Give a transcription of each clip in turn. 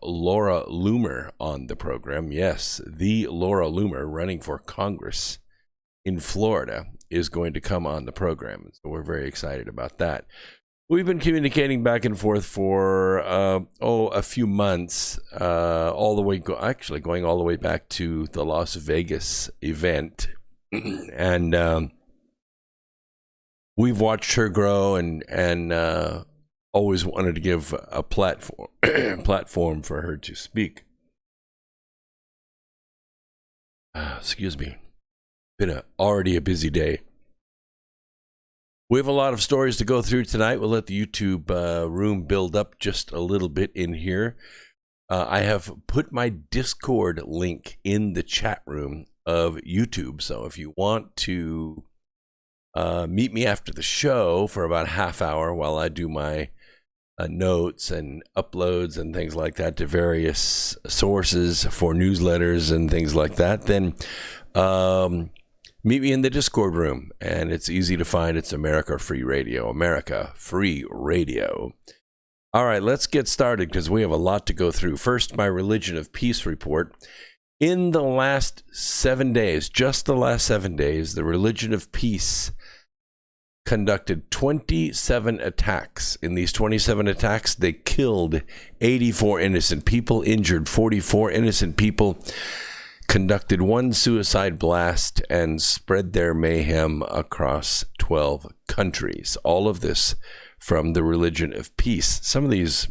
Laura Loomer on the program. Yes, the Laura Loomer running for Congress in Florida is going to come on the program. So we're very excited about that. We've been communicating back and forth for, a few months, all the way, going all the way back to the Las Vegas event. And we've watched her grow and always wanted to give a platform for her to speak. Excuse me. Been already a busy day. We have a lot of stories to go through tonight. We'll let the YouTube room build up just a little bit in here. I have put my Discord link in the chat room of YouTube. So if you want to meet me after the show for about a half hour while I do my notes and uploads and things like that to various sources for newsletters and things like that, then meet me in the Discord room, and it's easy to find. It's America Free Radio. America Free Radio. All right, let's get started because we have a lot to go through. First, my Religion of Peace report. In the last 7 days, just the last 7 days, the Religion of Peace conducted 27 attacks. In these 27 attacks, they killed 84 innocent people, injured 44 innocent people, conducted one suicide blast, and spread their mayhem across 12 countries. All of this from the Religion of Peace. Some of these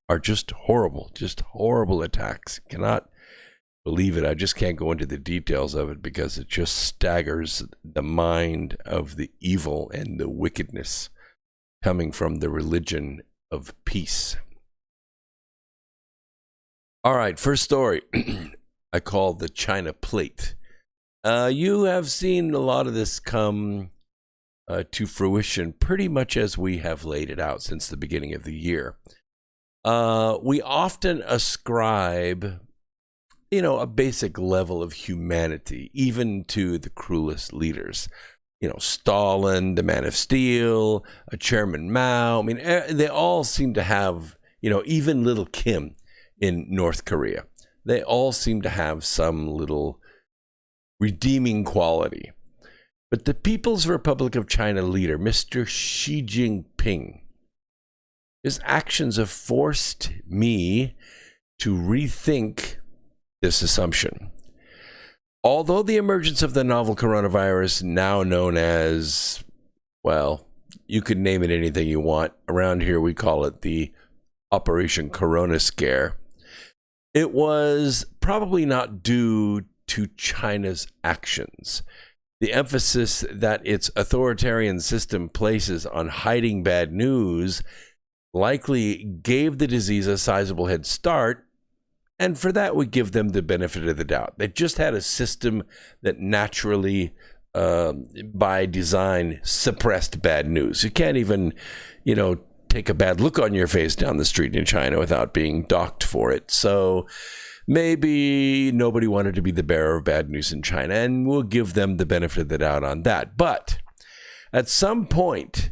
are just horrible attacks. Cannot believe it. I just can't go into the details of it because it just staggers the mind of the evil and the wickedness coming from the Religion of Peace. All right, first story. I call the China plate. You have seen a lot of this come to fruition pretty much as we have laid it out since the beginning of the year. We often ascribe, a basic level of humanity, even to the cruelest leaders. Stalin, the Man of Steel, Chairman Mao. I mean, they all seem to have, even little Kim in North Korea. They all seem to have some little redeeming quality. But the People's Republic of China leader, Mr. Xi Jinping, his actions have forced me to rethink this assumption. Although the emergence of the novel coronavirus, now known as, well, you could name it anything you want. Around here we call it the Operation Corona Scare. It was probably not due to China's actions. The emphasis that its authoritarian system places on hiding bad news likely gave the disease a sizable head start, and for that we give them the benefit of the doubt. They just had a system that naturally, by design, suppressed bad news. You can't even, take a bad look on your face down the street in China without being docked for it. So maybe nobody wanted to be the bearer of bad news in China, and we'll give them the benefit of the doubt on that. But at some point,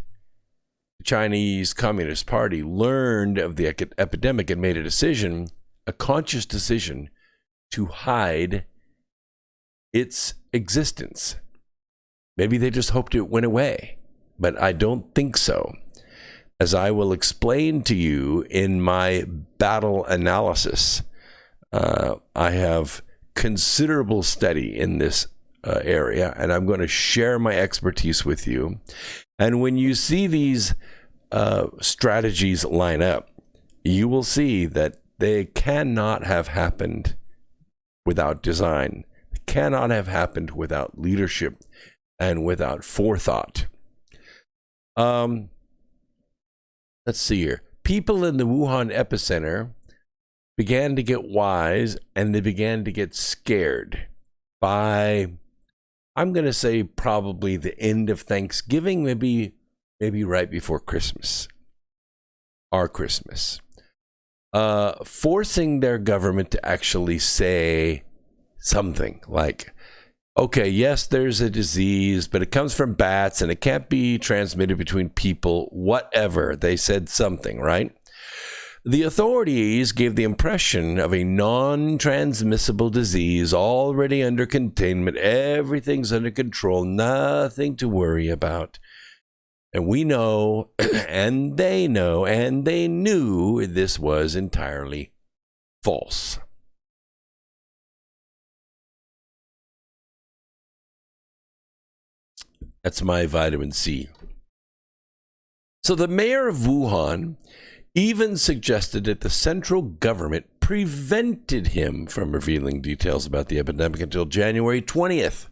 the Chinese Communist Party learned of the epidemic and made a conscious decision to hide its existence. Maybe they just hoped it went away, but I don't think so. As I will explain to you in my battle analysis, I have considerable study in this area, and I'm going to share my expertise with you. And when you see these strategies line up, you will see that they cannot have happened without design. They cannot have happened without leadership and without forethought. Let's see here. People in the Wuhan epicenter began to get wise, and they began to get scared by, I'm going to say, probably the end of Thanksgiving, maybe right before Christmas, our Christmas, forcing their government to actually say something like, okay, yes, there's a disease, but it comes from bats and it can't be transmitted between people, whatever. They said something, right? The authorities gave the impression of a non-transmissible disease already under containment. Everything's under control, nothing to worry about. And we know, and they know, and they knew this was entirely false. That's my vitamin C. So the mayor of Wuhan even suggested that the central government prevented him from revealing details about the epidemic until January 20th.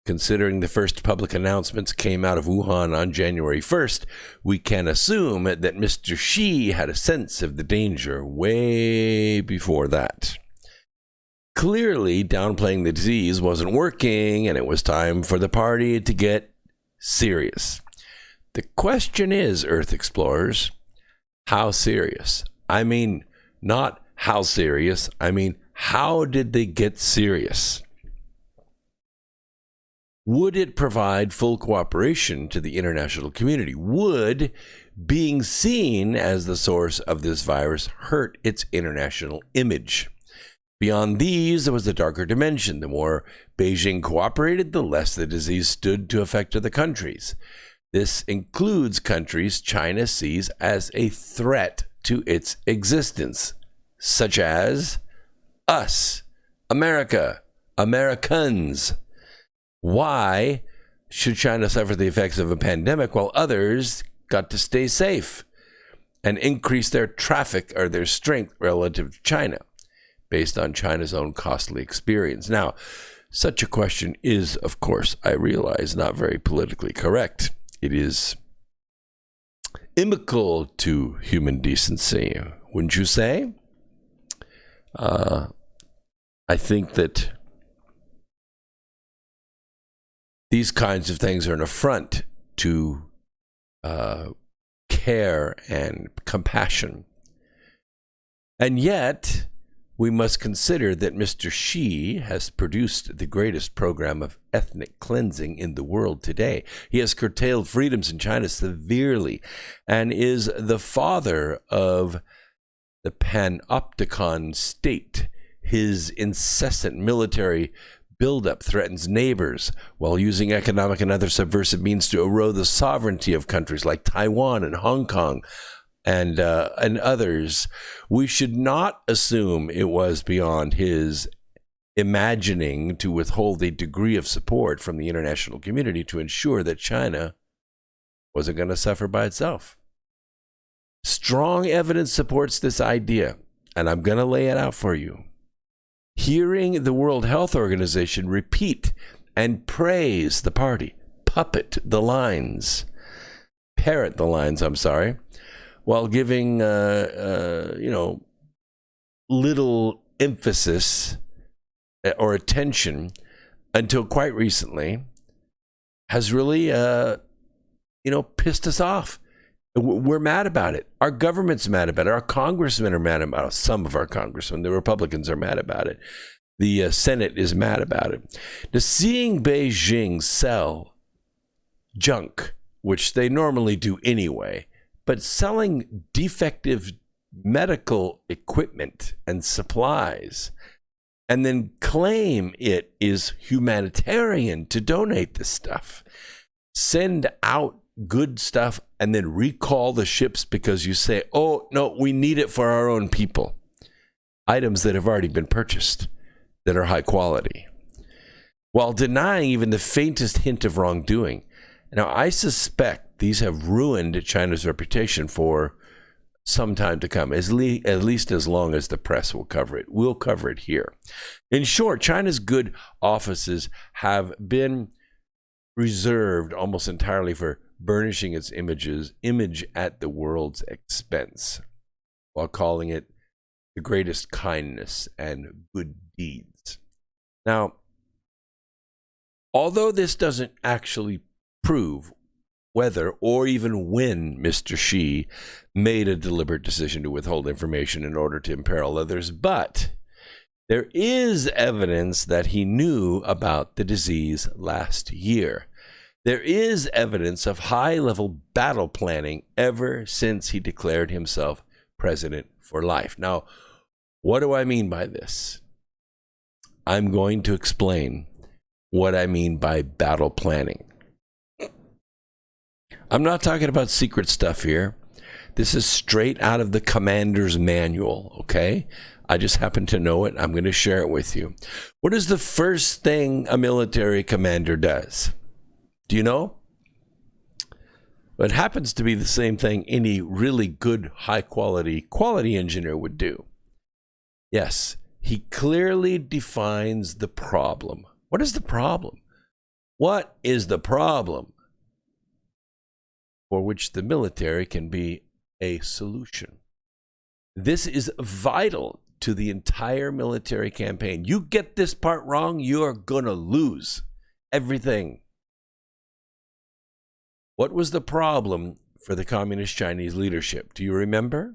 Considering the first public announcements came out of Wuhan on January 1st, we can assume that Mr. Xi had a sense of the danger way before that. Clearly, downplaying the disease wasn't working, and it was time for the party to get serious. The question is, Earth explorers, how serious? I mean, not how serious. I mean, how did they get serious? Would it provide full cooperation to the international community? Would being seen as the source of this virus hurt its international image? Beyond these, there was a darker dimension. The more Beijing cooperated, the less the disease stood to affect other countries. This includes countries China sees as a threat to its existence, such as us, America, Americans. Why should China suffer the effects of a pandemic while others got to stay safe and increase their traffic or their strength relative to China, based on China's own costly experience? Now, such a question is, of course, I realize, not very politically correct. It is inimical to human decency, wouldn't you say? I think that these kinds of things are an affront to care and compassion. And yet, we must consider that Mr. Xi has produced the greatest program of ethnic cleansing in the world today. He has curtailed freedoms in China severely and is the father of the panopticon state. His incessant military buildup threatens neighbors while using economic and other subversive means to erode the sovereignty of countries like Taiwan and Hong Kong and others. We should not assume it was beyond his imagining to withhold a degree of support from the international community to ensure that China wasn't going to suffer by itself. Strong evidence supports this idea, and I'm going to lay it out for you. Hearing the World Health Organization repeat and praise the party, parrot the lines, while giving, little emphasis or attention until quite recently, has really, pissed us off. We're mad about it. Our government's mad about it. Our congressmen are mad about it. Some of our congressmen, the Republicans, are mad about it. The Senate is mad about it. Now, seeing Beijing sell junk, which they normally do anyway, but selling defective medical equipment and supplies, and then claim it is humanitarian to donate this stuff, send out good stuff, and then recall the ships because you say, oh, no, we need it for our own people. Items that have already been purchased that are high quality, while denying even the faintest hint of wrongdoing. Now, I suspect these have ruined China's reputation for some time to come, at least as long as the press will cover it. We'll cover it here. In short, China's good offices have been reserved almost entirely for burnishing its image at the world's expense, while calling it the greatest kindness and good deeds. Now, although this doesn't actually prove whether or even when Mr. Xi made a deliberate decision to withhold information in order to imperil others, but there is evidence that he knew about the disease last year. There is evidence of high-level battle planning ever since he declared himself president for life. Now, what do I mean by this? I'm going to explain what I mean by battle planning. I'm not talking about secret stuff here. This is straight out of the commander's manual, okay? I just happen to know it. I'm going to share it with you. What is the first thing a military commander does? Do you know? It happens to be the same thing any really good, high-quality engineer would do. Yes, he clearly defines the problem. What is the problem? What is the problem for which the military can be a solution? This is vital to the entire military campaign. You get this part wrong, you're going to lose everything. What was the problem for the Communist Chinese leadership? Do you remember?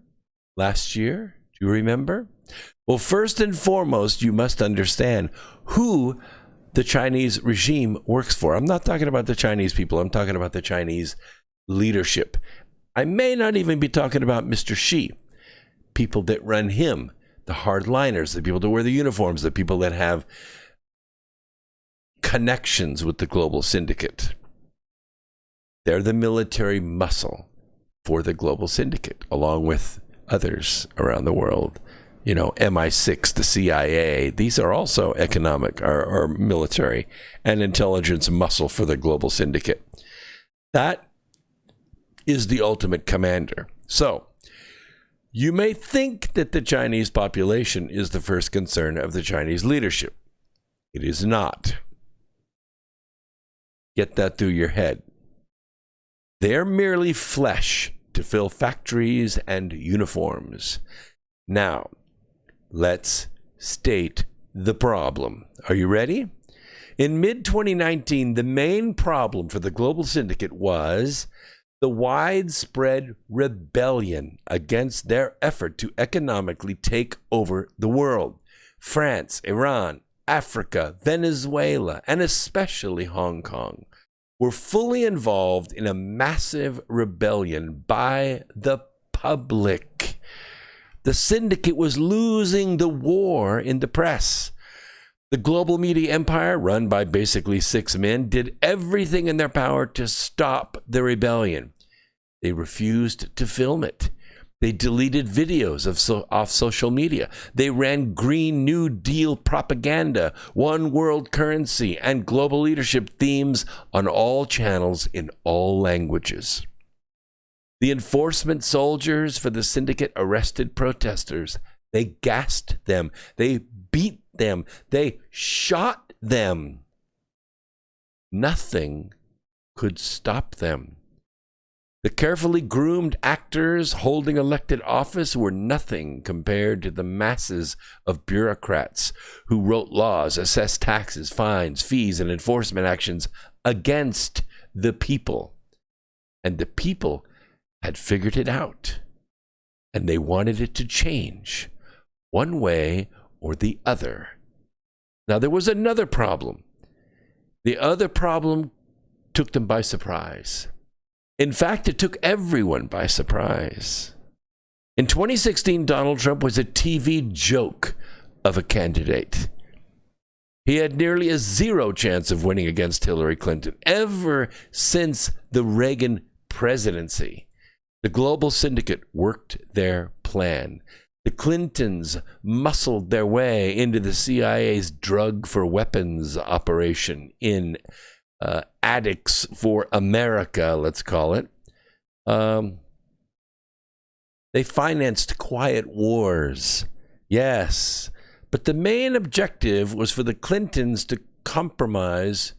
Last year? Do you remember? Well, first and foremost, you must understand who the Chinese regime works for. I'm not talking about the Chinese people. I'm talking about the Chinese leadership. I may not even be talking about Mr. Xi, people that run him, the hardliners, the people that wear the uniforms, the people that have connections with the Global Syndicate. They're the military muscle for the Global Syndicate, along with others around the world. You know, MI6, the CIA, these are also economic or military and intelligence muscle for the Global Syndicate. That is the ultimate commander. So, you may think that the Chinese population is the first concern of the Chinese leadership. It is not. Get that through your head. They're merely flesh to fill factories and uniforms. Now, let's state the problem. Are you ready? In mid-2019, the main problem for the Global Syndicate was the widespread rebellion against their effort to economically take over the world. France, Iran, Africa, Venezuela, and especially Hong Kong were fully involved in a massive rebellion by the public. The syndicate was losing the war in the press. The global media empire, run by basically 6 men, did everything in their power to stop the rebellion. They refused to film it. They deleted videos off social media. They ran Green New Deal propaganda, one world currency, and global leadership themes on all channels in all languages. The enforcement soldiers for the syndicate arrested protesters. They gassed them. They beat them. They shot them. Nothing could stop them. The carefully groomed actors holding elected office were nothing compared to the masses of bureaucrats who wrote laws, assessed taxes, fines, fees, and enforcement actions against the people. And the people had figured it out, and they wanted it to change one way or the other. Now, there was another problem. The other problem took them by surprise. In fact, it took everyone by surprise. In 2016, Donald Trump was a TV joke of a candidate. He had nearly a 0 chance of winning against Hillary Clinton ever since the Reagan presidency. The Global Syndicate worked their plan. The Clintons muscled their way into the CIA's drug for weapons operation in Addicts for America, let's call it. They financed quiet wars. Yes. But the main objective was for the Clintons to compromise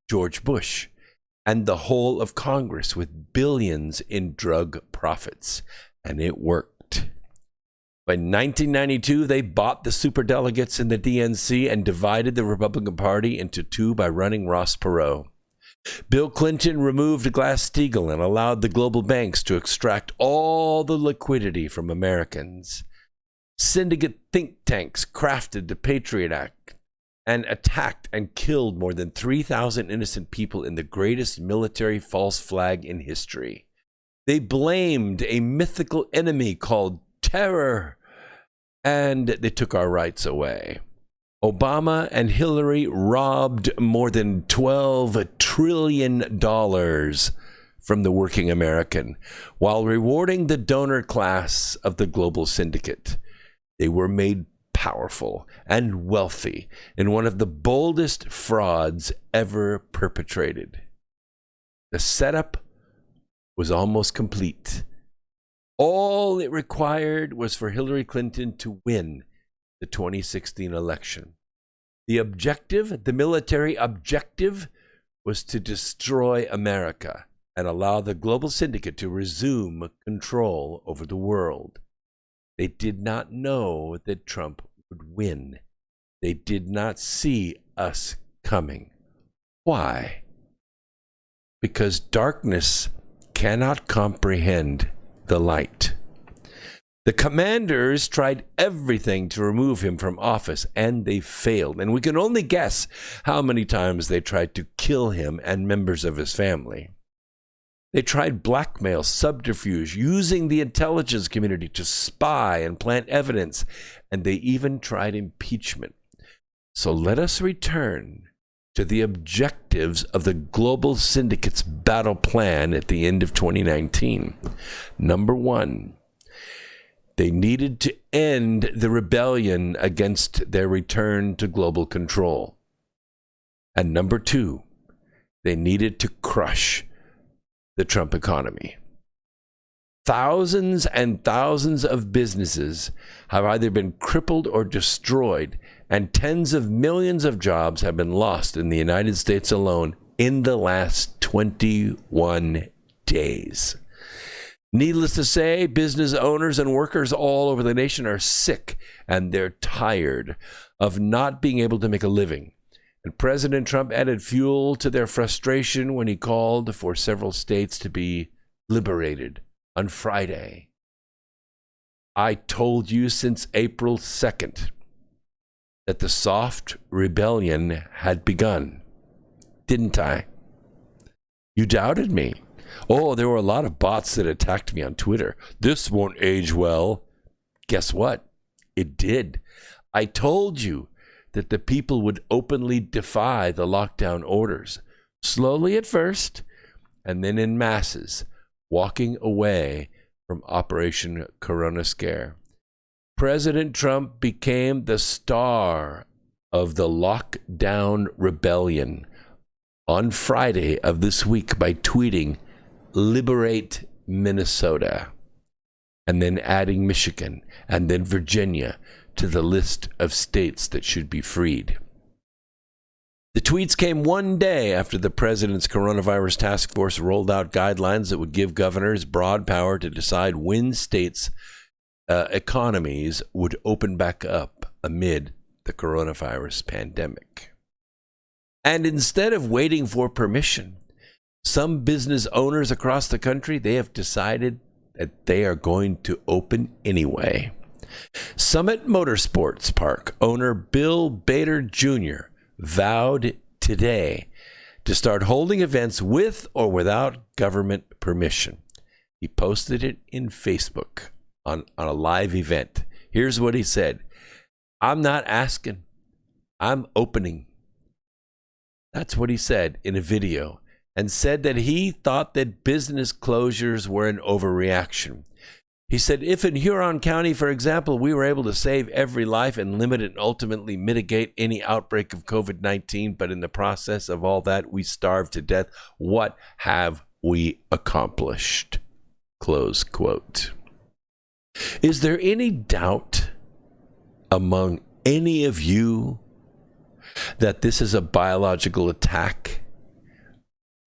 George Bush and the whole of Congress with billions in drug profits. And it worked. By 1992, they bought the superdelegates in the DNC and divided the Republican Party into 2 by running Ross Perot. Bill Clinton removed Glass-Steagall and allowed the global banks to extract all the liquidity from Americans. Syndicate think tanks crafted the Patriot Act and attacked and killed more than 3,000 innocent people in the greatest military false flag in history. They blamed a mythical enemy called terror, and they took our rights away. Obama and Hillary robbed more than $12 trillion from the working American while rewarding the donor class of the Global Syndicate. They were made powerful and wealthy in one of the boldest frauds ever perpetrated. The setup was almost complete. All it required was for Hillary Clinton to win the 2016 election. The objective, the military objective, was to destroy America and allow the Global Syndicate to resume control over the world. They did not know that Trump would win. They did not see us coming. Why? Because darkness cannot comprehend the light. The commanders tried everything to remove him from office, and they failed. And we can only guess how many times they tried to kill him and members of his family. They tried blackmail, subterfuge, using the intelligence community to spy and plant evidence, and they even tried impeachment. So let us return to the objectives of the Global Syndicate's battle plan at the end of 2019. Number one, they needed to end the rebellion against their return to global control. And number two, they needed to crush the Trump economy. Thousands and thousands of businesses have either been crippled or destroyed, and tens of millions of jobs have been lost in the United States alone in the last 21 days. Needless to say, business owners and workers all over the nation are sick, and they're tired of not being able to make a living. And President Trump added fuel to their frustration when he called for several states to be liberated on Friday. I told you since April 2nd that the soft rebellion had begun, didn't I? You doubted me. Oh, there were a lot of bots that attacked me on Twitter. This won't age well. Guess what? It did. I told you that the people would openly defy the lockdown orders, slowly at first, and then in masses, walking away from Operation Corona Scare. President Trump became the star of the lockdown rebellion on Friday of this week by tweeting, "Liberate Minnesota," and then adding Michigan and then Virginia to the list of states that should be freed. The tweets came one day after the president's coronavirus task force rolled out guidelines that would give governors broad power to decide when states' economies would open back up amid the coronavirus pandemic. And instead of waiting for permission, some business owners across the country, they have decided that they are going to open anyway. Summit Motorsports Park owner Bill Bader Jr. vowed today to start holding events with or without government permission. He posted it in Facebook on a live event. Here's what he said: "I'm not asking, I'm opening." That's what he said in a video, and said that he thought that business closures were an overreaction. He said, "If in Huron County, for example, we were able to save every life and limit and ultimately mitigate any outbreak of COVID-19, but in the process of all that, we starved to death, what have we accomplished?" Close quote. Is there any doubt among any of you that this is a biological attack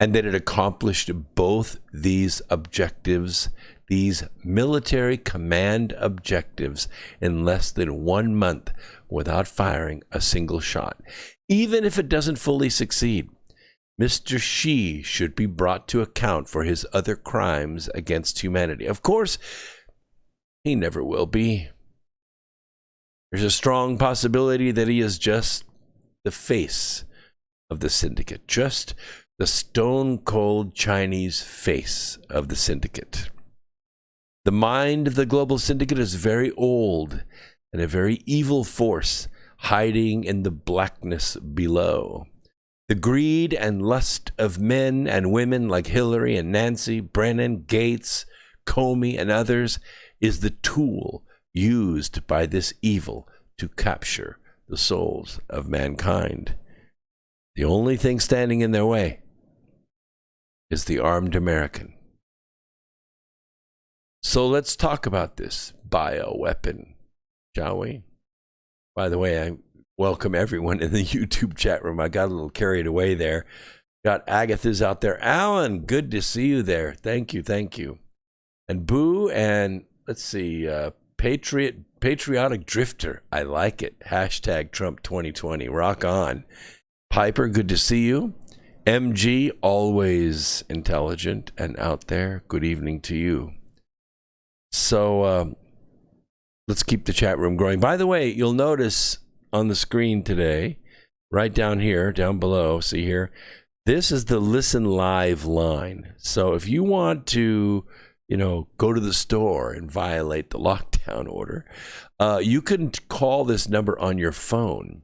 and that it accomplished both these objectives, these military command objectives, in less than 1 month without firing a single shot? Even if it doesn't fully succeed, Mr. Xi should be brought to account for his other crimes against humanity. Of course, he never will be. There's a strong possibility that he is just the face of the syndicate, just the stone-cold Chinese face of the syndicate. The mind of the Global Syndicate is very old and a very evil force hiding in the blackness below. The greed and lust of men and women like Hillary and Nancy, Brennan, Gates, Comey, and others is the tool used by this evil to capture the souls of mankind. The only thing standing in their way is the armed American. So let's talk about this bioweapon, shall we? By the way, I welcome everyone in the YouTube chat room. I got a little carried away there. Got Agatha's out there. Alan, good to see you there. Thank you, thank you. And Boo, and let's see, Patriotic Drifter. I like it. Hashtag Trump 2020. Rock on. Piper, good to see you. MG, always intelligent and out there. Good evening to you. So let's keep the chat room growing. By the way, you'll notice on the screen today, right down here, down below, see here, this is the Listen Live line. So if you want to, go to the store and violate the lockdown order, you can call this number on your phone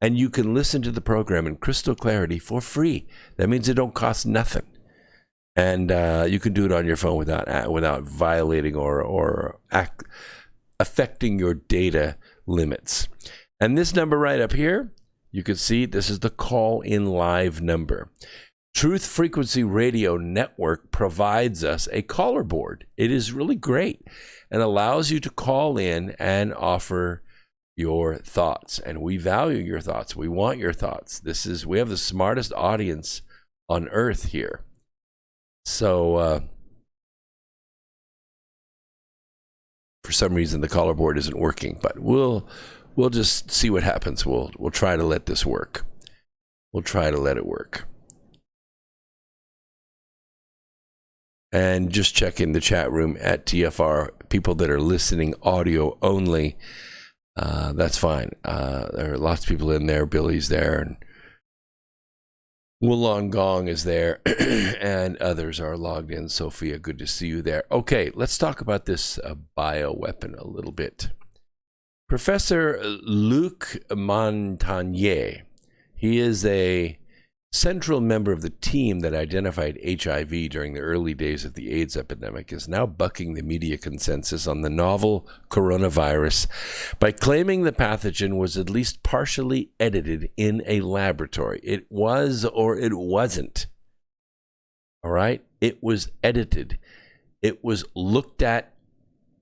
and you can listen to the program in crystal clarity for free. That means it don't cost nothing. And you can do it on your phone without violating or affecting your data limits. And this number right up here, you can see this is the call-in live number. Truth Frequency Radio Network provides us a caller board. It is really great and allows you to call in and offer your thoughts. And we value your thoughts. We want your thoughts. We have the smartest audience on earth here. So for some reason the caller board isn't working, but we'll just see what happens. We'll try to let this work. We'll try to let it work. And just check in the chat room at TFR. People that are listening audio only, that's fine. There are lots of people in there. Billy's there, and Wollongong is there, and others are logged in. Sophia, good to see you there. Okay, let's talk about this bioweapon a little bit. Professor Luc Montagnier, he is a central member of the team that identified HIV during the early days of the AIDS epidemic, is now bucking the media consensus on the novel coronavirus by claiming the pathogen was at least partially edited in a laboratory. It was or it wasn't. All right? It was edited. It was looked at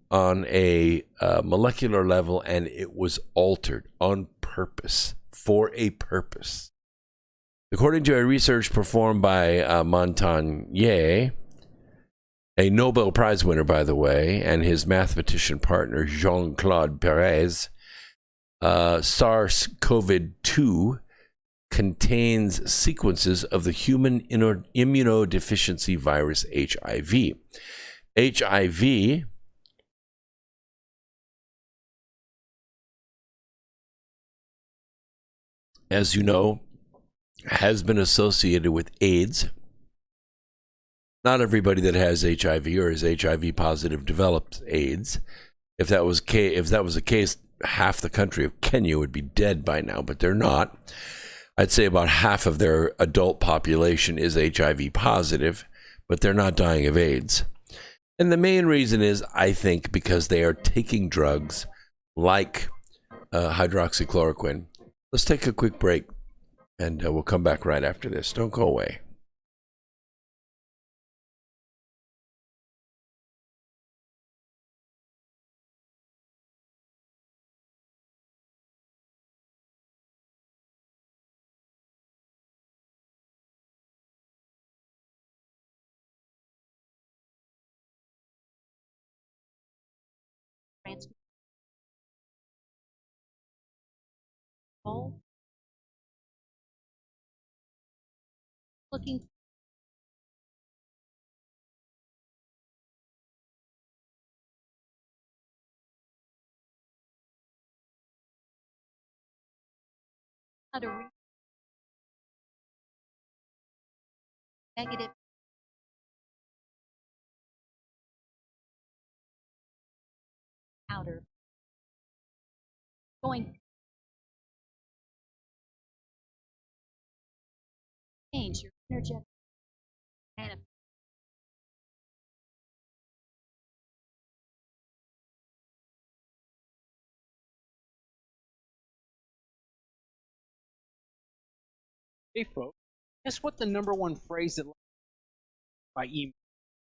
on a molecular level, and it was altered on purpose, for a purpose. According to a research performed by Montagnier, a Nobel Prize winner, by the way, and his mathematician partner, Jean-Claude Perez, SARS-CoV-2 contains sequences of the human immunodeficiency virus HIV. HIV as you know, has been associated with AIDS. Not everybody that has HIV or is HIV positive developed AIDS. If that was the case, half the country of Kenya would be dead by now, but they're not. I'd say about half of their adult population is HIV positive, but they're not dying of AIDS. And the main reason is, I think, because they are taking drugs like hydroxychloroquine. Let's take a quick break, and we'll come back right after this. Don't go away. Looking how to read negative outer going to change your energetic manifest. Hey folks, guess what the #1 phrase that by email?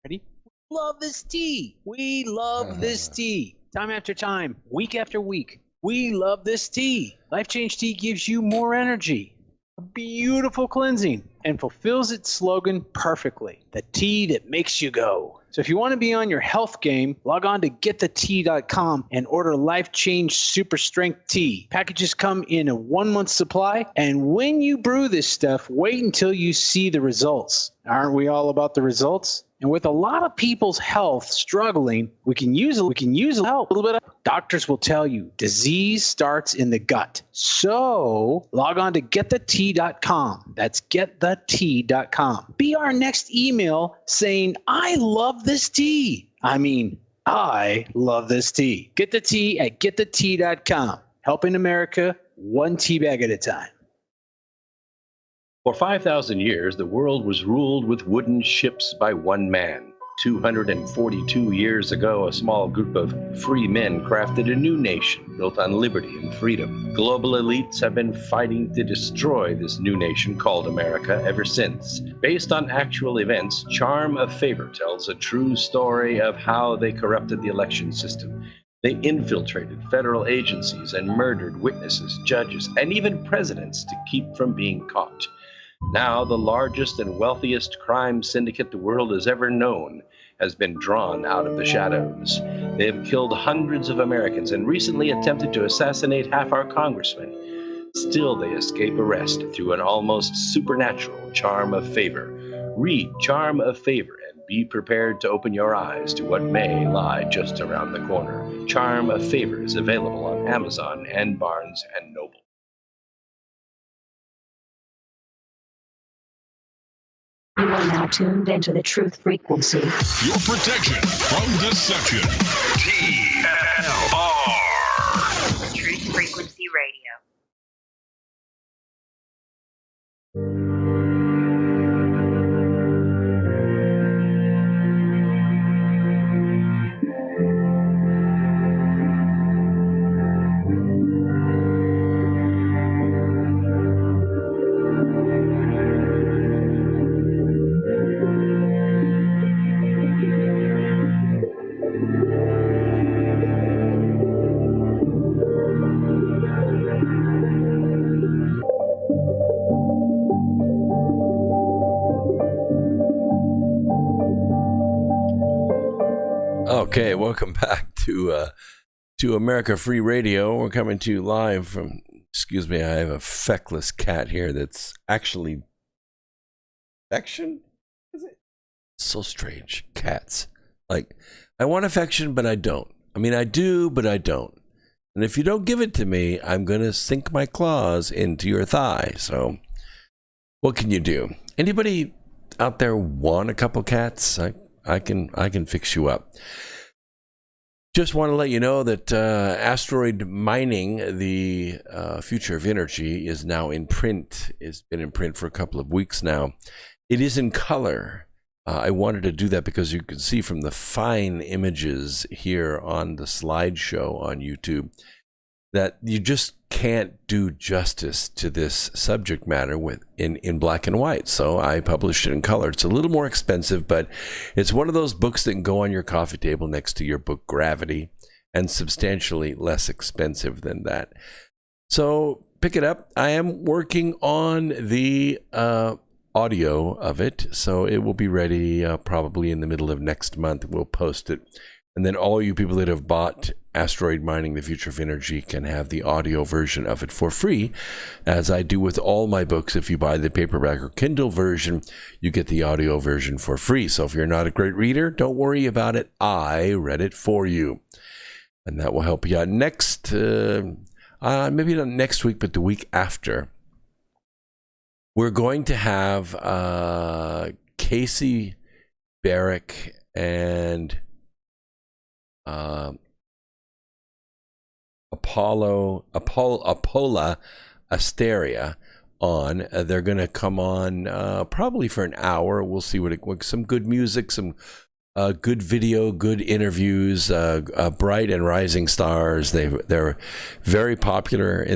Ready? We love this tea. We love this tea. Time after time, week after week. We love this tea. Life Change Tea gives you more energy, a beautiful cleansing, and fulfills its slogan perfectly. The tea that makes you go. So if you want to be on your health game, log on to getthetea.com and order Life Change Super Strength Tea. Packages come in a 1-month supply, and when you brew this stuff, wait until you see the results. Aren't we all about the results? And with a lot of people's health struggling, we can use help. A little bit of doctors will tell you disease starts in the gut. So log on to getthetea.com. That's getthetea.com. Be our next email saying, I love this tea. I love this tea. Get the tea at getthetea.com. Helping America one tea bag at a time. For 5,000 years, the world was ruled with wooden ships by one man. 242 years ago, a small group of free men crafted a new nation built on liberty and freedom. Global elites have been fighting to destroy this new nation called America ever since. Based on actual events, Charm of Favor tells a true story of how they corrupted the election system. They infiltrated federal agencies and murdered witnesses, judges, and even presidents to keep from being caught. Now, the largest and wealthiest crime syndicate the world has ever known has been drawn out of the shadows. They have killed hundreds of Americans and recently attempted to assassinate half our congressmen. Still, they escape arrest through an almost supernatural charm of favor. Read Charm of Favor and be prepared to open your eyes to what may lie just around the corner. Charm of Favor is available on Amazon and Barnes & Noble. You are now tuned into the truth frequency. Your protection from deception. TFR. Truth Frequency Radio. Okay, welcome back to America Free Radio. We're coming to you live from, excuse me, I have a feckless cat here that's actually affection? Is it? So strange. Cats. Like, I want affection, but I don't. I mean, I do, but I don't. And if you don't give it to me, I'm going to sink my claws into your thigh. So, what can you do? Anybody out there want a couple cats? I can fix you up. Just want to let you know that Asteroid Mining, the Future of Energy, is now in print. It's been in print for a couple of weeks now. It is in color. I wanted to do that because you can see from the fine images here on the slideshow on YouTube that you just can't do justice to this subject matter in black and white. So I published it in color. It's a little more expensive, but it's one of those books that can go on your coffee table next to your book Gravity, and substantially less expensive than that. So pick it up. I am working on the audio of it, so it will be ready probably in the middle of next month. We'll post it. And then all you people that have bought Asteroid Mining, the Future of Energy, can have the audio version of it for free, as I do with all my books. If you buy the paperback or Kindle version, you get the audio version for free. So if you're not a great reader, don't worry about it. I read it for you. And that will help you out. Next, maybe not next week, but the week after, we're going to have Casey Barrick and Apolla Asteria on. They're going to come on probably for an hour. We'll see some good music, some good video, good interviews, bright and rising stars. They're very popular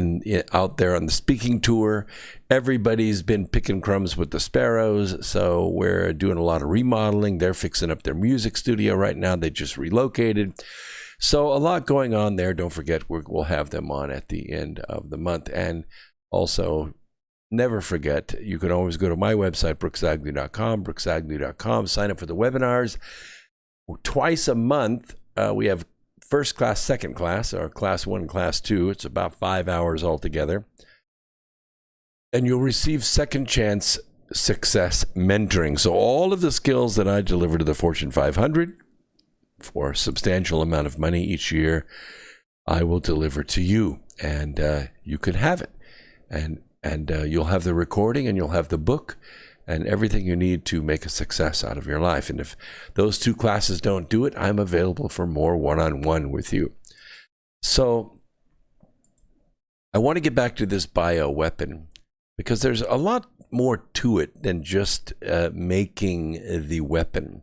out there on the speaking tour. Everybody's been picking crumbs with the Sparrows, so we're doing a lot of remodeling. They're fixing up their music studio right now. They just relocated. So a lot going on there. Don't forget, we'll have them on at the end of the month. And also, never forget, you can always go to my website, brooksagnew.com, sign up for the webinars. Twice a month, we have first class, second class, or class 1, class 2. It's about 5 hours altogether. And you'll receive second chance success mentoring. So all of the skills that I deliver to the Fortune 500 for a substantial amount of money each year, I will deliver to you, and you can have it. And you'll have the recording, and you'll have the book, and everything you need to make a success out of your life. And if those 2 classes don't do it, I'm available for more one-on-one with you. So I want to get back to this bioweapon, because there's a lot more to it than just making the weapon.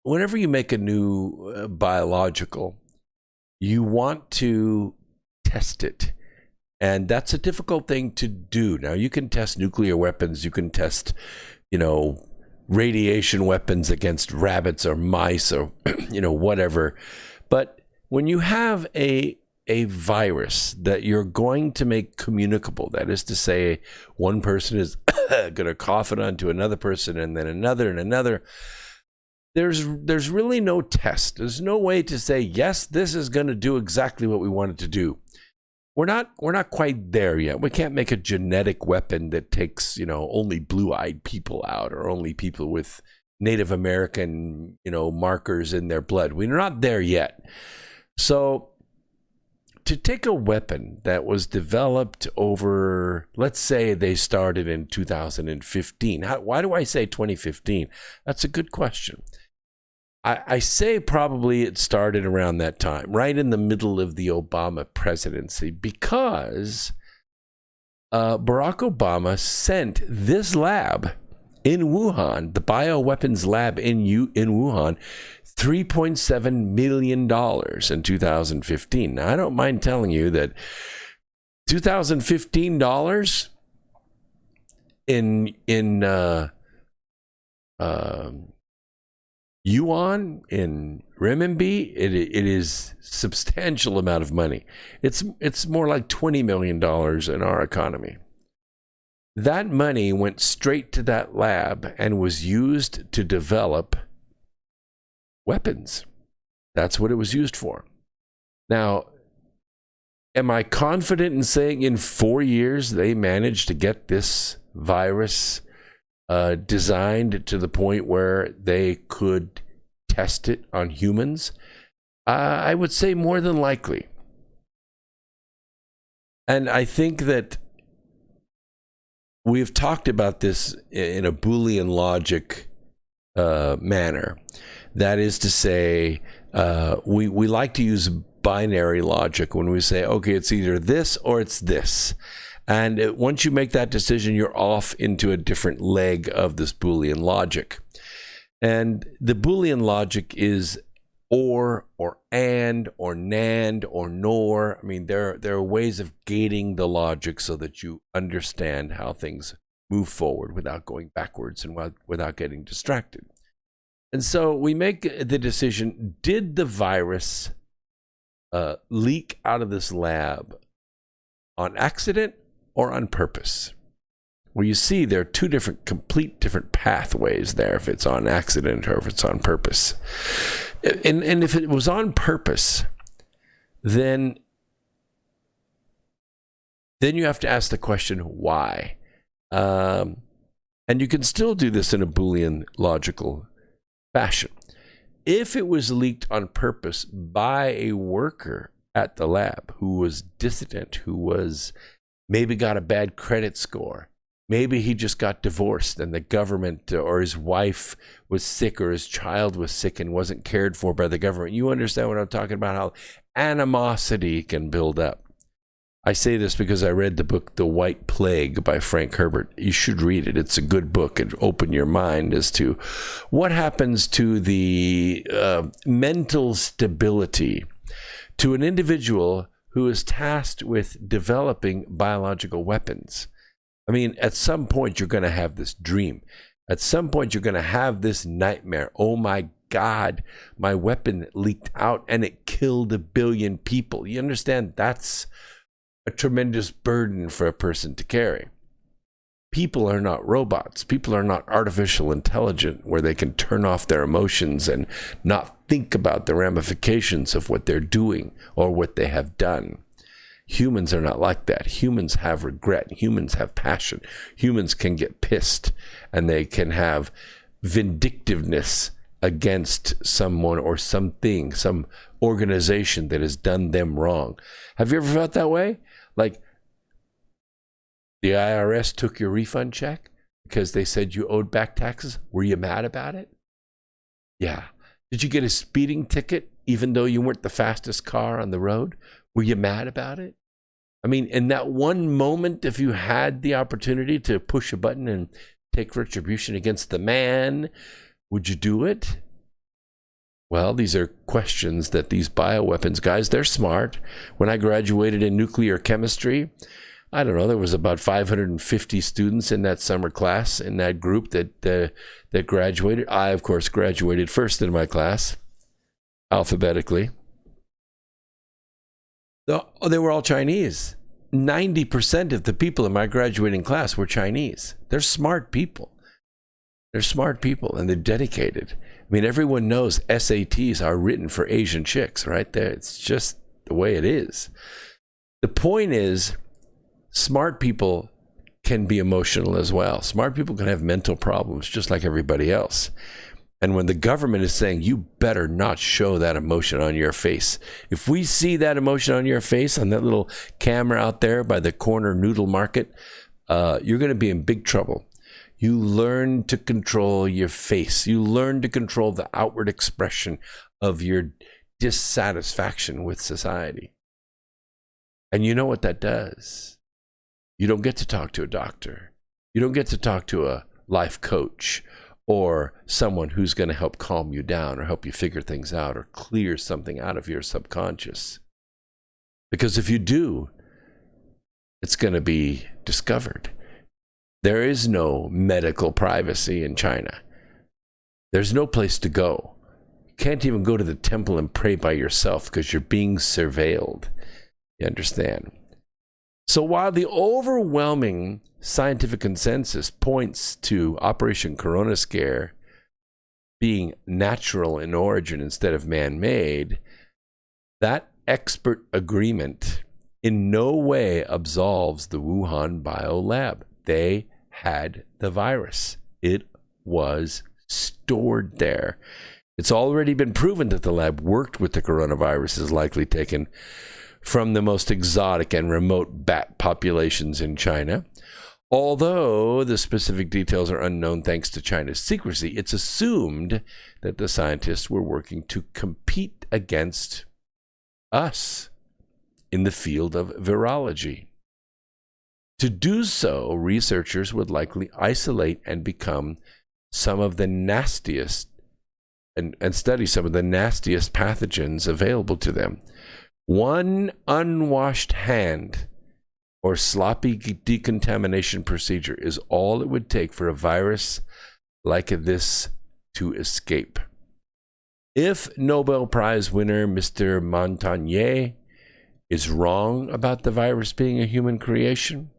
Whenever you make a new biological, you want to test it. And that's a difficult thing to do. Now, you can test nuclear weapons. You can test, radiation weapons against rabbits or mice or, whatever. But when you have a virus that you're going to make communicable, that is to say, one person is going to cough it onto another person, and then another and another, there's really no test. There's no way to say, yes, this is going to do exactly what we want it to do. We're not quite there yet. We can't make a genetic weapon that takes, only blue-eyed people out, or only people with Native American, markers in their blood. We're not there yet. So to take a weapon that was developed over, let's say they started in 2015. Why do I say 2015? That's a good question. I say probably it started around that time, right in the middle of the Obama presidency, because Barack Obama sent this lab in Wuhan, the bioweapons lab in Wuhan, $3.7 million in 2015. Now, I don't mind telling you that 2015 dollars in yuan, in renminbi, it is substantial amount of money. It's more like $20 million in our economy. That money went straight to that lab and was used to develop weapons. That's what it was used for. Now, am I confident in saying in 4 years they managed to get this virus designed to the point where they could test it on humans? I would say more than likely. And I think that we've talked about this in a Boolean logic manner. That is to say, we like to use binary logic when we say, okay, it's either this or it's this. And once you make that decision, you're off into a different leg of this Boolean logic. And the Boolean logic is or and, or NAND, or NOR. I mean, there are ways of gating the logic so that you understand how things move forward without going backwards and without getting distracted. And so we make the decision, did the virus leak out of this lab on accident or on purpose? Well, you see, there are two complete different pathways there, if it's on accident or if it's on purpose. And if it was on purpose, then you have to ask the question, why? And you can still do this in a Boolean logical fashion. If it was leaked on purpose by a worker at the lab who was dissident, who was maybe got a bad credit score, Maybe he just got divorced and the government or his wife was sick or his child was sick and wasn't cared for by the government. You understand what I'm talking about, how animosity can build up. I say this because I read the book The White Plague by Frank Herbert. You should read it. It's a good book and open your mind as to what happens to the mental stability to an individual who is tasked with developing biological weapons. I mean, at some point, you're going to have this dream. At some point, you're going to have this nightmare. Oh, my God, my weapon leaked out and it killed 1 billion people. You understand? That's a tremendous burden for a person to carry. People are not robots. People are not artificial intelligent where they can turn off their emotions and not think about the ramifications of what they're doing or what they have done. Humans are not like that. Humans have regret. Humans have passion. Humans can get pissed and they can have vindictiveness against someone or something, some organization that has done them wrong. Have you ever felt that way? Like the IRS took your refund check because they said you owed back taxes? Were you mad about it? Yeah. Did you get a speeding ticket even though you weren't the fastest car on the road? Were you mad about it? I mean, in that one moment, if you had the opportunity to push a button and take retribution against the man, would you do it? Well, these are questions that these bioweapons guys, they're smart. When I graduated in nuclear chemistry, I don't know, there was about 550 students in that summer class, in that group that graduated. I, of course, graduated first in my class, alphabetically. They were all Chinese. 90% of the people in my graduating class were Chinese. They're smart people. They're smart people and they're dedicated. I mean, everyone knows SATs are written for Asian chicks, right? It's just the way it is. The point is, smart people can be emotional as well. Smart people can have mental problems just like everybody else. And when the government is saying, you better not show that emotion on your face. If we see that emotion on your face on that little camera out there by the corner noodle market, you're going to be in big trouble. You learn to control your face. You learn to control the outward expression of your dissatisfaction with society. And you know what that does. You don't get to talk to a doctor. You don't get to talk to a life coach or someone who's going to help calm you down or help you figure things out or clear something out of your subconscious. Because if you do, it's going to be discovered. There is no medical privacy in China. There's no place to go. You can't even go to the temple and pray by yourself because you're being surveilled. You understand? So while the overwhelming scientific consensus points to Operation Corona Scare being natural in origin instead of man-made, that expert agreement in no way absolves the Wuhan biolab. They had the virus. It was stored there. It's already been proven that the lab worked with the coronavirus, likely taken from the most exotic and remote bat populations in China. Although the specific details are unknown thanks to China's secrecy, it's assumed that the scientists were working to compete against us in the field of virology. To do so, researchers would likely isolate and become some of the nastiest and study some of the nastiest pathogens available to them. One unwashed hand or sloppy decontamination procedure is all it would take for a virus like this to escape. If Nobel Prize winner Mr. Montagnier is wrong about the virus being a human creation,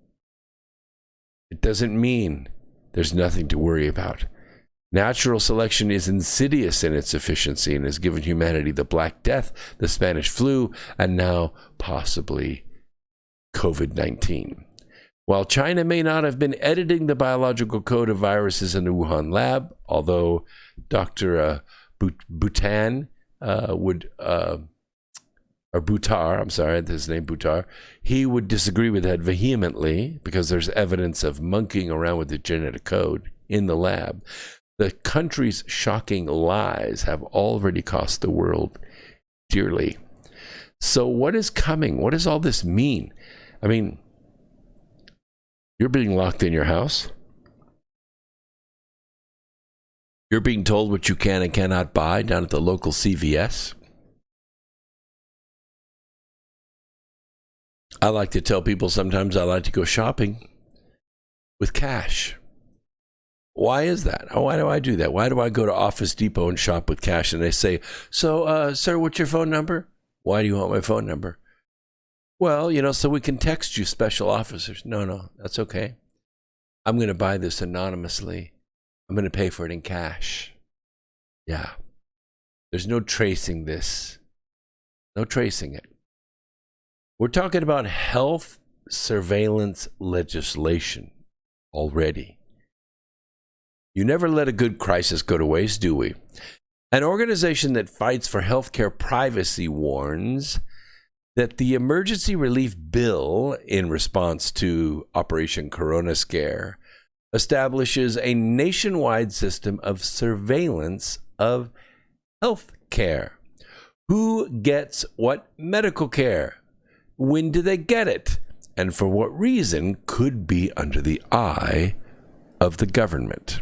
it doesn't mean there's nothing to worry about. Natural selection is insidious in its efficiency and has given humanity the Black Death, the Spanish flu, and now possibly COVID-19. While China may not have been editing the biological code of viruses in the Wuhan lab, although Dr. Bhutan would or Buttar, I'm sorry, his name Buttar, he would disagree with that vehemently because there's evidence of monkeying around with the genetic code in the lab. The country's shocking lies have already cost the world dearly. So what is coming? What does all this mean? I mean, you're being locked in your house. You're being told what you can and cannot buy down at the local CVS. I like to tell people sometimes I like to go shopping with cash. Why is that? Why do I do that? Why do I go to Office Depot and shop with cash? And they say, so, sir, what's your phone number? Why do you want my phone number? Well, so we can text you, special officers. No, that's okay. I'm going to buy this anonymously. I'm going to pay for it in cash. Yeah. There's no tracing this. No tracing it. We're talking about health surveillance legislation already. You never let a good crisis go to waste, do we? An organization that fights for healthcare privacy warns that the emergency relief bill in response to Operation Corona Scare establishes a nationwide system of surveillance of health care. Who gets what medical care? When do they get it? And for what reason could be under the eye of the government?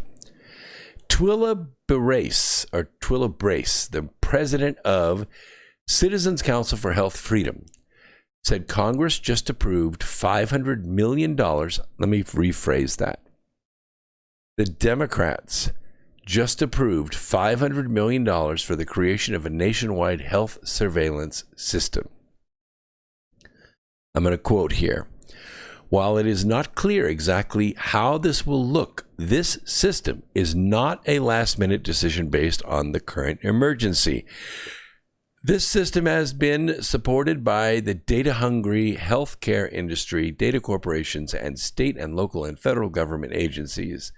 Twila Brace, the president of Citizens Council for Health Freedom, said Congress just approved $500 million. Let me rephrase that. The Democrats just approved $500 million for the creation of a nationwide health surveillance system. I'm going to quote here. While it is not clear exactly how this will look, this system is not a last-minute decision based on the current emergency. This system has been supported by the data-hungry healthcare industry, data corporations, and state and local and federal government agencies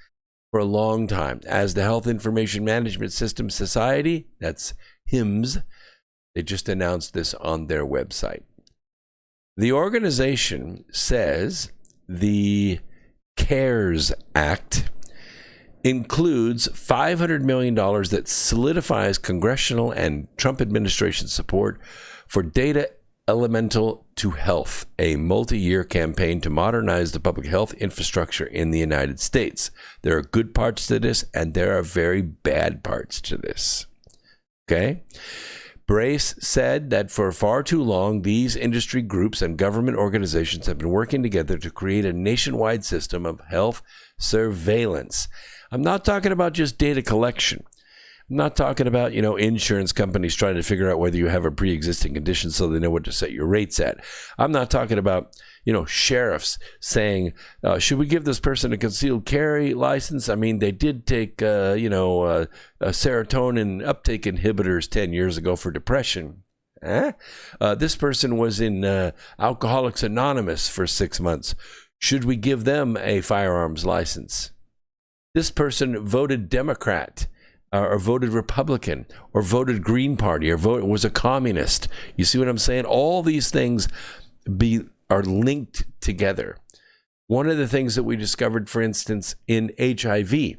for a long time. As the Health Information Management System Society, that's HIMSS, they just announced this on their website. The organization says the CARES Act includes $500 million that solidifies congressional and Trump administration support for Data Elemental to Health, a multi-year campaign to modernize the public health infrastructure in the United States. There are good parts to this, and there are very bad parts to this. Okay? Brace said that for far too long, these industry groups and government organizations have been working together to create a nationwide system of health surveillance. I'm not talking about just data collection. I'm not talking about, insurance companies trying to figure out whether you have a pre-existing condition so they know what to set your rates at. I'm not talking about, sheriffs saying, should we give this person a concealed carry license? I mean, they did take, serotonin uptake inhibitors 10 years ago for depression. This person was in Alcoholics Anonymous for 6 months. Should we give them a firearms license? This person voted Democrat. Or voted Republican, or voted Green Party, or was a communist. You see what I'm saying? All these things are linked together. One of the things that we discovered, for instance, in HIV,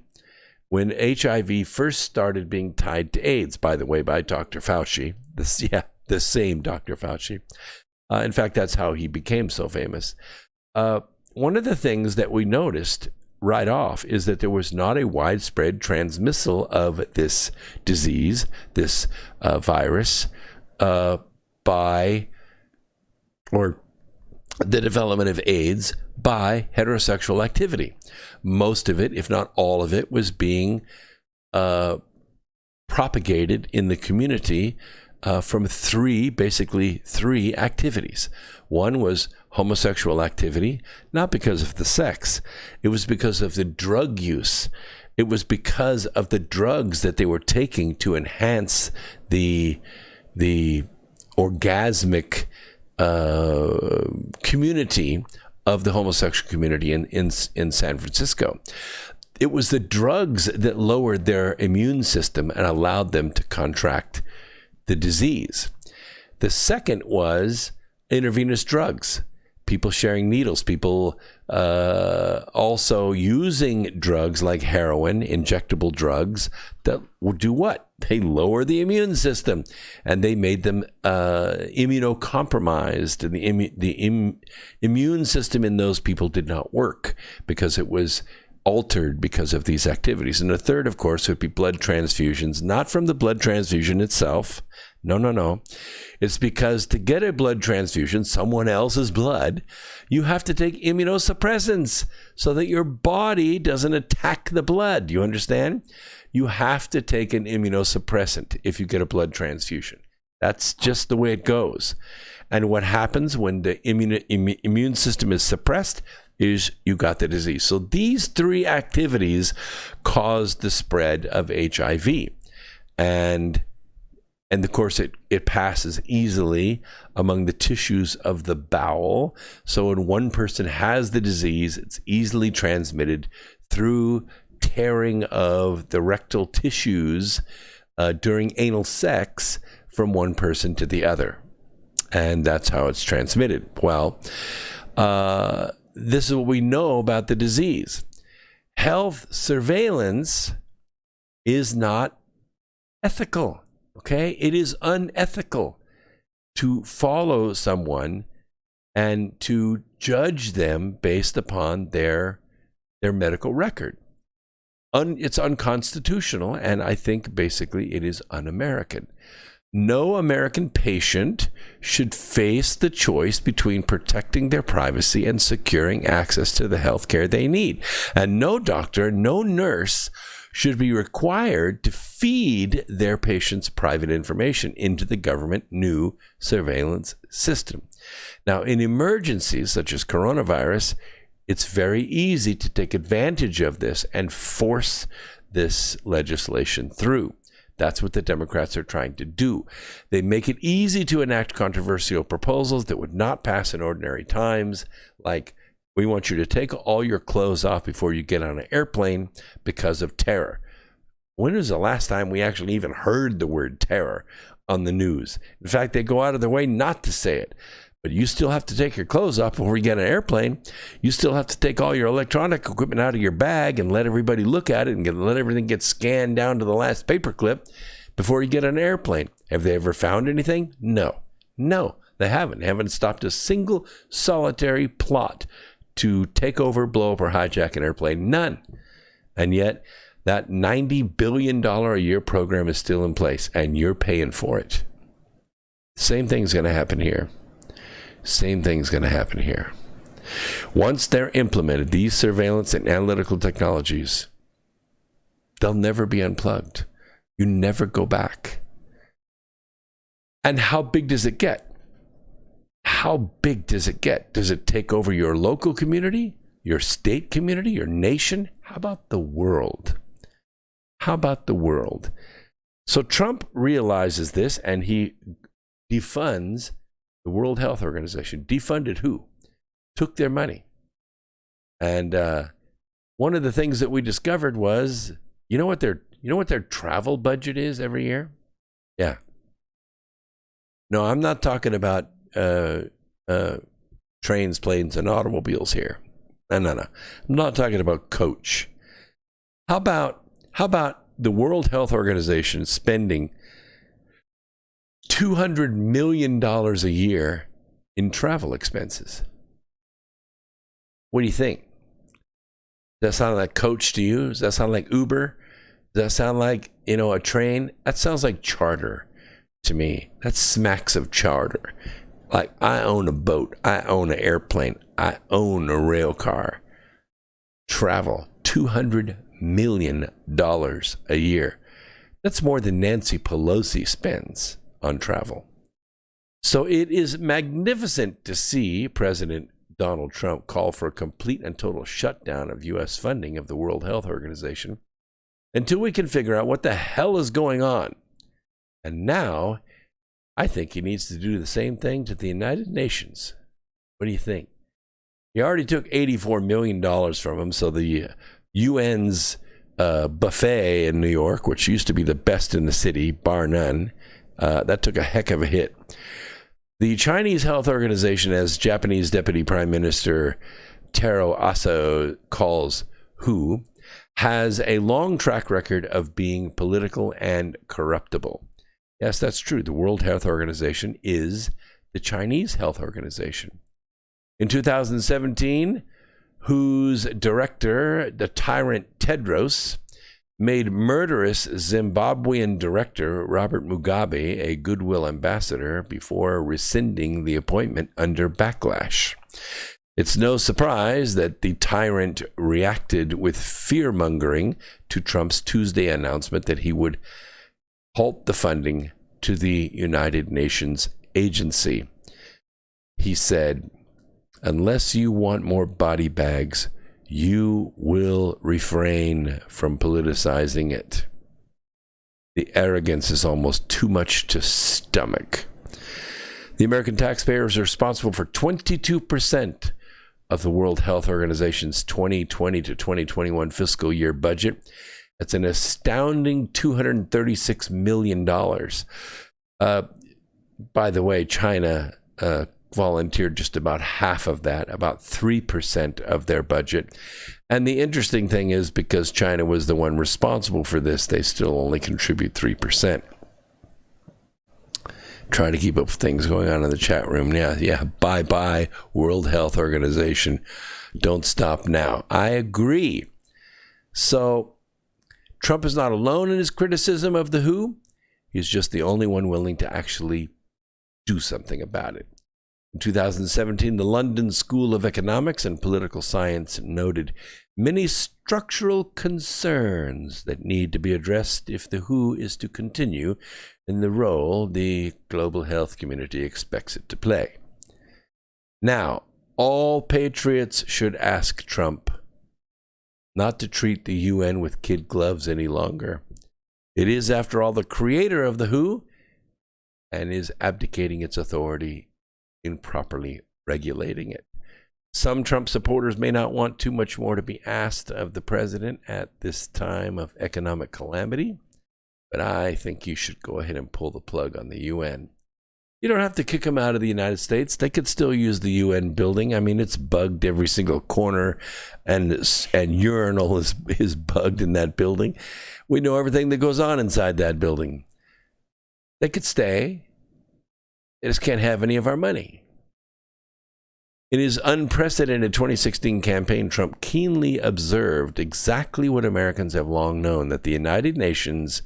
when HIV first started being tied to AIDS, by the way, by Dr. Fauci, the same Dr. Fauci. In fact, that's how he became so famous. One of the things that we noticed right off is that there was not a widespread transmissal of this disease, this virus, by, or the development of AIDS by heterosexual activity. Most of it, if not all of it, was being propagated in the community from three activities. One was homosexual activity, not because of the sex. It was because of the drug use. It was because of the drugs that they were taking to enhance the orgasmic community of the homosexual community in San Francisco. It was the drugs that lowered their immune system and allowed them to contract the disease. The second was intravenous drugs, people sharing needles, people also using drugs like heroin, injectable drugs that would do what? They lower the immune system, and they made them immunocompromised, and the immune system in those people did not work because it was altered because of these activities. And the third, of course, would be blood transfusions, not from the blood transfusion itself. No. It's because to get a blood transfusion, someone else's blood, you have to take immunosuppressants so that your body doesn't attack the blood. You understand? You have to take an immunosuppressant if you get a blood transfusion. That's just the way it goes. And what happens when the immune system is suppressed is you got the disease. So these three activities caused the spread of HIV. And of course, it passes easily among the tissues of the bowel. So when one person has the disease, it's easily transmitted through tearing of the rectal tissues during anal sex from one person to the other. And that's how it's transmitted. Well, this is what we know about the disease. Health surveillance is not ethical. Okay, it is unethical to follow someone and to judge them based upon their medical record. It's unconstitutional, and I think basically it is un-American. No American patient should face the choice between protecting their privacy and securing access to the health care they need. And no doctor, no nurse should be required to feed their patients' private information into the government new surveillance system. Now, in emergencies such as coronavirus, it's very easy to take advantage of this and force this legislation through. That's what the Democrats are trying to do. They make it easy to enact controversial proposals that would not pass in ordinary times, like we want you to take all your clothes off before you get on an airplane because of terror. When was the last time we actually even heard the word terror on the news? In fact, they go out of their way not to say it. But you still have to take your clothes off before you get on an airplane. You still have to take all your electronic equipment out of your bag and let everybody look at it and let everything get scanned down to the last paperclip before you get on an airplane. Have they ever found anything? No, they haven't. They haven't stopped a single solitary plot to take over, blow up, or hijack an airplane. None. And yet, that $90 billion a year program is still in place, and you're paying for it. Same thing's going to happen here. Once they're implemented, these surveillance and analytical technologies, they'll never be unplugged. You never go back. And how big does it get? Does it take over your local community, your state community, your nation? How about the world? So Trump realizes this, and he defunds the World Health Organization. Defunded who? Took their money. And one of the things that we discovered was, you know what their travel budget is every year? Yeah. No, I'm not talking about trains, planes, and automobiles here. No. I'm not talking about coach. How about the World Health Organization spending $200 million a year in travel expenses? What do you think? Does that sound like coach to you? Does that sound like Uber? Does that sound like, a train? That sounds like charter to me. That smacks of charter. Like, I own a boat. I own an airplane. I own a rail car. Travel, $200 million a year. That's more than Nancy Pelosi spends on travel. So it is magnificent to see President Donald Trump call for a complete and total shutdown of U.S. funding of the World Health Organization until we can figure out what the hell is going on. And now, I think he needs to do the same thing to the United Nations. What do you think? He already took $84 million from him, so the UN's buffet in New York, which used to be the best in the city, bar none, That took a heck of a hit. The Chinese Health Organization, as Japanese Deputy Prime Minister Taro Aso calls WHO, has a long track record of being political and corruptible. Yes, that's true. The World Health Organization is the Chinese Health Organization. In 2017, WHO's director, the tyrant Tedros, made murderous Zimbabwean director Robert Mugabe a goodwill ambassador before rescinding the appointment under backlash. It's no surprise that the tyrant reacted with fear-mongering to Trump's Tuesday announcement that he would halt the funding to the United Nations agency. He said, "Unless you want more body bags, you will refrain from politicizing it." The arrogance is almost too much to stomach. The American taxpayer is responsible for 22% of the World Health Organization's 2020 to 2021 fiscal year budget. That's an astounding $236 million. By the way, China volunteered just about half of that, about 3% of their budget. And the interesting thing is, because China was the one responsible for this, they still only contribute 3%. Trying to keep up with things going on in the chat room. Yeah, bye-bye, World Health Organization. Don't stop now. I agree. So, Trump is not alone in his criticism of the WHO. He's just the only one willing to actually do something about it. In 2017, the London School of Economics and Political Science noted many structural concerns that need to be addressed if the WHO is to continue in the role the global health community expects it to play. Now, all patriots should ask Trump not to treat the UN with kid gloves any longer. It is, after all, the creator of the WHO and is abdicating its authority in properly regulating it. Some Trump supporters may not want too much more to be asked of the president at this time of economic calamity, but I think you should go ahead and pull the plug on the UN. You don't have to kick them out of the United States. They could still use the UN building. I mean, it's bugged every single corner, and urinal is bugged in that building. We know everything that goes on inside that building. They could stay. They just can't have any of our money. In his unprecedented 2016 campaign, Trump keenly observed exactly what Americans have long known, that the United Nations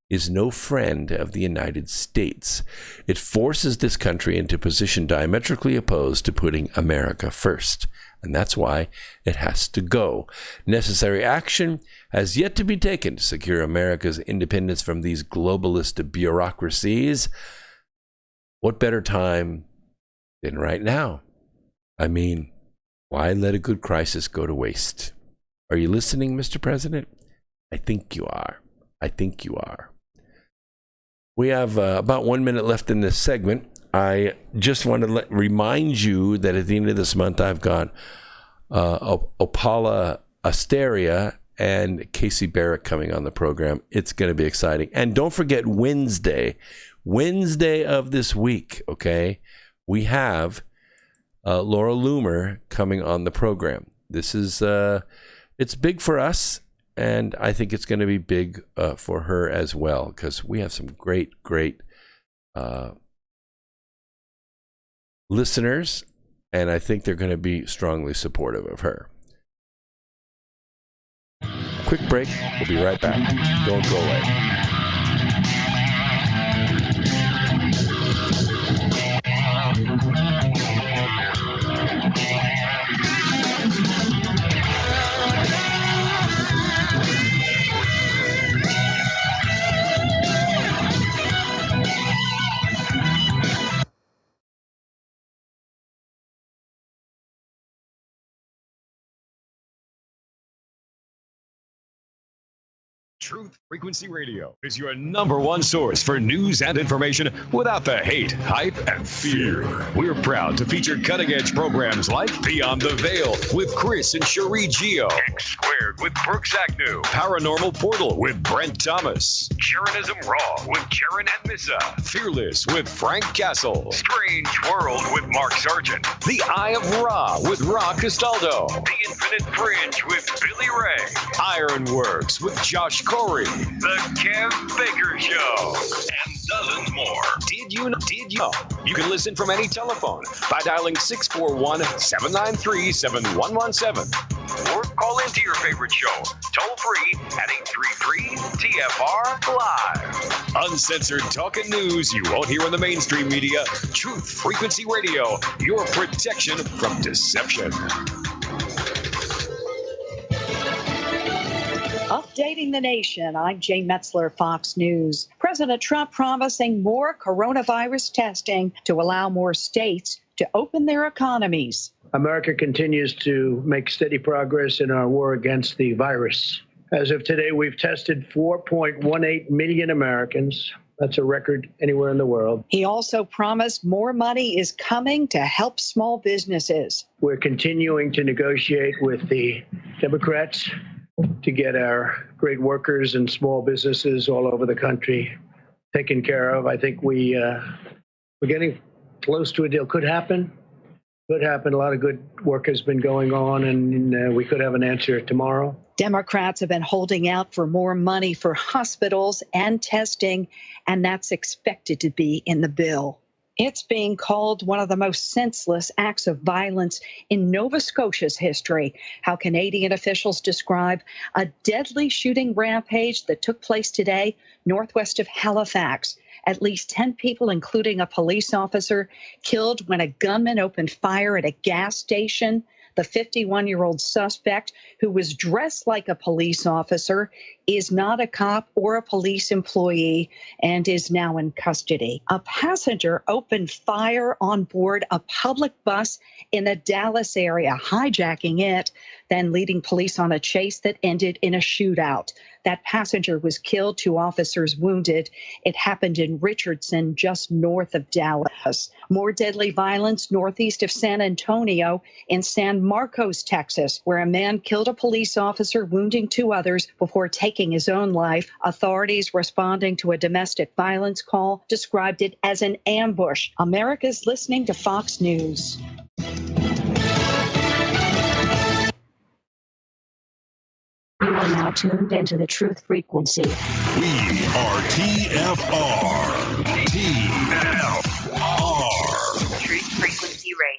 is no friend of the United States. It forces this country into a position diametrically opposed to putting America first. And that's why it has to go. Necessary action has yet to be taken to secure America's independence from these globalist bureaucracies. What better time than right now? I mean, why let a good crisis go to waste? Are you listening, Mr. President? I think you are. I think you are. We have about 1 minute left in this segment. I just want to remind you that at the end of this month, I've got Opala Asteria and Casey Barrett coming on the program. It's going to be exciting. And don't forget Wednesday of this week, okay, we have Laura Loomer coming on the program. This is, it's big for us, and I think it's going to be big for her as well, because we have some great listeners, and I think they're going to be strongly supportive of her. Quick break. We'll be right back. Don't go away. Truth Frequency Radio is your number one source for news and information without the hate, hype, and fear. We're proud to feature cutting-edge programs like Beyond the Veil with Chris and Cherie Geo, X Squared with Brooks Agnew, Paranormal Portal with Brent Thomas, Sharonism Raw with Sharon and Missa, Fearless with Frank Castle, Strange World with Mark Sargent, The Eye of Ra with Ra Castaldo, The Infinite Fringe with Billy Ray, Ironworks with Josh Corey, The Kev Baker Show, and dozens more. Did you know? You can listen from any telephone by dialing 641-793-7117. Or call into your favorite show, toll free at 833-TFR-LIVE. Uncensored talk and news you won't hear in the mainstream media. Truth Frequency Radio, your protection from deception. Updating the nation, I'm Jane Metzler, Fox News. President Trump promising more coronavirus testing to allow more states to open their economies. America continues to make steady progress in our war against the virus. As of today, we've tested 4.18 million Americans. That's a record anywhere in the world. He also promised more money is coming to help small businesses. We're continuing to negotiate with the Democrats to get our great workers and small businesses all over the country taken care of. I think we're getting close to a deal. Could happen. A lot of good work has been going on, and we could have an answer tomorrow. Democrats have been holding out for more money for hospitals and testing, and that's expected to be in the bill. It's being called one of the most senseless acts of violence in Nova Scotia's history. How Canadian officials describe a deadly shooting rampage that took place today northwest of Halifax. At least 10 people, including a police officer, killed when a gunman opened fire at a gas station. The 51-year-old suspect, who was dressed like a police officer, is not a cop or a police employee and is now in custody. A passenger opened fire on board a public bus in the Dallas area, hijacking it, then leading police on a chase that ended in a shootout. That passenger was killed, 2 officers wounded. It happened in Richardson, just north of Dallas. More deadly violence northeast of San Antonio in San Marcos, Texas, where a man killed a police officer, wounding 2 others before taking his own life. Authorities responding to a domestic violence call described it as an ambush. America's listening to Fox News. You are now tuned into the Truth Frequency. We are TFR. TFR. Truth Frequency Radio.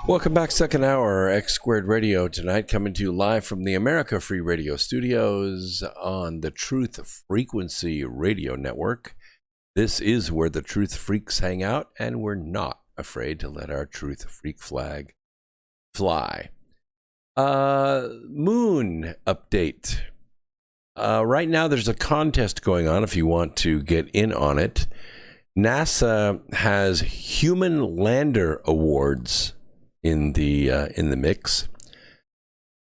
Welcome back, second hour, X Squared Radio tonight, coming to you live from the America Free Radio studios on the Truth Frequency Radio Network. This is where the Truth Freaks hang out, and we're not afraid to let our Truth Freak flag fly. Moon update. Right now there's a contest going on if you want to get in on it. NASA has Human Lander Awards in the mix.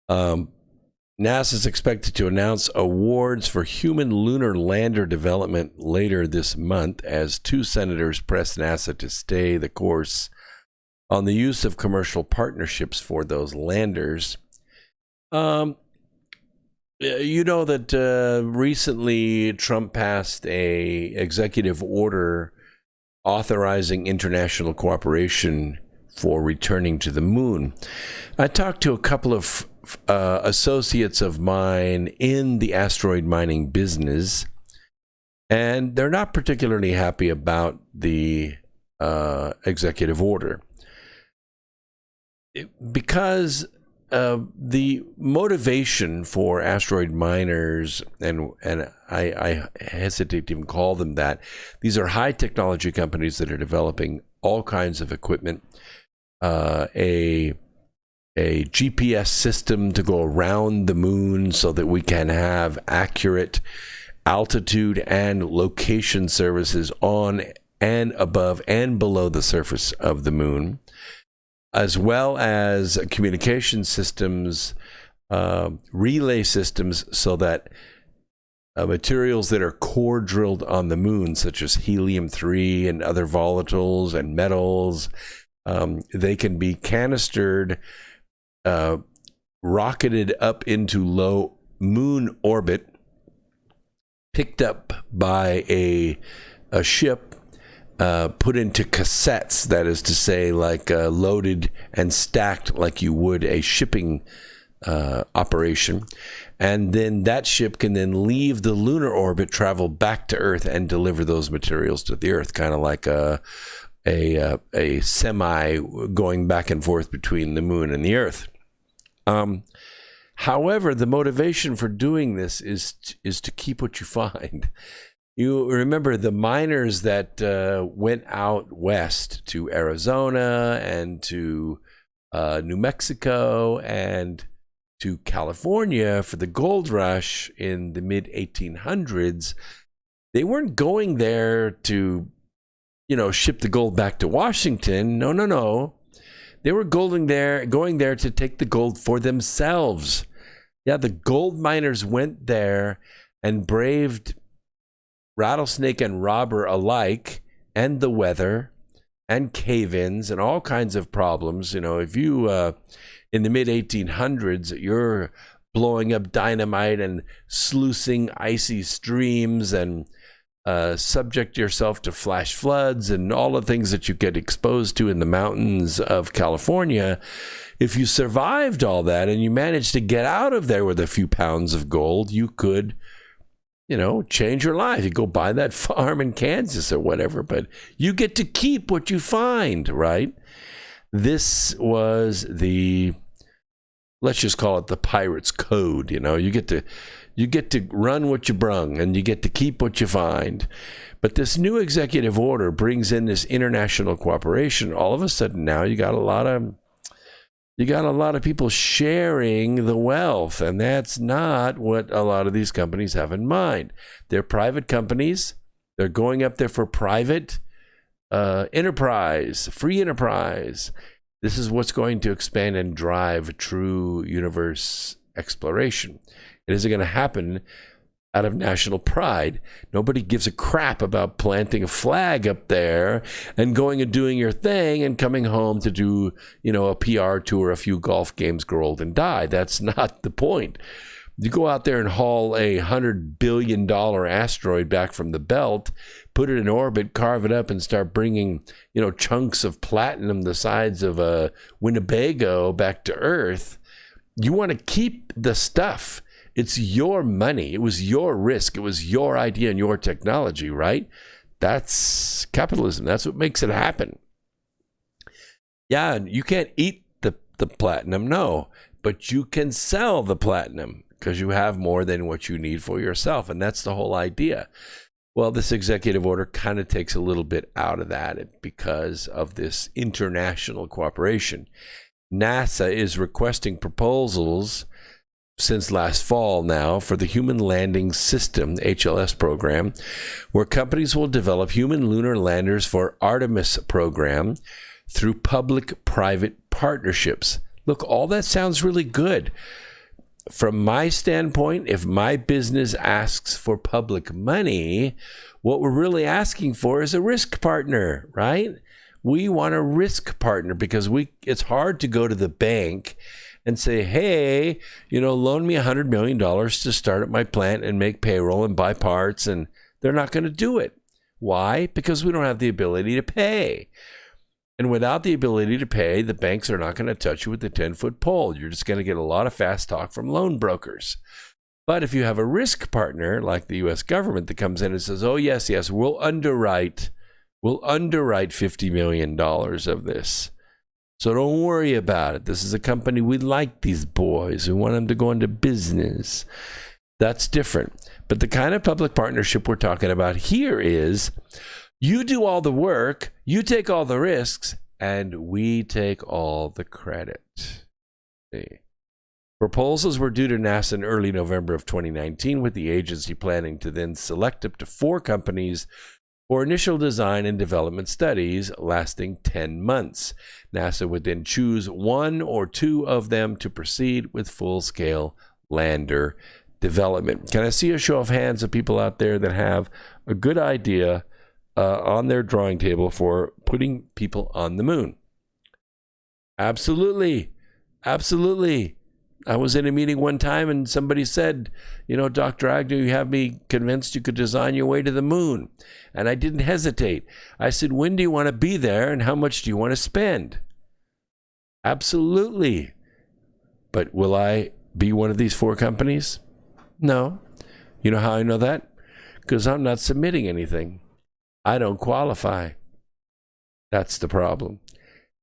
NASA is expected to announce awards for human lunar lander development later this month as 2 senators press NASA to stay the course on the use of commercial partnerships for those landers. You know that recently Trump passed a executive order authorizing international cooperation for returning to the moon. I talked to a couple of associates of mine in the asteroid mining business, and they're not particularly happy about the executive order because the motivation for asteroid miners, and I hesitate to even call them that, these are high technology companies that are developing all kinds of equipment, a GPS system to go around the moon so that we can have accurate altitude and location services on and above and below the surface of the moon, as well as communication systems, relay systems, so that materials that are core drilled on the moon, such as helium-3 and other volatiles and metals, they can be canistered, rocketed up into low moon orbit, picked up by a ship, put into cassettes, that is to say, like loaded and stacked like you would a shipping operation. And then that ship can then leave the lunar orbit, travel back to Earth, and deliver those materials to the Earth, kind of like a semi going back and forth between the moon and the Earth. However, the motivation for doing this is to keep what you find. You remember the miners that went out west to Arizona and to New Mexico and to California for the gold rush in the mid-1800s. They weren't going there to, ship the gold back to Washington. No. They were going there to take the gold for themselves. Yeah, the gold miners went there and braved rattlesnake and robber alike, and the weather, and cave-ins, and all kinds of problems. If you, in the mid-1800s, you're blowing up dynamite and sluicing icy streams and subject yourself to flash floods and all the things that you get exposed to in the mountains of California, if you survived all that and you managed to get out of there with a few pounds of gold, you could change your life. You go buy that farm in Kansas or whatever, but you get to keep what you find, right? This was let's just call it the pirate's code. You get to run what you brung, and you get to keep what you find. But this new executive order brings in this international cooperation. All of a sudden now you got a lot of people sharing the wealth, and that's not what a lot of these companies have in mind. They're private companies. They're going up there for private enterprise, free enterprise. This is what's going to expand and drive true universe exploration. It isn't going to happen out of national pride. Nobody gives a crap about planting a flag up there and going and doing your thing and coming home to do, a PR tour, a few golf games, grow old and die. That's not the point. You go out there and haul a $100 billion asteroid back from the belt, put it in orbit, carve it up, and start bringing, chunks of platinum the size of a Winnebago back to Earth. You want to keep the stuff. It's your money. It was your risk. It was your idea and your technology, right? That's capitalism. That's what makes it happen. Yeah, you can't eat the platinum, no, but you can sell the platinum because you have more than what you need for yourself, and that's the whole idea. Well, this executive order kind of takes a little bit out of that because of this international cooperation. NASA is requesting proposals since last fall now for the Human Landing System, HLS program, where companies will develop human lunar landers for Artemis program through public-private partnerships. Look, all that sounds really good. From my standpoint, if my business asks for public money, what we're really asking for is a risk partner, right? We want a risk partner because it's hard to go to the bank and say, hey, loan me $100 million to start up my plant and make payroll and buy parts, and they're not going to do it. Why? Because we don't have the ability to pay. And without the ability to pay, the banks are not going to touch you with the 10-foot pole. You're just going to get a lot of fast talk from loan brokers. But if you have a risk partner like the U.S. government that comes in and says, oh, yes, we'll underwrite $50 million of this. So don't worry about it. This is a company. We like these boys. We want them to go into business. That's different. But the kind of public partnership we're talking about here is you do all the work, you take all the risks, and we take all the credit. See? Proposals were due to NASA in early November of 2019, with the agency planning to then select up to 4 companies for initial design and development studies lasting 10 months. NASA would then choose 1 or 2 of them to proceed with full-scale lander development. Can I see a show of hands of people out there that have a good idea on their drawing table for putting people on the moon? Absolutely. I was in a meeting one time and somebody said, Dr. Agnew, you have me convinced you could design your way to the moon. And I didn't hesitate. I said, when do you want to be there and how much do you want to spend? Absolutely. But will I be one of these 4 companies? No. You know how I know that? Because I'm not submitting anything. I don't qualify. That's the problem.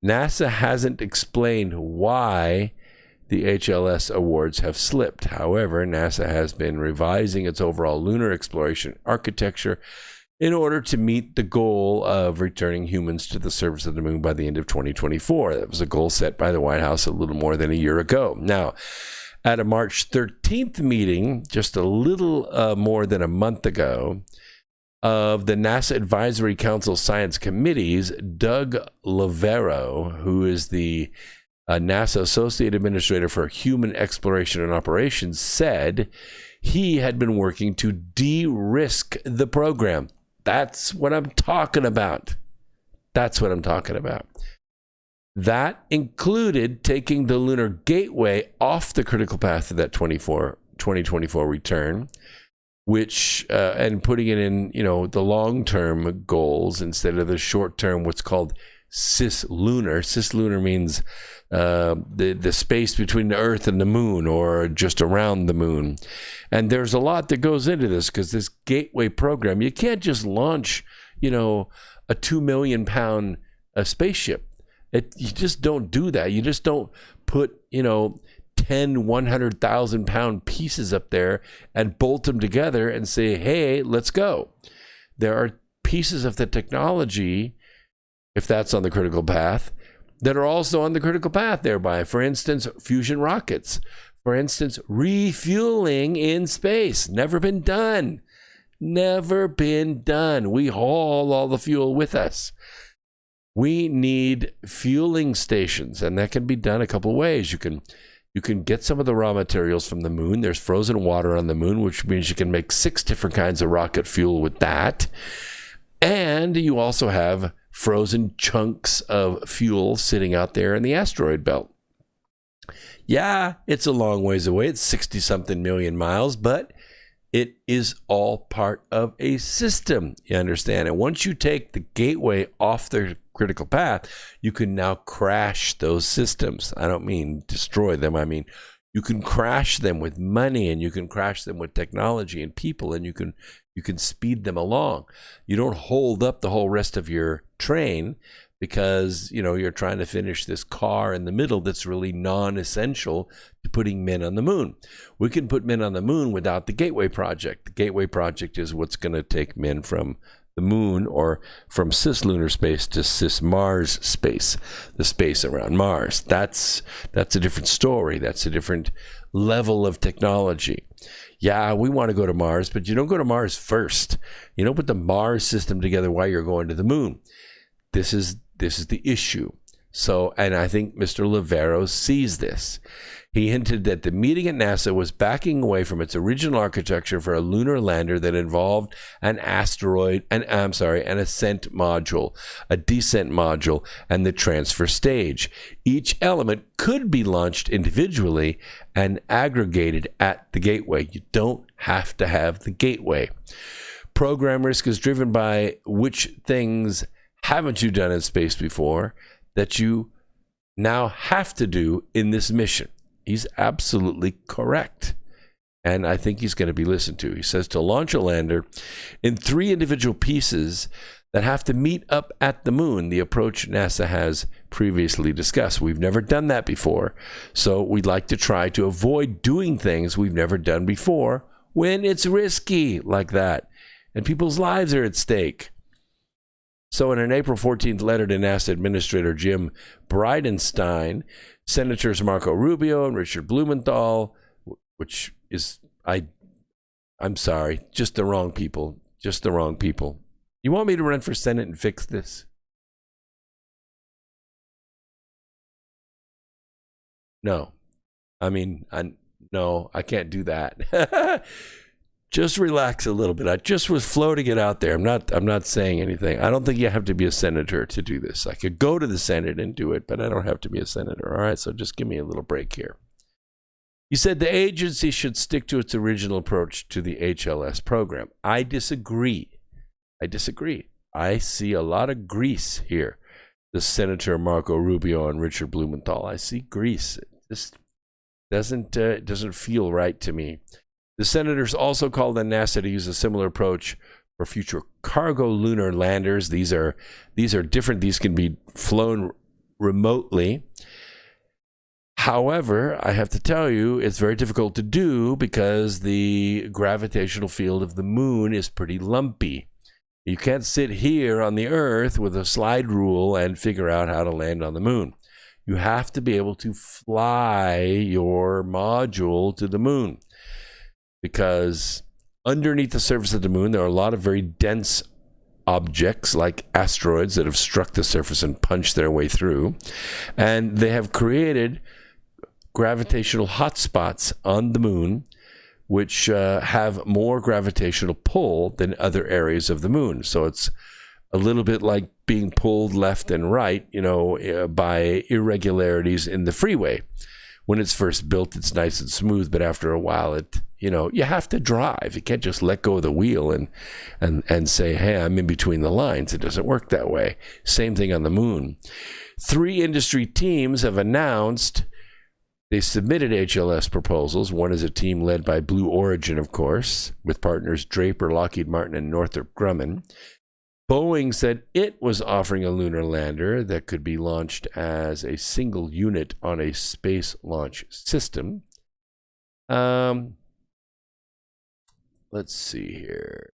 NASA hasn't explained why the HLS awards have slipped. However, NASA has been revising its overall lunar exploration architecture in order to meet the goal of returning humans to the surface of the moon by the end of 2024. That was a goal set by the White House a little more than a year ago. Now, at a March 13th meeting, just a little more than a month ago, of the NASA Advisory Council Science Committees, Doug Lavero, who is the NASA Associate Administrator for Human Exploration and Operations, said he had been working to de-risk the program. That's what I'm talking about. That included taking the Lunar Gateway off the critical path of that 2024 return, which and putting it in, the long-term goals instead of the short-term, what's called cislunar. Cislunar means the space between the Earth and the moon, or just around the moon. And there's a lot that goes into this, because this Gateway program, you can't just launch, a 2 million pound spaceship. You just don't do that. You just don't put, 10 100,000 pound pieces up there and bolt them together and say, hey, let's go. There are pieces of the technology, if that's on the critical path, that are also on the critical path thereby. For instance, fusion rockets. For instance, refueling in space. Never been done. We haul all the fuel with us. We need fueling stations, and that can be done a couple ways. You can get some of the raw materials from the moon. There's frozen water on the moon, which means you can make 6 different kinds of rocket fuel with that. And you also have frozen chunks of fuel sitting out there in the asteroid belt. Yeah, it's a long ways away. It's 60-something million miles, but it is all part of a system, you understand? And once you take the Gateway off the critical path, you can now crash those systems. I don't mean destroy them. I mean, you can crash them with money, and you can crash them with technology and people, and you can speed them along. You don't hold up the whole rest of your train because, you're trying to finish this car in the middle that's really non-essential to putting men on the moon. We can put men on the moon without the Gateway project. The Gateway project is what's going to take men from the moon, or from cislunar space to cis-Mars space, the space around Mars. That's a different story. That's a different level of technology. Yeah, we want to go to Mars, but you don't go to Mars first. You don't put the Mars system together while you're going to the moon. This is the issue. So, and I think Mr. Lavero sees this. He hinted that the meeting at NASA was backing away from its original architecture for a lunar lander that involved an ascent module, a descent module, and the transfer stage. Each element could be launched individually and aggregated at the Gateway. You don't have to have the Gateway. Program risk is driven by which things haven't you done in space before that you now have to do in this mission? He's absolutely correct. And I think he's going to be listened to. He says to launch a lander in 3 individual pieces that have to meet up at the moon, the approach NASA has previously discussed. We've never done that before, so we'd like to try to avoid doing things we've never done before when it's risky like that, and people's lives are at stake. So in an April 14th letter to NASA Administrator Jim Bridenstine, Senators Marco Rubio and Richard Blumenthal, which is, I'm sorry, just the wrong people. You want me to run for Senate and fix this? No. No, I can't do that. Just relax a little bit. I just was floating it out there. I'm not saying anything. I don't think you have to be a senator to do this. I could go to the Senate and do it, but I don't have to be a senator. All right, so just give me a little break here. He said the agency should stick to its original approach to the HLS program. I disagree. I see a lot of grease here. The Senator Marco Rubio and Richard Blumenthal. I see grease. It just doesn't feel right to me. The senators also called on NASA to use a similar approach for future cargo lunar landers. These are different. These can be flown remotely. However, I have to tell you, it's very difficult to do because the gravitational field of the moon is pretty lumpy. You can't sit here on the Earth with a slide rule and figure out how to land on the moon. You have to be able to fly your module to the moon, because underneath the surface of the moon, there are a lot of very dense objects like asteroids that have struck the surface and punched their way through. And they have created gravitational hotspots on the moon, which have more gravitational pull than other areas of the moon. So it's a little bit like being pulled left and right, by irregularities in the freeway. When it's first built, it's nice and smooth, but after a while, you have to drive. You can't just let go of the wheel and say, hey, I'm in between the lines. It doesn't work that way. Same thing on the moon. 3 industry teams have announced they submitted HLS proposals. One is a team led by Blue Origin, of course, with partners Draper, Lockheed Martin, and Northrop Grumman. Boeing said it was offering a lunar lander that could be launched as a single unit on a space launch system. Let's see here.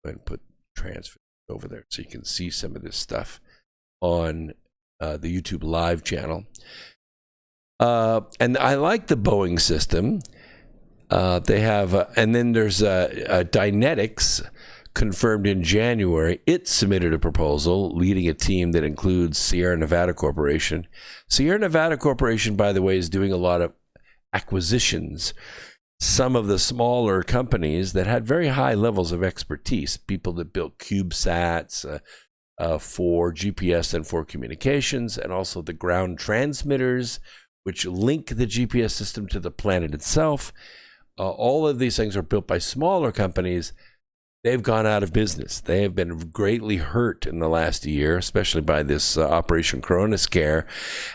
Go ahead and put transfer over there so you can see some of this stuff on the YouTube live channel. And I like the Boeing system. They have, and then there's Dynetics, confirmed in January. It submitted a proposal leading a team that includes Sierra Nevada Corporation. Sierra Nevada Corporation, by the way, is doing a lot of acquisitions. Some of the smaller companies that had very high levels of expertise, people that built CubeSats for GPS and for communications, and also the ground transmitters, which link the GPS system to the planet itself. All of these things are built by smaller companies. They've gone out of business. They have been greatly hurt in the last year, especially by this Operation Corona scare.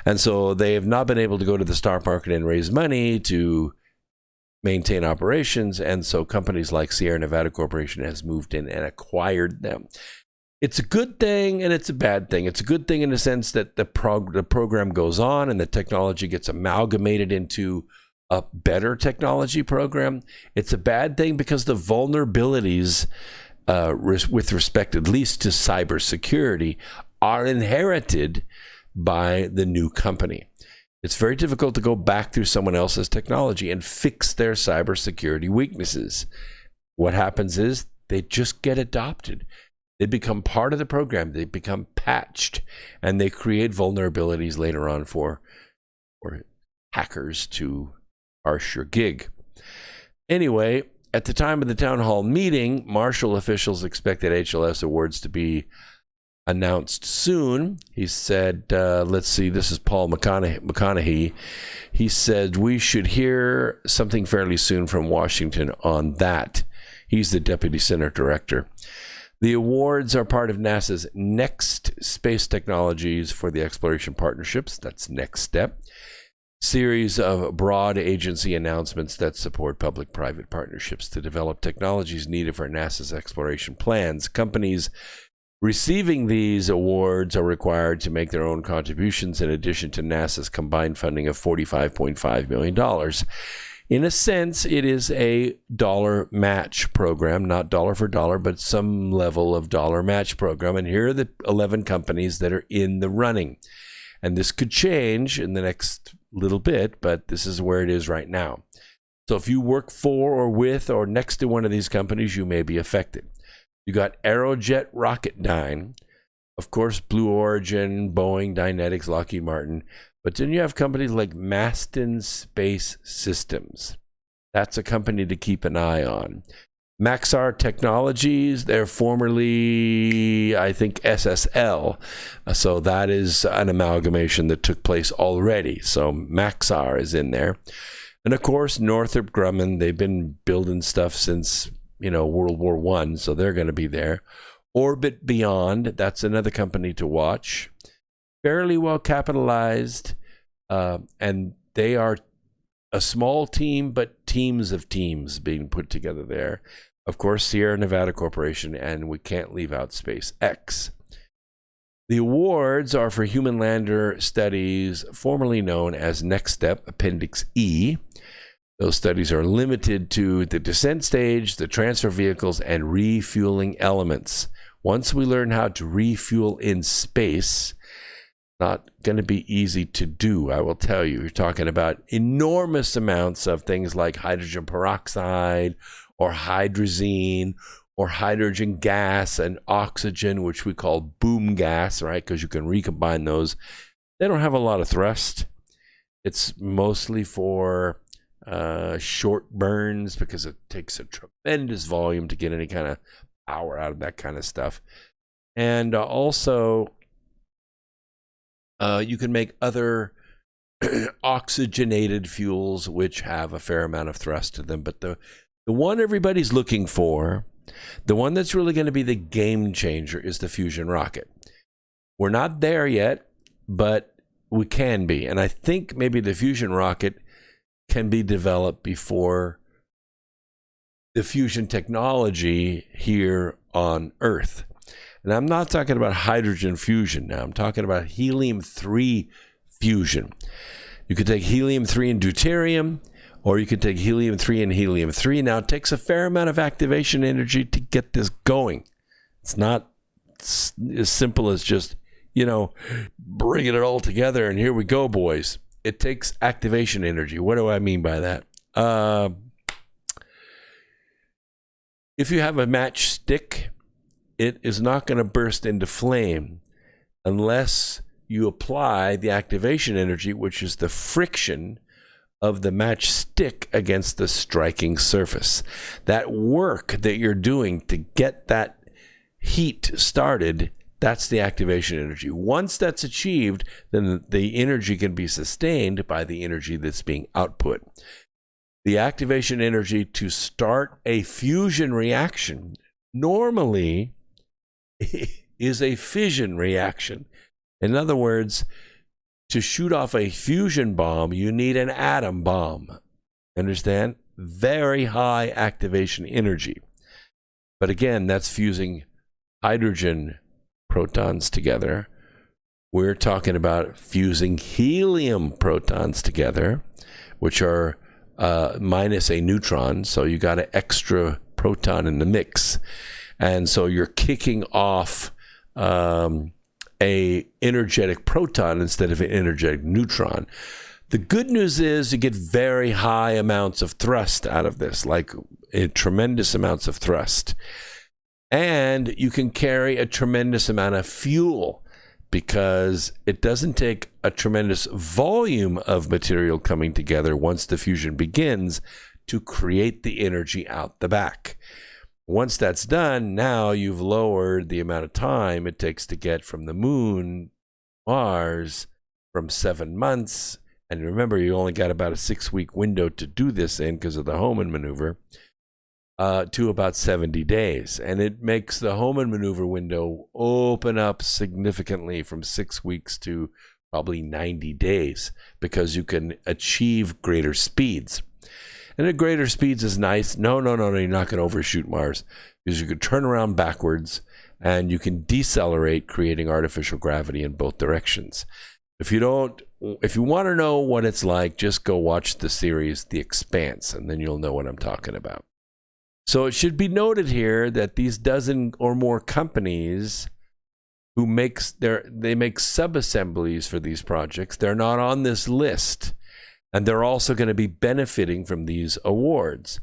And so they have not been able to go to the stock market and raise money to maintain operations. And so companies like Sierra Nevada Corporation has moved in and acquired them. It's a good thing and it's a bad thing. It's a good thing in the sense that the program goes on and the technology gets amalgamated into a better technology program. It's a bad thing because the vulnerabilities with respect at least to cybersecurity are inherited by the new company. It's very difficult to go back through someone else's technology and fix their cybersecurity weaknesses. What happens is they just get adopted. They become part of the program. They become patched, and they create vulnerabilities later on for hackers to harsh your gig. Anyway, at the time of the town hall meeting, Marshall officials expected HLS awards to be announced soon. He said, let's see, this is Paul McConaughey. He said, we should hear something fairly soon from Washington on that. He's the Deputy Senate Director. The awards are part of NASA's Next Space Technologies for the Exploration Partnerships. That's Next Step. Series of broad agency announcements that support public-private partnerships to develop technologies needed for NASA's exploration plans. Companies receiving these awards are required to make their own contributions in addition to NASA's combined funding of $45.5 million. In a sense, it is a dollar match program, not dollar for dollar, but some level of dollar match program. And here are the 11 companies that are in the running. And this could change in the next little bit, but this is where it is right now. So if you work for or with or next to one of these companies, you may be affected. You got Aerojet Rocketdyne, of course, Blue Origin, Boeing, Dynetics, Lockheed Martin. But then you have companies like Maston Space Systems. That's a company to keep an eye on. Maxar Technologies, they're formerly, I think, SSL. So that is an amalgamation that took place already. So Maxar is in there. And of course, Northrop Grumman, they've been building stuff since, World War I. So they're going to be there. Orbit Beyond, that's another company to watch. Fairly well capitalized, and they are a small team, but teams of teams being put together there. Of course, Sierra Nevada Corporation, and we can't leave out SpaceX. The awards are for human lander studies, formerly known as Next Step, Appendix E. Those studies are limited to the descent stage, the transfer vehicles, and refueling elements. Once we learn how to refuel in space, not going to be easy to do, I will tell you. You're talking about enormous amounts of things like hydrogen peroxide or hydrazine or hydrogen gas and oxygen, which we call boom gas, right? Because you can recombine those. They don't have a lot of thrust. It's mostly for short burns because it takes a tremendous volume to get any kind of power out of that kind of stuff. And also, you can make other oxygenated fuels which have a fair amount of thrust to them. But the one everybody's looking for, the one that's really going to be the game changer, is the fusion rocket. We're not there yet, but we can be. And I think maybe the fusion rocket can be developed before the fusion technology here on Earth. And I'm not talking about hydrogen fusion now. I'm talking about helium-3 fusion. You could take helium-3 and deuterium, or you could take helium-3 and helium-3. Now, it takes a fair amount of activation energy to get this going. It's not as simple as just, bringing it all together and here we go, boys. It takes activation energy. What do I mean by that? If you have a matchstick, it is not going to burst into flame unless you apply the activation energy, which is the friction of the matchstick against the striking surface. That work that you're doing to get that heat started, that's the activation energy. Once that's achieved, then the energy can be sustained by the energy that's being output. The activation energy to start a fusion reaction normally is a fission reaction. In other words, to shoot off a fusion bomb, you need an atom bomb. Understand? Very high activation energy. But again, that's fusing hydrogen protons together. We're talking about fusing helium protons together, which are minus a neutron. So you got an extra proton in the mix. And so you're kicking off a energetic proton instead of an energetic neutron. The good news is you get very high amounts of thrust out of this, like tremendous amounts of thrust. And you can carry a tremendous amount of fuel because it doesn't take a tremendous volume of material coming together once the fusion begins to create the energy out the back. Once that's done, now you've lowered the amount of time it takes to get from the moon, Mars, from 7 months. And remember, you only got about a 6-week window to do this in because of the Hohmann maneuver. to about 70 days. And it makes the Hohmann maneuver window open up significantly from 6 weeks to probably 90 days because you can achieve greater speeds. And at greater speeds is nice. No, you're not going to overshoot Mars because you can turn around backwards and you can decelerate, creating artificial gravity in both directions. If you want to know what it's like, just go watch the series The Expanse, and then you'll know what I'm talking about. So it should be noted here that these dozen or more companies who make sub-assemblies for these projects, they're not on this list. And they're also going to be benefiting from these awards.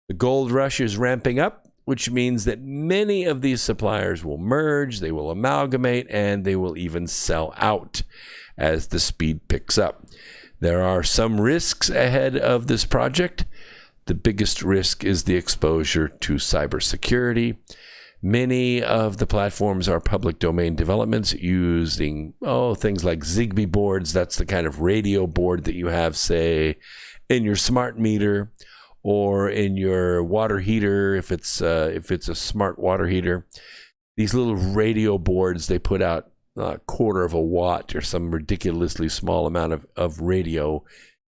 The gold rush is ramping up, which means that many of these suppliers will merge, they will amalgamate, and they will even sell out as the speed picks up. There are some risks ahead of this project. The biggest risk is the exposure to cybersecurity. Many of the platforms are public domain developments using things like Zigbee boards. That's the kind of radio board that you have, say, in your smart meter or in your water heater, if it's a smart water heater. These little radio boards, they put out a quarter of a watt or some ridiculously small amount of radio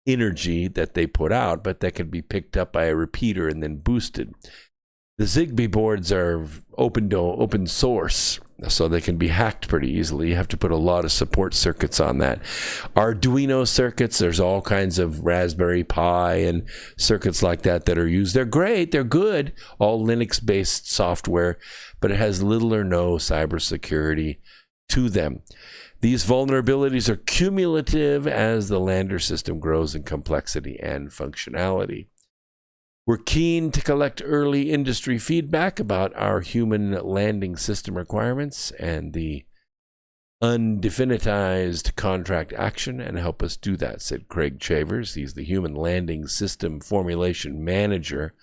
energy that they put out, but that can be picked up by a repeater and then boosted. The Zigbee boards are open source, so they can be hacked pretty easily. You have to put a lot of support circuits on that. Arduino circuits, there's all kinds of Raspberry Pi and circuits like that are used. They're great, they're good, all Linux-based software, but it has little or no cybersecurity to them. These vulnerabilities are cumulative as the lander system grows in complexity and functionality. We're keen to collect early industry feedback about our human landing system requirements and the undefinitized contract action and help us do that, said Craig Chavers. He's the Human Landing System Formulation Manager.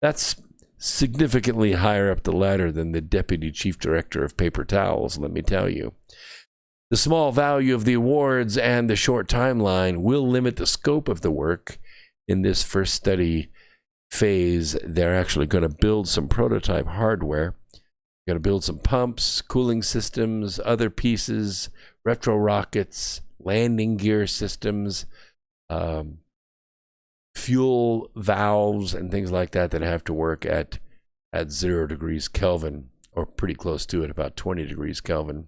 That's significantly higher up the ladder than the Deputy Chief Director of Paper Towels, let me tell you. The small value of the awards and the short timeline will limit the scope of the work in this first study phase. They're actually going to build some prototype hardware. They're going to build some pumps, cooling systems, other pieces, retro rockets, landing gear systems, fuel valves, and things like that have to work at 0 degrees Kelvin, or pretty close to it, about 20 degrees Kelvin.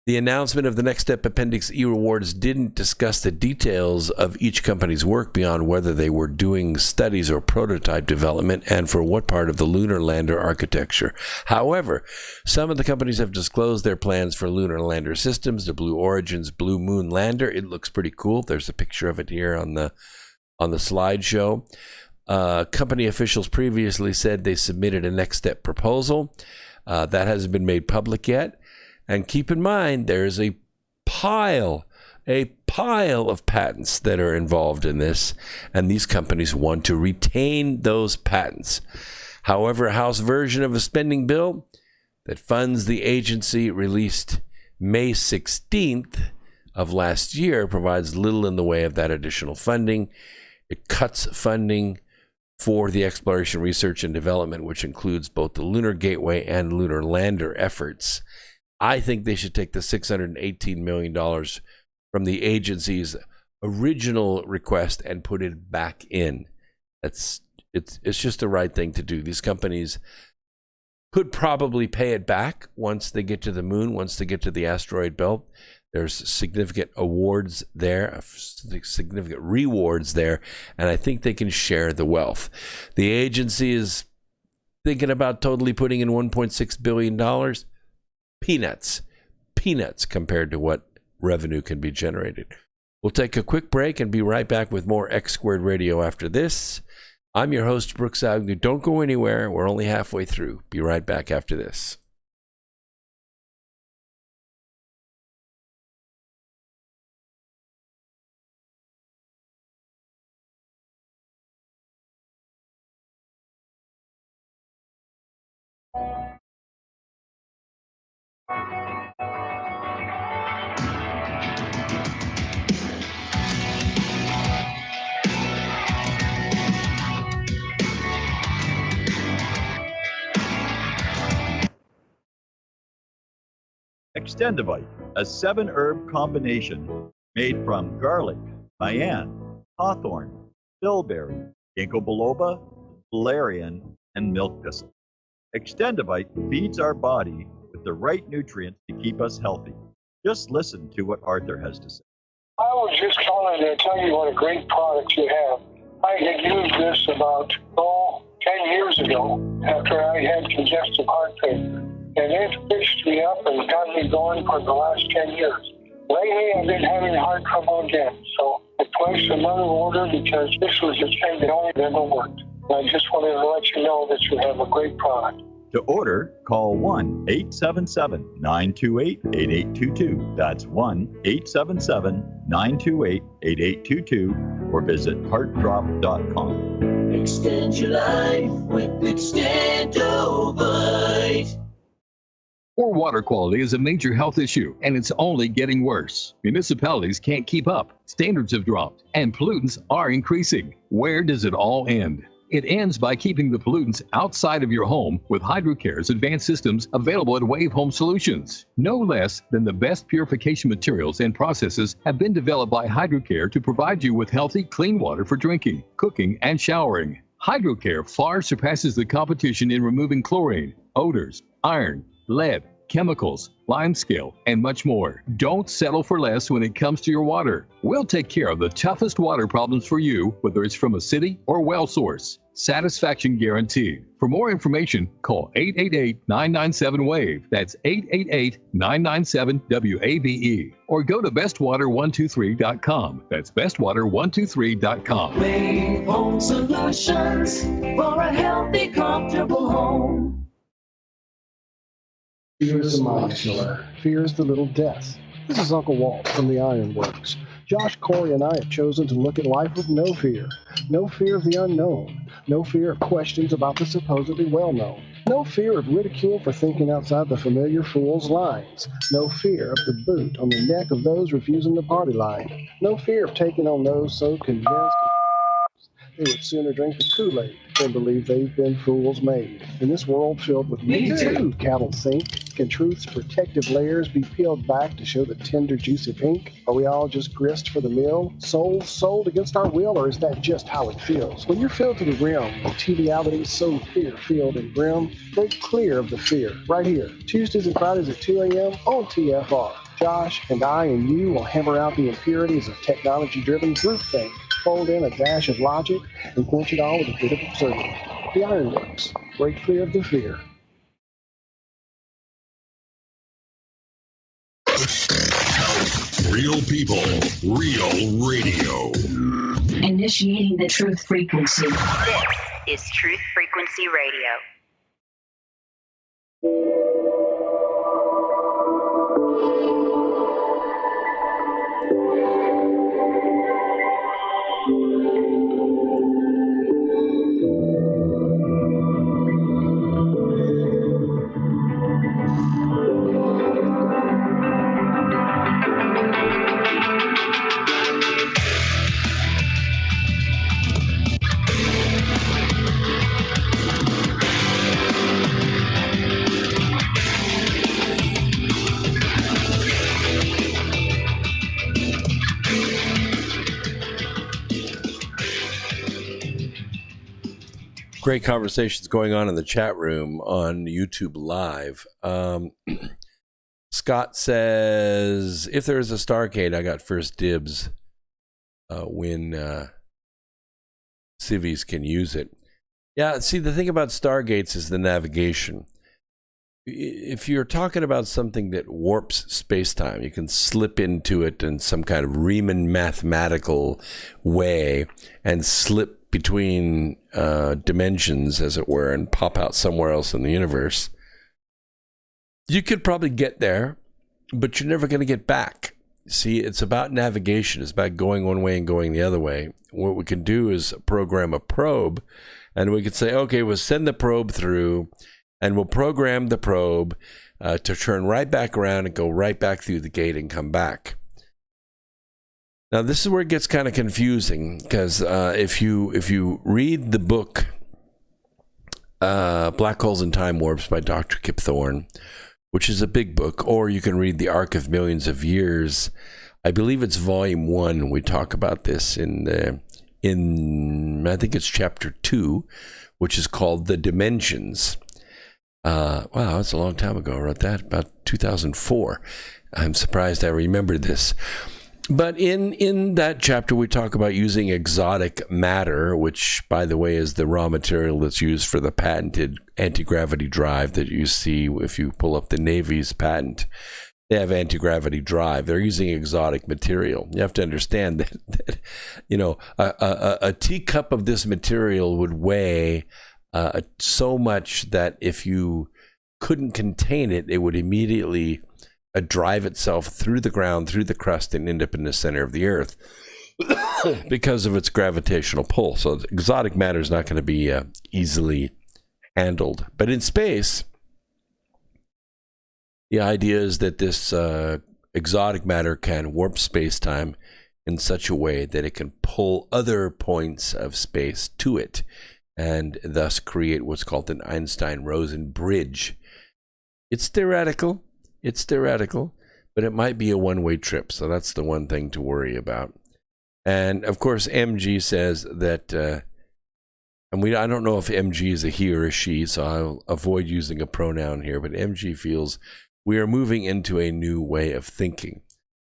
The announcement of the Next Step Appendix E awards didn't discuss the details of each company's work beyond whether they were doing studies or prototype development and for what part of the lunar lander architecture. However, some of the companies have disclosed their plans for lunar lander systems. The Blue Origin's Blue Moon lander, it looks pretty cool. There's a picture of it here on the slideshow. Company officials previously said they submitted a next step proposal. That hasn't been made public yet. And keep in mind, there's a pile of patents that are involved in this, and these companies want to retain those patents. However, a House version of a spending bill that funds the agency released May 16th of last year provides little in the way of that additional funding. It cuts funding for the exploration, research, and development, which includes both the Lunar Gateway and Lunar Lander efforts. I think they should take the $618 million from the agency's original request and put it back in. It's just the right thing to do. These companies could probably pay it back once they get to the moon, once they get to the asteroid belt. There's significant awards there, significant rewards there, and I think they can share the wealth. The agency is thinking about totally putting in $1.6 billion. Peanuts compared to what revenue can be generated. We'll take a quick break and be right back with more X Squared Radio after this. I'm your host, Brooks Agnew. Don't go anywhere. We're only halfway through. Be right back after this. Extendivite, a 7-herb combination made from garlic, cayenne, hawthorn, bilberry, ginkgo biloba, valerian, and milk thistle. Extendivite feeds our body with the right nutrients to keep us healthy. Just listen to what Arthur has to say. I was just calling to tell you what a great product you have. I had used this about, 10 years ago after I had congestive heart failure. And it fixed me up and got me going for the last 10 years. Lately, I've been having heart trouble again. So I placed another order because this was the thing that only ever worked. And I just wanted to let you know that you have a great product. To order, call 1-877-928-8822. That's 1-877-928-8822 or visit heartdrop.com. Extend your life with Extendovite. Poor water quality is a major health issue, and it's only getting worse. Municipalities can't keep up, standards have dropped, and pollutants are increasing. Where does it all end? It ends by keeping the pollutants outside of your home with HydroCare's advanced systems available at Wave Home Solutions. No less than the best purification materials and processes have been developed by HydroCare to provide you with healthy, clean water for drinking, cooking, and showering. HydroCare far surpasses the competition in removing chlorine, odors, iron, lead, chemicals, limescale, and much more. Don't settle for less when it comes to your water. We'll take care of the toughest water problems for you, whether it's from a city or well source. Satisfaction guaranteed. For more information, call 888-997-WAVE. That's 888-997-WAVE. Or go to bestwater123.com. That's bestwater123.com. Wave Home Solutions for a healthy, comfortable home. Fear is the mind killer. Fear is the little death. This is Uncle Walt from the Ironworks. Josh, Corey, and I have chosen to look at life with no fear. No fear of the unknown. No fear of questions about the supposedly well-known. No fear of ridicule for thinking outside the familiar fool's lines. No fear of the boot on the neck of those refusing the party line. No fear of taking on those so convinced they would sooner drink the Kool-Aid than believe they've been fools made. In this world filled with me too, cattle think, can truth's protective layers be peeled back to show the tender, juicy pink? Are we all just grist for the mill? Souls sold against our will, or is that just how it feels? When you're filled to the rim with trivialities so fear-filled and grim, break clear of the fear right here. Tuesdays and Fridays at 2 a.m. on TFR. Josh and I and you will hammer out the impurities of technology-driven groupthink, fold in a dash of logic, and quench it all with a bit of absurdity. The Ironworks. Break clear of the fear. Real people, real radio. Initiating the truth frequency. This is Truth Frequency Radio. Great conversations going on in the chat room on YouTube Live. Scott says, if there is a Starcade, I got first dibs when civies can use it. Yeah, see, the thing about Stargates is the navigation. If you're talking about something that warps space-time, you can slip into it in some kind of Riemann mathematical way and slip between dimensions, as it were, and pop out somewhere else in the universe. You could probably get there, but you're never going to get back. See, it's about navigation. It's about going one way and going the other way. What we can do is program a probe, and we could say, okay, we'll send the probe through, and we'll program the probe to turn right back around and go right back through the gate and come back. Now, this is where it gets kind of confusing, because if you read the book Black Holes and Time Warps by Dr. Kip Thorne, which is a big book, or you can read The Arc of Millions of Years. I believe it's volume 1. We talk about this in I think it's chapter 2, which is called The Dimensions. Wow, that's a long time ago I wrote that, about 2004. I'm surprised I remembered this. But in that chapter, we talk about using exotic matter, which, by the way, is the raw material that's used for the patented anti-gravity drive that you see if you pull up the Navy's patent. They have anti-gravity drive. They're using exotic material. You have to understand that you know, a teacup of this material would weigh so much that if you couldn't contain it, it would immediately drive itself through the ground, through the crust, and end up in the center of the earth because of its gravitational pull. So exotic matter is not going to be easily handled. But in space, the idea is that this exotic matter can warp space-time in such a way that it can pull other points of space to it and thus create what's called an Einstein-Rosen bridge. It's theoretical, but it might be a one-way trip, so that's the one thing to worry about. And, of course, MG says that, I don't know if MG is a he or a she, so I'll avoid using a pronoun here, but MG feels we are moving into a new way of thinking.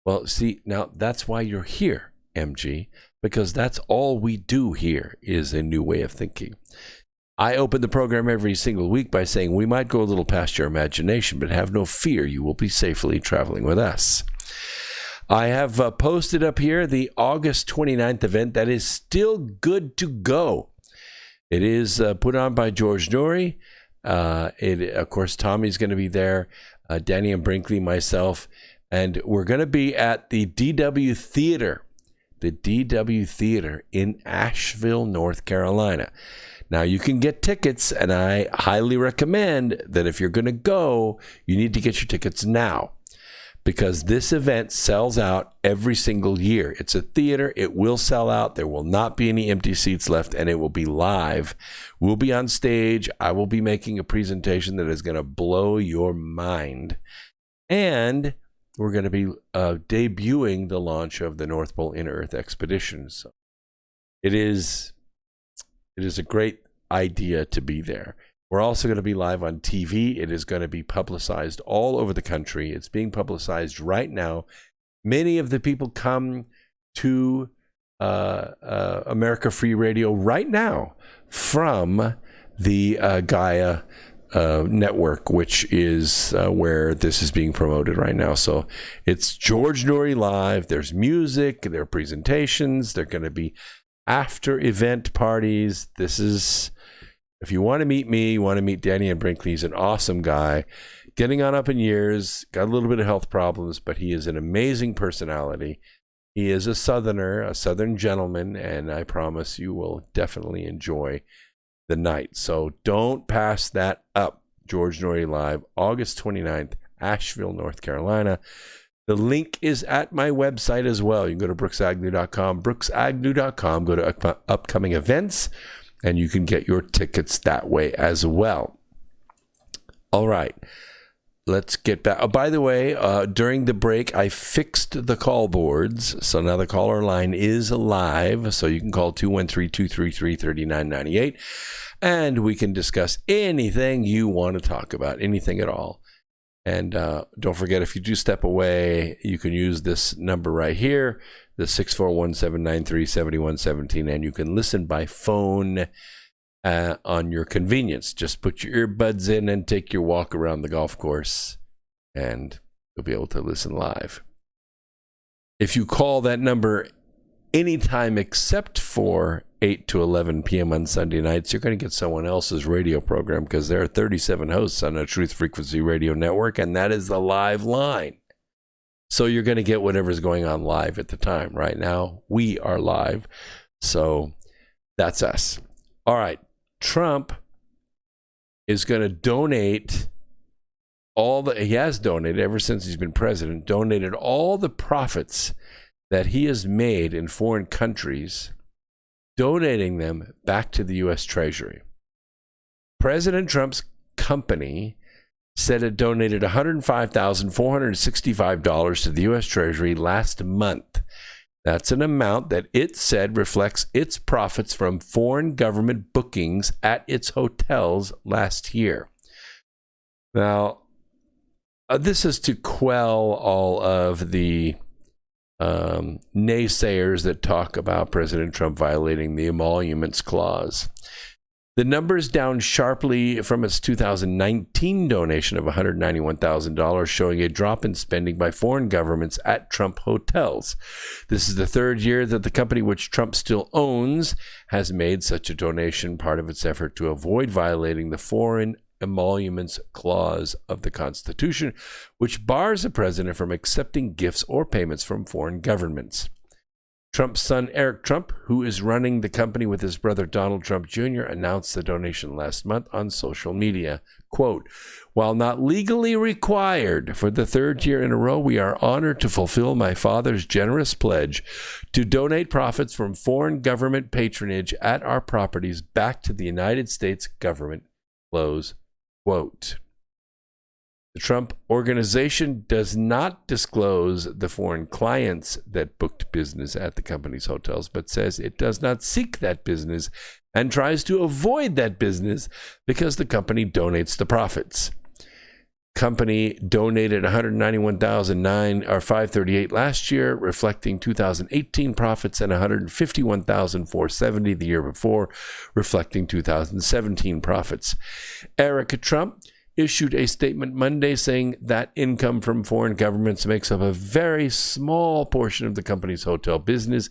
Well, see, now that's why you're here, MG, because that's all we do here is a new way of thinking. I open the program every single week by saying we might go a little past your imagination, but have no fear, you will be safely traveling with us. I have posted up here the August 29th event that is still good to go. It is put on by George Norrie. Of course, Tommy's going to be there, Danny and Brinkley, myself, and we're going to be at the DW Theater. The DW Theater in Asheville, North Carolina. Now, you can get tickets, and I highly recommend that if you're going to go, you need to get your tickets now because this event sells out every single year. It's a theater. It will sell out. There will not be any empty seats left, and it will be live. We'll be on stage. I will be making a presentation that is going to blow your mind. And we're going to be debuting the launch of the North Pole In-Earth Expedition. So it is a great idea to be there. We're also going to be live on TV. It is going to be publicized all over the country. It's being publicized right now. Many of the people come to America Free Radio right now from the Gaia network, which is where this is being promoted right now. So it's George Norrie Live. There's music, there are presentations, there are going to be after event parties. This is, if you want to meet me, you want to meet Danny and Brinkley. He's an awesome guy, getting on up in years, got a little bit of health problems, but he is an amazing personality. He is a Southerner, a Southern gentleman, and I promise you will definitely enjoy the night. So don't pass that up. George Norrie Live, August 29th, Asheville, North Carolina. The link is at my website as well. You can go to brooksagnew.com, brooksagnew.com, go to upcoming events, and you can get your tickets that way as well. All right. Let's get back. Oh, by the way, during the break, I fixed the call boards. So now the caller line is live. So you can call 213-233-3998. And we can discuss anything you want to talk about, anything at all. And don't forget, if you do step away, you can use this number right here, the 641-793-7117. And you can listen by phone on your convenience. Just put your earbuds in and take your walk around the golf course, and you'll be able to listen live. If you call that number anytime except for 8 to 11 p.m. on Sunday nights, you're going to get someone else's radio program because there are 37 hosts on the Truth Frequency Radio Network, and that is the live line. So you're going to get whatever's going on live at the time. Right now, we are live. So that's us. All right. Trump is going to donate he has donated ever since he's been president, donated all the profits that he has made in foreign countries, donating them back to the U.S. Treasury. President Trump's company said it donated $105,465 to the U.S. Treasury last month. That's an amount that it said reflects its profits from foreign government bookings at its hotels last year. Now, this is to quell all of the naysayers that talk about President Trump violating the emoluments clause. The number is down sharply from its 2019 donation of $191,000, showing a drop in spending by foreign governments at Trump hotels. This is the third year that the company, which Trump still owns, has made such a donation, part of its effort to avoid violating the foreign emoluments clause of the Constitution, which bars a president from accepting gifts or payments from foreign governments. Trump's son, Eric Trump, who is running the company with his brother Donald Trump Jr., announced the donation last month on social media. Quote, "While not legally required for the third year in a row, we are honored to fulfill my father's generous pledge to donate profits from foreign government patronage at our properties back to the United States government." Close quote. The Trump organization does not disclose the foreign clients that booked business at the company's hotels, but says it does not seek that business and tries to avoid that business because the company donates the profits. Company donated $191,538 last year, reflecting 2018 profits, and $151,470 the year before, reflecting 2017 profits. Eric Trump issued a statement Monday saying that income from foreign governments makes up a very small portion of the company's hotel business,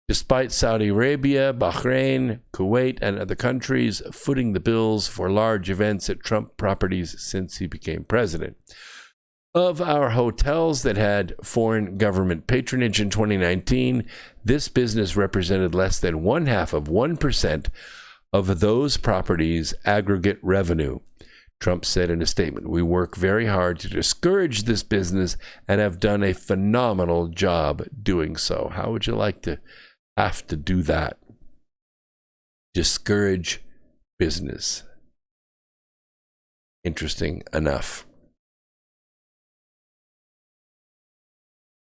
despite Saudi Arabia, Bahrain, Kuwait, and other countries footing the bills for large events at Trump properties since he became president. Of our hotels that had foreign government patronage in 2019, this business represented less than 0.5% of those properties' aggregate revenue. Trump said in a statement, "We work very hard to discourage this business and have done a phenomenal job doing so." How would you like to have to do that? Discourage business. Interesting enough.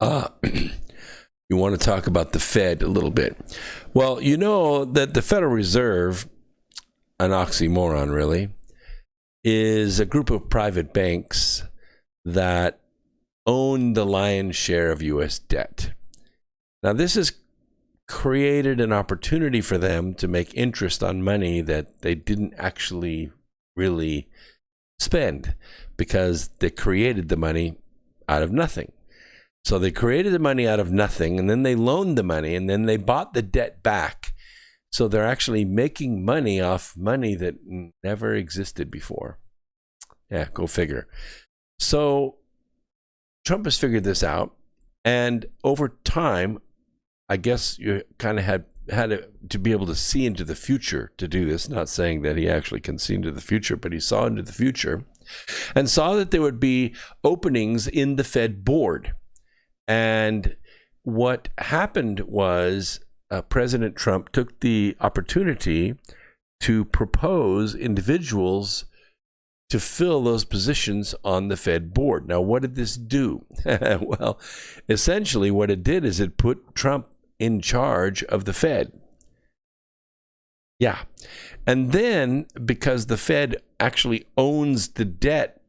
You want to talk about the Fed a little bit. Well, you know that the Federal Reserve, an oxymoron really, is a group of private banks that own the lion's share of U.S. debt. Now, this has created an opportunity for them to make interest on money that they didn't actually really spend, because they created the money out of nothing. So they created the money out of nothing, and then they loaned the money, and then they bought the debt back. So they're actually making money off money that never existed before. Yeah, go figure. So Trump has figured this out, and over time, I guess you kind of had to be able to see into the future to do this. Not saying that he actually can see into the future, but he saw into the future and saw that there would be openings in the Fed board. And what happened was President Trump took the opportunity to propose individuals to fill those positions on the Fed board. Now, what did this do? Well, essentially what it did is it put Trump in charge of the Fed. Yeah. And then, because the Fed actually owns the debt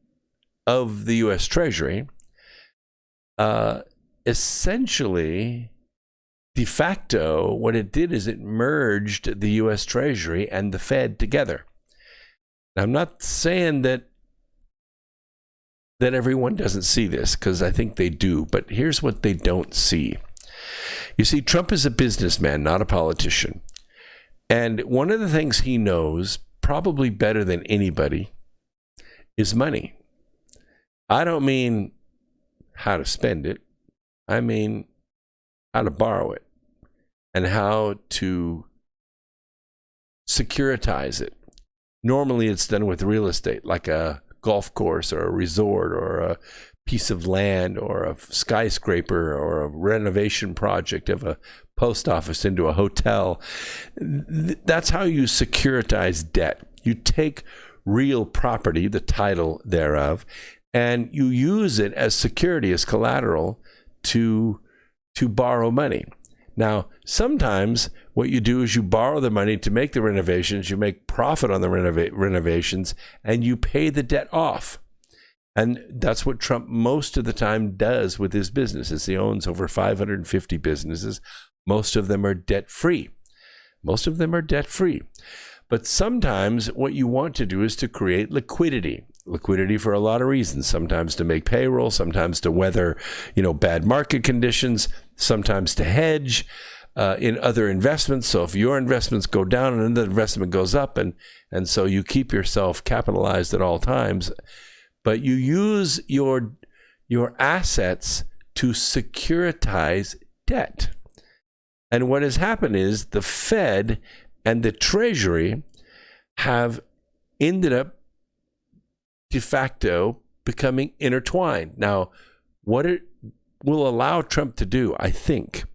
of the U.S. Treasury, essentially, de facto, what it did is it merged the U.S. Treasury and the Fed together. Now, I'm not saying that everyone doesn't see this, because I think they do, but here's what they don't see. You see, Trump is a businessman, not a politician. And one of the things he knows, probably better than anybody, is money. I don't mean how to spend it. I mean how to borrow it and how to securitize it. Normally it's done with real estate, like a golf course or a resort or a piece of land or a skyscraper or a renovation project of a post office into a hotel. That's how you securitize debt. You take real property, the title thereof, and you use it as security, as collateral to borrow money. Now, sometimes what you do is you borrow the money to make the renovations, you make profit on the renovations, and you pay the debt off. And that's what Trump most of the time does with his businesses. He owns over 550 businesses. Most of them are debt-free. Most of them are debt-free. But sometimes what you want to do is to create liquidity. Liquidity for a lot of reasons. Sometimes to make payroll, sometimes to weather, bad market conditions, sometimes to hedge in other investments. So if your investments go down and another investment goes up, and so you keep yourself capitalized at all times, but you use your assets to securitize debt. And what has happened is the Fed and the Treasury have ended up de facto becoming intertwined. Now, what it will allow Trump to do, I think,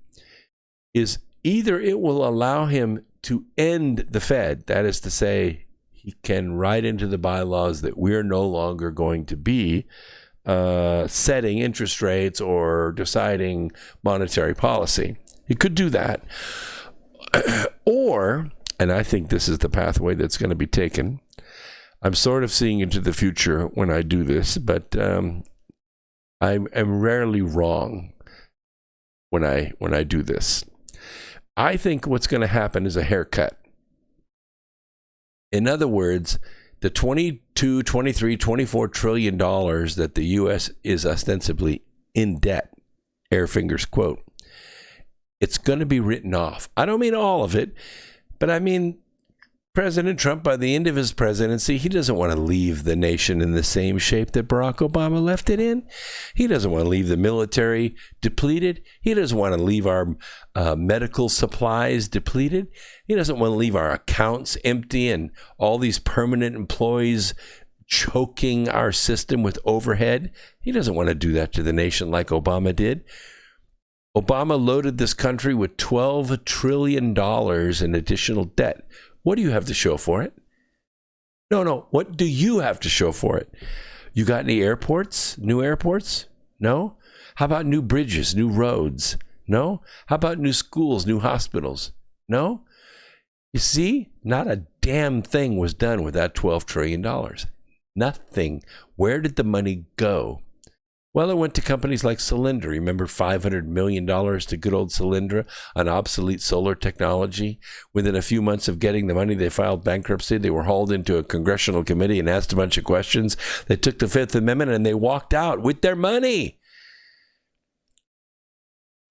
is either it will allow him to end the Fed, that is to say, he can write into the bylaws that we're no longer going to be setting interest rates or deciding monetary policy. He could do that. Or, and I think this is the pathway that's going to be taken, I'm sort of seeing into the future when I do this, but I am rarely wrong when I do this. I think what's going to happen is a haircut. In other words, the $22, $23, $24 trillion that the U.S. is ostensibly in debt, air fingers quote, it's going to be written off. I don't mean all of it, but I mean President Trump, by the end of his presidency, he doesn't want to leave the nation in the same shape that Barack Obama left it in. He doesn't want to leave the military depleted. He doesn't want to leave our medical supplies depleted. He doesn't want to leave our accounts empty and all these permanent employees choking our system with overhead. He doesn't want to do that to the nation like Obama did. Obama loaded this country with $12 trillion in additional debt. What do you have to show for it? No. What do you have to show for it? You got any airports? New airports? No? How about new bridges, new roads? No? How about new schools, new hospitals? No? You see, not a damn thing was done with that $12 trillion. Nothing. Where did the money go? Well, it went to companies like Solyndra. Remember $500 million to good old Solyndra, an obsolete solar technology? Within a few months of getting the money, they filed bankruptcy. They were hauled into a congressional committee and asked a bunch of questions. They took the Fifth Amendment and they walked out with their money.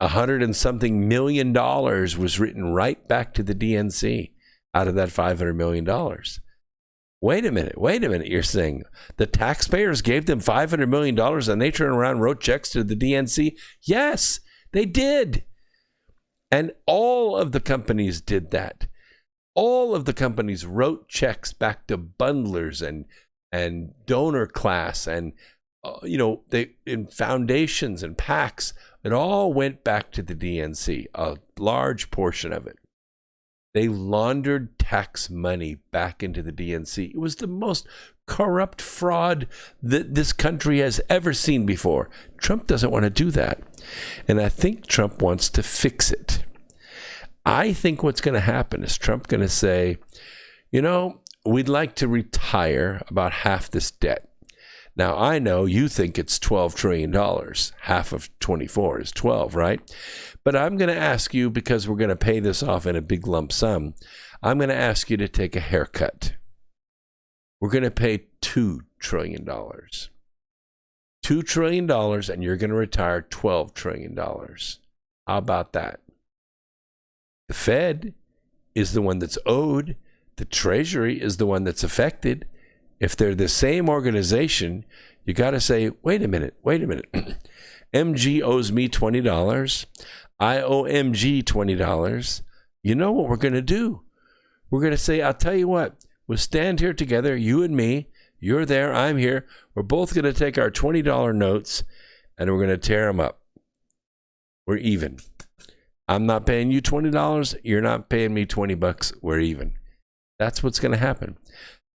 $100 and something million was written right back to the DNC out of that $500 million. Wait a minute, you're saying the taxpayers gave them $500 million and they turned around and wrote checks to the DNC? Yes, they did. And all of the companies did that. All of the companies wrote checks back to bundlers and donor class and, they in foundations and PACs. It all went back to the DNC, a large portion of it. They laundered tax money back into the DNC. It was the most corrupt fraud that this country has ever seen before. Trump doesn't want to do that. And I think Trump wants to fix it. I think what's going to happen is Trump going to say, we'd like to retire about half this debt. Now, I know you think it's $12 trillion. Half of 24 is 12, right? But I'm going to ask you, because we're going to pay this off in a big lump sum, I'm going to ask you to take a haircut. We're going to pay $2 trillion. $2 trillion, and you're going to retire $12 trillion. How about that? The Fed is the one that's owed. The Treasury is the one that's affected. If they're the same organization, you got to say, wait a minute. MG owes me $20. I owe MG $20. You know what we're going to do? We're going to say, I'll tell you what, we'll stand here together, you and me. You're there, I'm here. We're both going to take our $20 notes and we're going to tear them up. We're even. I'm not paying you $20. You're not paying me $20. We're even. That's what's going to happen.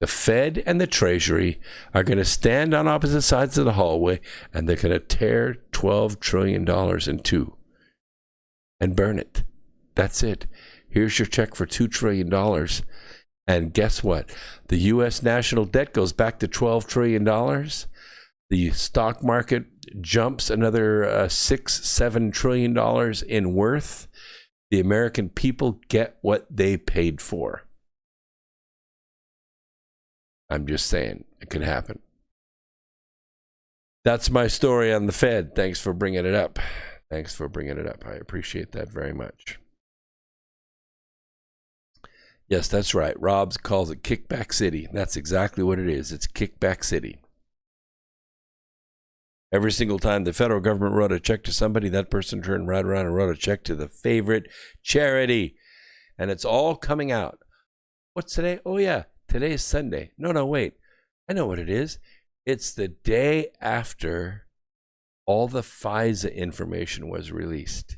The Fed and the Treasury are going to stand on opposite sides of the hallway, and they're going to tear $12 trillion in two and burn it. That's it. Here's your check for $2 trillion. And guess what? The U.S. national debt goes back to $12 trillion. The stock market jumps another $6-7 trillion in worth. The American people get what they paid for. I'm just saying, it could happen. That's my story on the Fed. Thanks for bringing it up. Thanks for bringing it up. I appreciate that very much. Yes, that's right. Robs calls it Kickback City. That's exactly what it is. It's Kickback City. Every single time the federal government wrote a check to somebody, that person turned right around and wrote a check to the favorite charity. And it's all coming out. What's today? Oh, yeah. Today is Sunday. No, wait. I know what it is. It's the day after all the FISA information was released.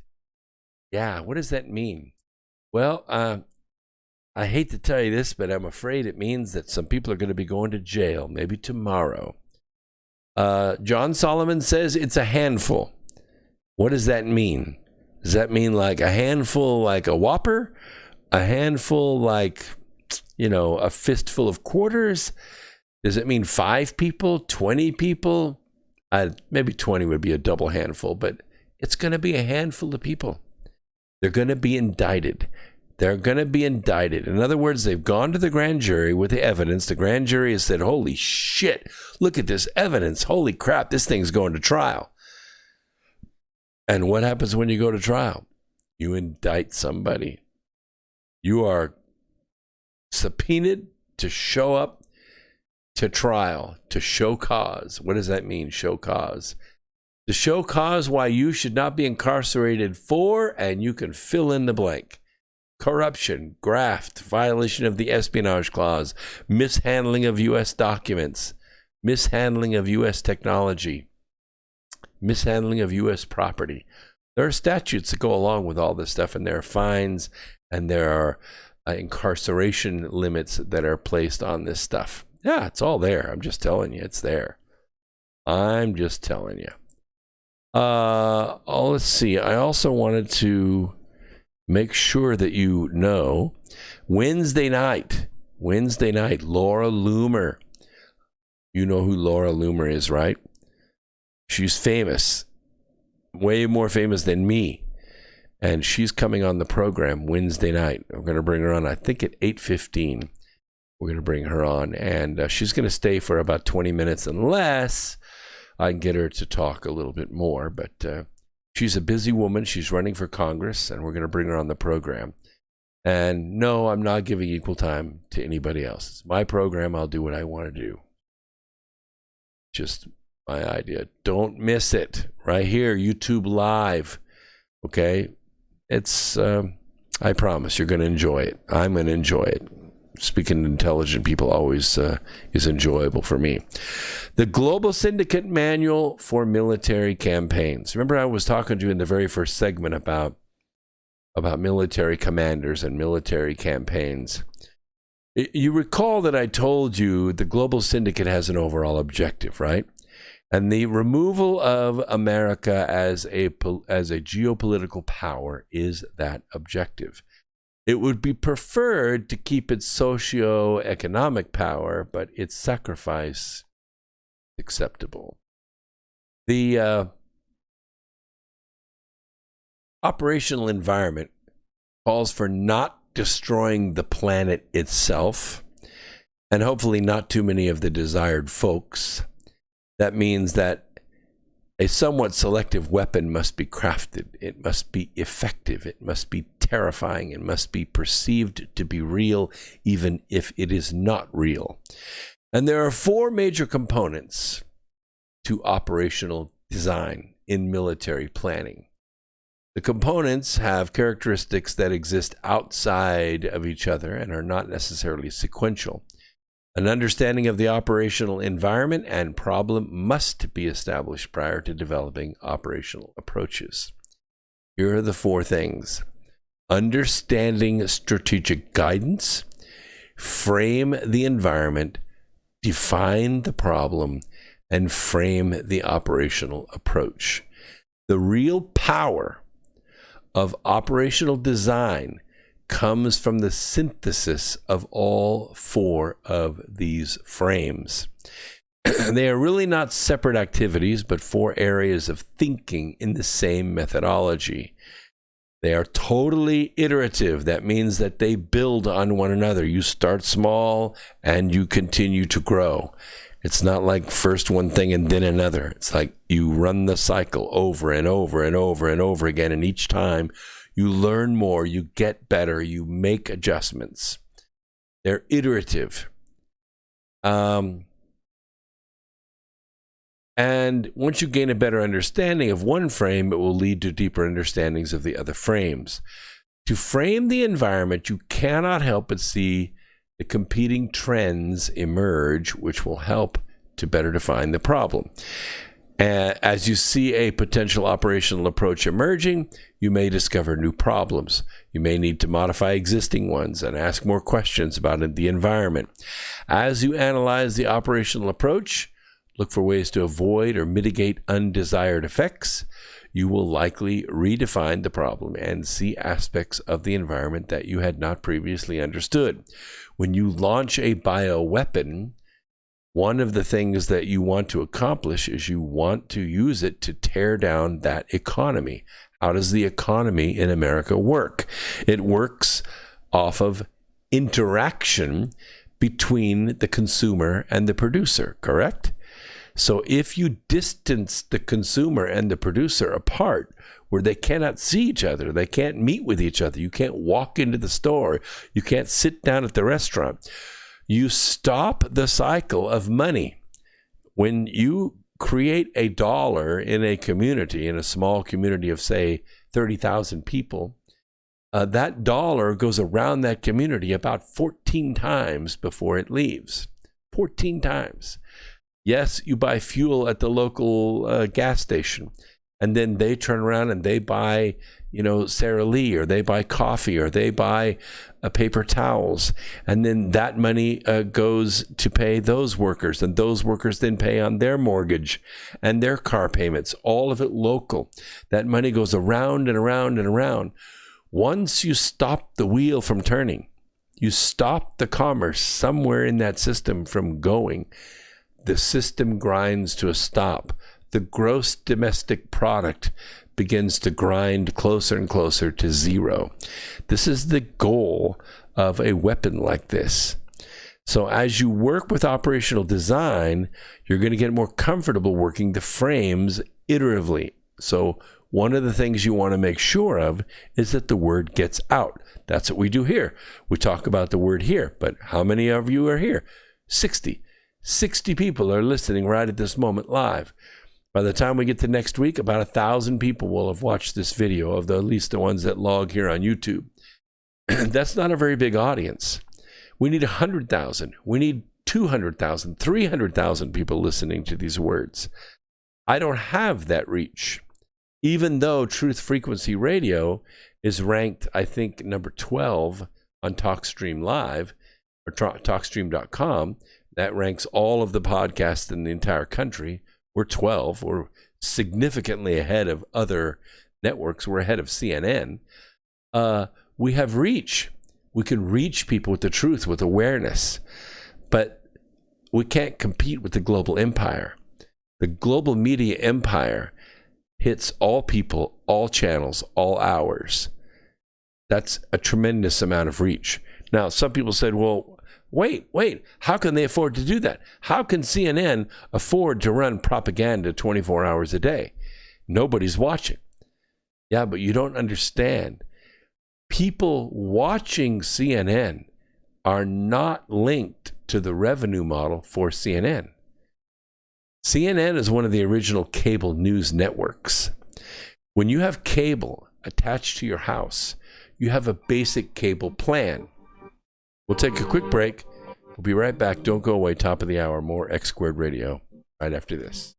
Yeah, what does that mean? Well, I hate to tell you this, but I'm afraid it means that some people are going to be going to jail, maybe tomorrow. John Solomon says it's a handful. What does that mean? Does that mean like a handful like a Whopper? A handful like, a fistful of quarters? Does it mean 5 people, 20 people? Maybe 20 would be a double handful, but it's going to be a handful of people. They're going to be indicted. They're going to be indicted. In other words, they've gone to the grand jury with the evidence. The grand jury has said, holy shit, look at this evidence. Holy crap, this thing's going to trial. And what happens when you go to trial? You indict somebody. You are subpoenaed to show up to trial, to show cause. What does that mean, show cause? To show cause why you should not be incarcerated for, and you can fill in the blank. Corruption, graft, violation of the espionage clause, mishandling of U.S. documents, mishandling of U.S. technology, mishandling of U.S. property. There are statutes that go along with all this stuff, and there are fines, and there are incarceration limits that are placed on this stuff. Yeah, it's all there. I'm just telling you, it's there. I'm just telling you. Let's see. I also wanted to make sure that you know, Wednesday night, Laura Loomer. You know who Laura Loomer is, right? She's famous, way more famous than me. And she's coming on the program Wednesday night. I'm going to bring her on, I think at 8:15. We're going to bring her on. And she's going to stay for about 20 minutes unless I can get her to talk a little bit more. But she's a busy woman. She's running for Congress, and we're going to bring her on the program. And no, I'm not giving equal time to anybody else. It's my program. I'll do what I want to do. Just my idea. Don't miss it. Right here, YouTube Live. Okay? It's, I promise you're going to enjoy it. I'm going to enjoy it. Speaking to intelligent people always is enjoyable for me. The Global Syndicate Manual for Military Campaigns. Remember I was talking to you in the very first segment about military commanders and military campaigns. You recall that I told you the Global Syndicate has an overall objective, right? And the removal of America as a geopolitical power is that objective. It would be preferred to keep its socio-economic power, but its sacrifice acceptable. The operational environment calls for not destroying the planet itself, and hopefully not too many of the desired folks. That means that a somewhat selective weapon must be crafted. It must be effective. It must be terrifying. It must be perceived to be real, even if it is not real. And there are 4 major components to operational design in military planning. The components have characteristics that exist outside of each other and are not necessarily sequential. An understanding of the operational environment and problem must be established prior to developing operational approaches. Here are the 4 things. Understanding strategic guidance, frame the environment, define the problem, and frame the operational approach. The real power of operational design comes from the synthesis of all four of these frames. They are really not separate activities, but four areas of thinking in the same methodology. They are totally iterative. That means that they build on one another. You start small and you continue to grow. It's not like first one thing and then another. It's like you run the cycle over and over and over and over again. And each time you learn more, you get better, you make adjustments. They're iterative. And once you gain a better understanding of one frame, it will lead to deeper understandings of the other frames. To frame the environment, you cannot help but see the competing trends emerge, which will help to better define the problem. As you see a potential operational approach emerging, you may discover new problems. You may need to modify existing ones and ask more questions about the environment. As you analyze the operational approach, look for ways to avoid or mitigate undesired effects. You will likely redefine the problem and see aspects of the environment that you had not previously understood. When you launch a bioweapon, one of the things that you want to accomplish is you want to use it to tear down that economy. How does the economy in America work? It works off of interaction between the consumer and the producer, correct? So if you distance the consumer and the producer apart, where they cannot see each other, they can't meet with each other, you can't walk into the store, you can't sit down at the restaurant, you stop the cycle of money. When you create a dollar in a community, in a small community of, say, 30,000 people, that dollar goes around that community about 14 times before it leaves. 14 times. Yes, you buy fuel at the local gas station, and then they turn around and they buy, Sara Lee, or they buy coffee, or they buy paper towels, and then that money goes to pay those workers, and those workers then pay on their mortgage and their car payments, all of it local. That money goes around and around and around. Once you stop the wheel from turning, you stop the commerce somewhere in that system from going, the system grinds to a stop. The gross domestic product begins to grind closer and closer to zero. This is the goal of a weapon like this. So as you work with operational design, you're going to get more comfortable working the frames iteratively. So one of the things you want to make sure of is that the word gets out. That's what we do here. We talk about the word here, but how many of you are here? 60 people are listening right at this moment live. By the time we get to next week, about 1,000 people will have watched this video, of at least the ones that log here on YouTube. That's not a very big audience. We need 100,000. We need 200,000, 300,000 people listening to these words. I don't have that reach. Even though Truth Frequency Radio is ranked, I think, number 12 on TalkStream Live, or TalkStream.com. That ranks all of the podcasts in the entire country. We're 12. We're significantly ahead of other networks. We're ahead of CNN. We have reach. We can reach people with the truth, with awareness. But we can't compete with the global empire. The global media empire hits all people, all channels, all hours. That's a tremendous amount of reach. Now, some people said, well, wait, how can they afford to do that? How can CNN afford to run propaganda 24 hours a day? Nobody's watching. Yeah, but you don't understand. People watching CNN are not linked to the revenue model for CNN. CNN is one of the original cable news networks. When you have cable attached to your house, you have a basic cable plan. We'll take a quick break. We'll be right back. Don't go away. Top of the hour. More X Squared Radio right after this.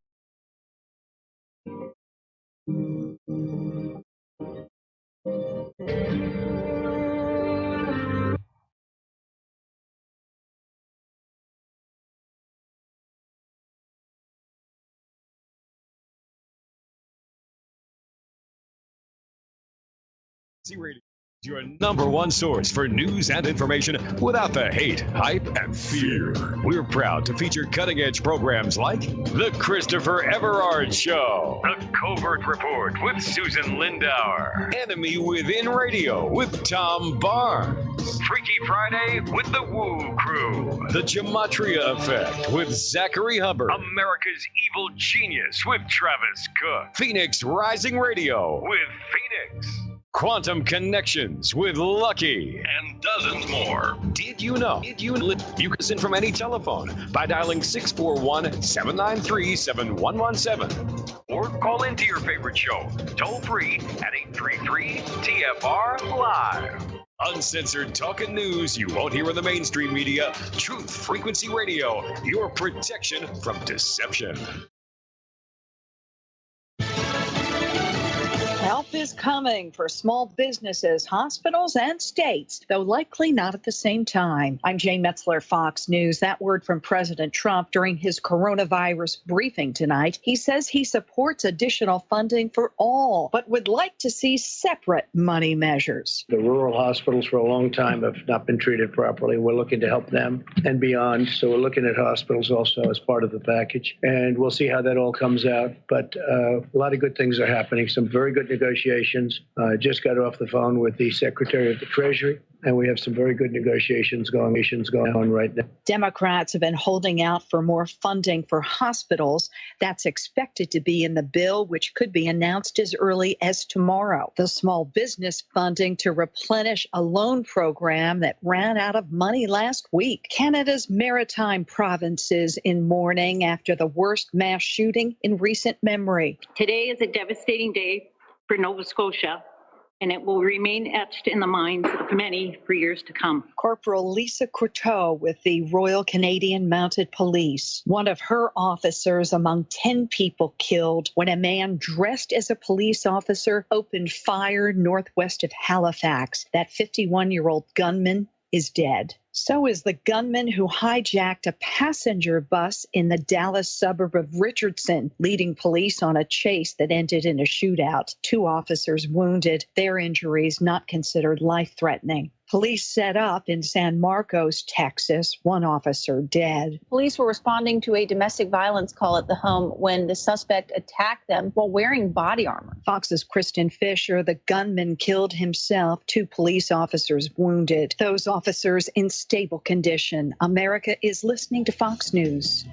Radio. Your number one source for news and information without the hate, hype, and fear. We're proud to feature cutting-edge programs like The Christopher Everard Show, The Covert Report with Susan Lindauer, Enemy Within Radio with Tom Barnes, Freaky Friday with The Woo Crew, The Gematria Effect with Zachary Hubbard, America's Evil Genius with Travis Cook, Phoenix Rising Radio with Phoenix, Quantum Connections with Lucky, and dozens more. Did you know? You can listen from any telephone by dialing 641-793-7117 or call into your favorite show toll free at 833-TFR-LIVE. Uncensored talk and news you won't hear in the mainstream media. Truth Frequency Radio, your protection from deception. Help is coming for small businesses, hospitals, and states, though likely not at the same time. I'm Jay Metzler, Fox News. That word from President Trump during his coronavirus briefing tonight. He says he supports additional funding for all, but would like to see separate money measures. The rural hospitals for a long time have not been treated properly. We're looking to help them and beyond. So we're looking at hospitals also as part of the package. And we'll see how that all comes out. But a lot of good things are happening. Some very good negotiations. Just got off the phone with the Secretary of the Treasury, and we have some very good negotiations going on right now. Democrats have been holding out for more funding for hospitals. That's expected to be in the bill, which could be announced as early as tomorrow. The small business funding to replenish a loan program that ran out of money last week. Canada's maritime provinces in mourning after the worst mass shooting in recent memory. Today is a devastating day for Nova Scotia, and it will remain etched in the minds of many for years to come. Corporal Lisa Courteau with the Royal Canadian Mounted Police, one of her officers among 10 people killed when a man dressed as a police officer opened fire northwest of Halifax. That 51-year-old gunman is dead. So is the gunman who hijacked a passenger bus in the Dallas suburb of Richardson, leading police on a chase that ended in a shootout. 2 officers wounded, their injuries not considered life-threatening. Police set up in San Marcos, Texas, 1 officer dead. Police were responding to a domestic violence call at the home when the suspect attacked them while wearing body armor. Fox's Kristen Fisher, the gunman killed himself, 2 police officers wounded. Those officers in stable condition. America is listening to Fox News.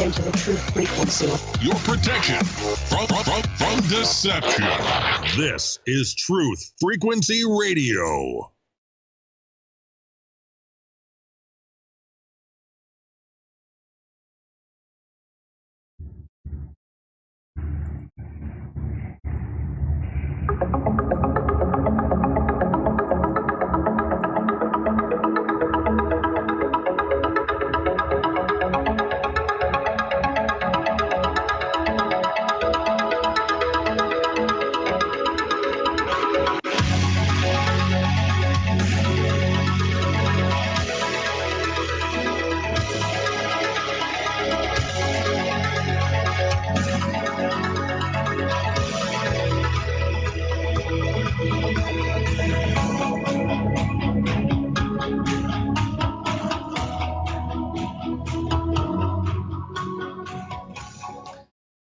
Into the truth frequency. Your protection from deception. This is Truth Frequency Radio.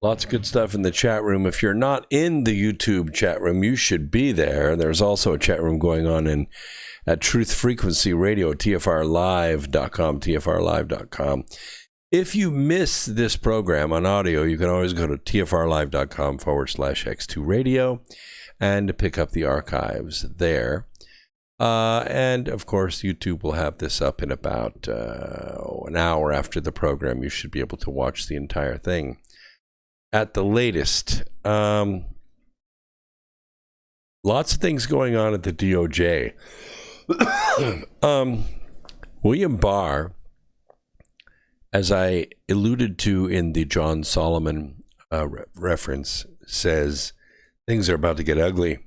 Lots of good stuff in the chat room. If you're not in the YouTube chat room, you should be there. There's also a chat room going on at Truth Frequency Radio, TFRlive.com, TFRlive.com. If you miss this program on audio, you can always go to TFRlive.com/X2 Radio and pick up the archives there. And of course, YouTube will have this up in about an hour after the program. You should be able to watch the entire thing at the latest. Lots of things going on at the DOJ. William Barr, as I alluded to in the John Solomon reference, says things are about to get ugly.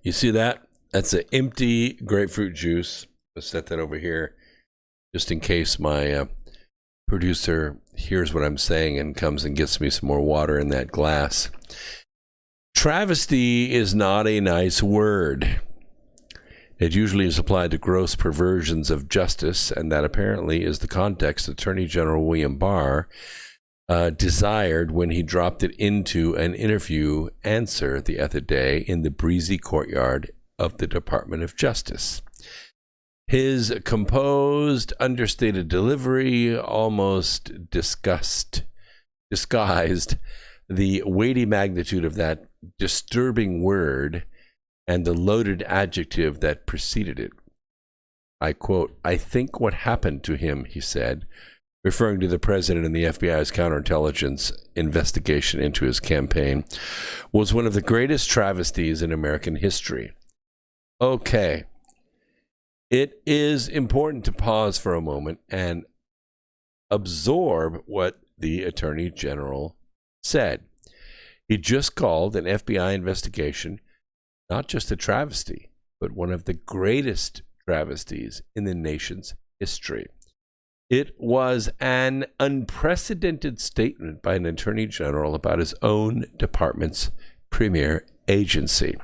You see that? That's an empty grapefruit juice. I'll set that over here just in case my producer hears what I'm saying and comes and gets me some more water in that glass. Travesty is not a nice word. It usually is applied to gross perversions of justice, and that apparently is the context Attorney General William Barr desired when he dropped it into an interview answer the other day in the breezy courtyard of the Department of Justice. His composed, understated delivery almost disguised the weighty magnitude of that disturbing word and the loaded adjective that preceded it. I quote, "I think what happened to him," he said, referring to the president and the FBI's counterintelligence investigation into his campaign, "was one of the greatest travesties in American history." Okay. It is important to pause for a moment and absorb what the Attorney General said. He just called an FBI investigation not just a travesty, but one of the greatest travesties in the nation's history. It was an unprecedented statement by an Attorney General about his own department's premier agency.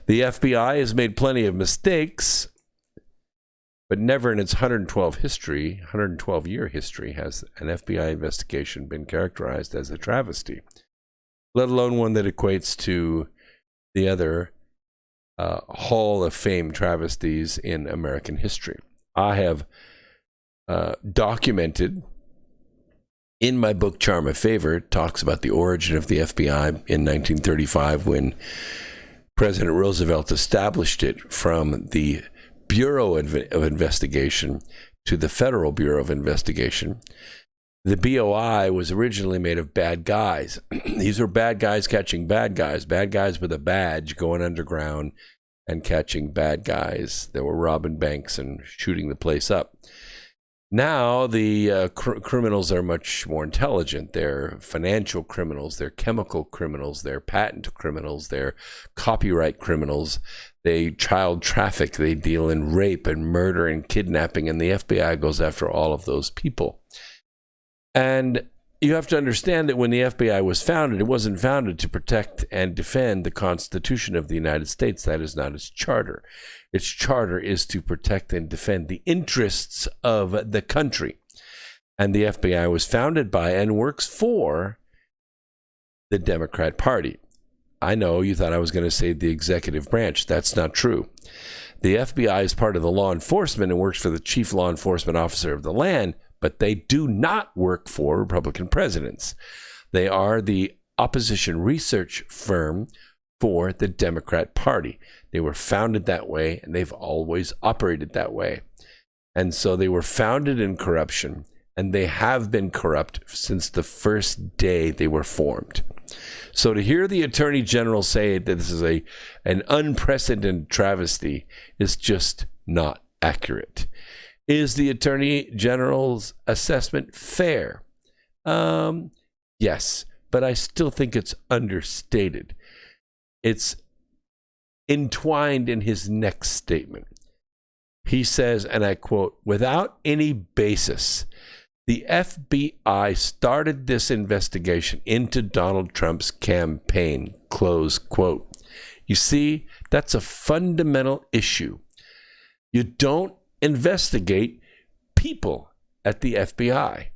The FBI has made plenty of mistakes, but never in its 112-year history has an FBI investigation been characterized as a travesty, let alone one that equates to the other Hall of Fame travesties in American history. I have documented in my book, Charm of Favor. It talks about the origin of the FBI in 1935 when President Roosevelt established it from the Bureau of Investigation to the Federal Bureau of Investigation. The BOI was originally made of bad guys. These were bad guys catching bad guys with a badge going underground and catching bad guys that were robbing banks and shooting the place up. Now the criminals are much more intelligent. They're financial criminals, they're chemical criminals, they're patent criminals, they're copyright criminals, they child traffic, they deal in rape and murder and kidnapping, and the FBI goes after all of those people. And you have to understand that when the FBI was founded, it wasn't founded to protect and defend the Constitution of the United States. That is not its charter. Its charter is to protect and defend the interests of the country. And the FBI was founded by and works for the Democrat Party. I know you thought I was going to say the executive branch. That's not true. The FBI is part of the law enforcement and works for the chief law enforcement officer of the land, but they do not work for Republican presidents. They are the opposition research firm for the Democrat Party. They were founded that way, and they've always operated that way. And so they were founded in corruption, and they have been corrupt since the first day they were formed. So to hear the Attorney General say that this is an unprecedented travesty is just not accurate. Is the Attorney General's assessment fair? Yes, but I still think it's understated. It's entwined in his next statement. He says, and I quote, "Without any basis, the FBI started this investigation into Donald Trump's campaign," close quote. You see, that's a fundamental issue. You don't investigate people at the FBI.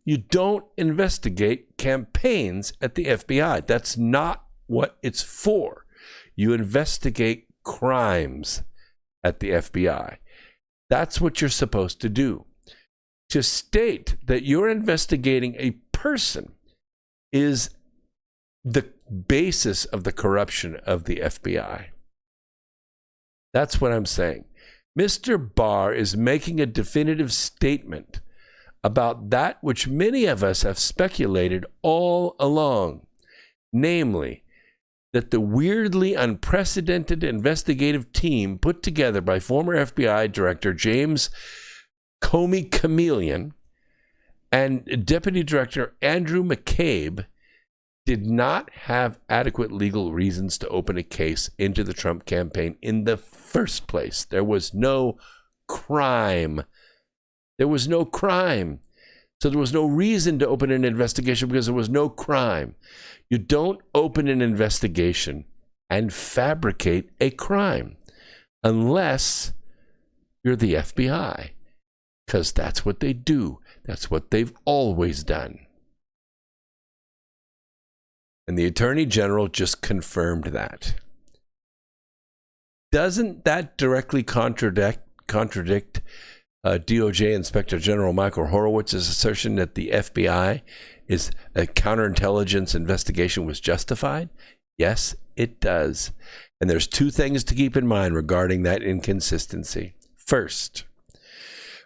You don't investigate campaigns at the FBI. That's not what it's for. You investigate crimes at the FBI. That's what you're supposed to do. To state that you're investigating a person is the basis of the corruption of the FBI. That's what I'm saying. Mr. Barr is making a definitive statement about that which many of us have speculated all along, namely, that the weirdly unprecedented investigative team put together by former FBI Director James Comey Chameleon and Deputy Director Andrew McCabe did not have adequate legal reasons to open a case into the Trump campaign in the first place. There was no crime. There was no crime. So there was no reason to open an investigation because there was no crime. You don't open an investigation and fabricate a crime unless you're the FBI, because that's what they do. That's what they've always done. And the Attorney General just confirmed that. Doesn't that directly contradict DOJ Inspector General Michael Horowitz's assertion that the FBI is a counterintelligence investigation was justified? Yes, it does. And there's two things to keep in mind regarding that inconsistency. First,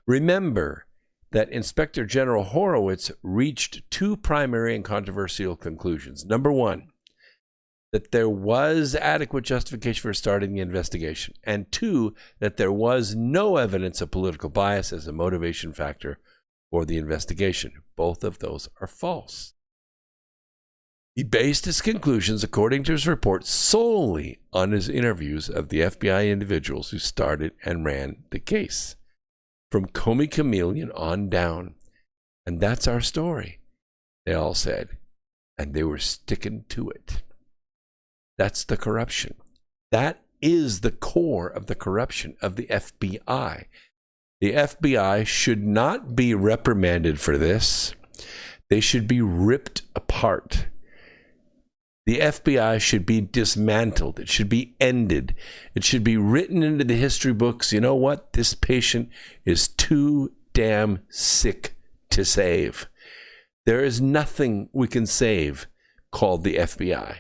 remember that Inspector General Horowitz reached two primary and controversial conclusions. Number one, that there was adequate justification for starting the investigation. And two, that there was no evidence of political bias as a motivation factor for the investigation. Both of those are false. He based his conclusions, according to his report, solely on his interviews of the FBI individuals who started and ran the case, from Comey Chameleon on down. And that's our story, they all said. And they were sticking to it. That's the corruption. That is the core of the corruption of the FBI. The FBI should not be reprimanded for this. They should be ripped apart. The FBI should be dismantled. It should be ended. It should be written into the history books. You know what? This patient is too damn sick to save. There is nothing we can save called the FBI.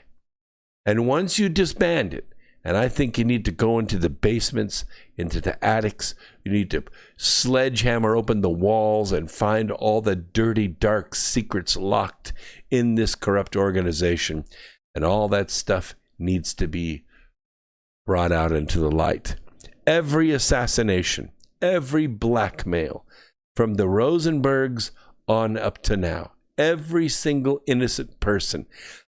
And once you disband it, and I think you need to go into the basements, into the attics, you need to sledgehammer open the walls and find all the dirty, dark secrets locked in this corrupt organization. And all that stuff needs to be brought out into the light. Every assassination, every blackmail, from the Rosenbergs on up to now, every single innocent person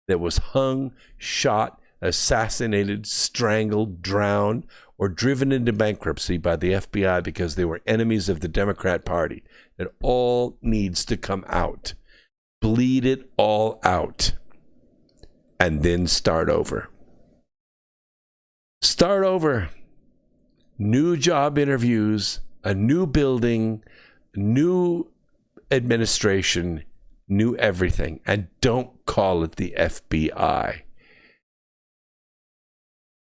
that was hung, shot, assassinated, strangled, drowned, or driven into bankruptcy by the FBI because they were enemies of the Democrat Party. It all needs to come out. Bleed it all out. And then start over. Start over. New job interviews, a new building, new administration, new everything. And don't call it the FBI.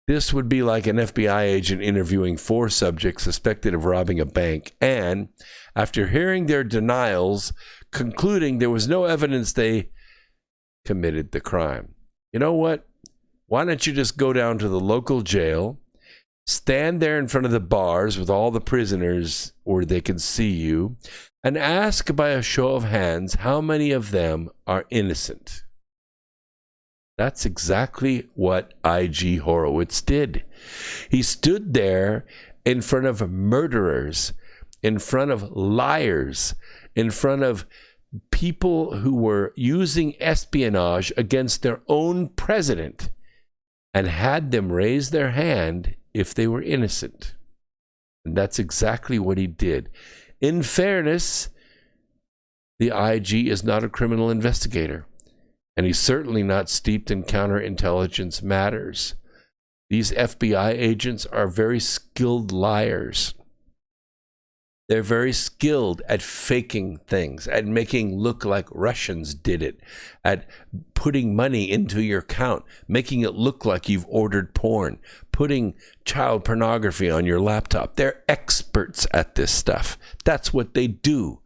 This would be like an FBI agent interviewing 4 subjects suspected of robbing a bank and, after hearing their denials, concluding there was no evidence they committed the crime. You know what? Why don't you just go down to the local jail, stand there in front of the bars with all the prisoners where they can see you, and ask by a show of hands how many of them are innocent? That's exactly what I.G. Horowitz did. He stood there in front of murderers, in front of liars, in front of people who were using espionage against their own president, and had them raise their hand if they were innocent. And that's exactly what he did. In fairness, the IG is not a criminal investigator. And he's certainly not steeped in counterintelligence matters. These FBI agents are very skilled liars. They're very skilled at faking things, at making look like Russians did it, at putting money into your account, making it look like you've ordered porn, putting child pornography on your laptop. They're experts at this stuff. That's what they do.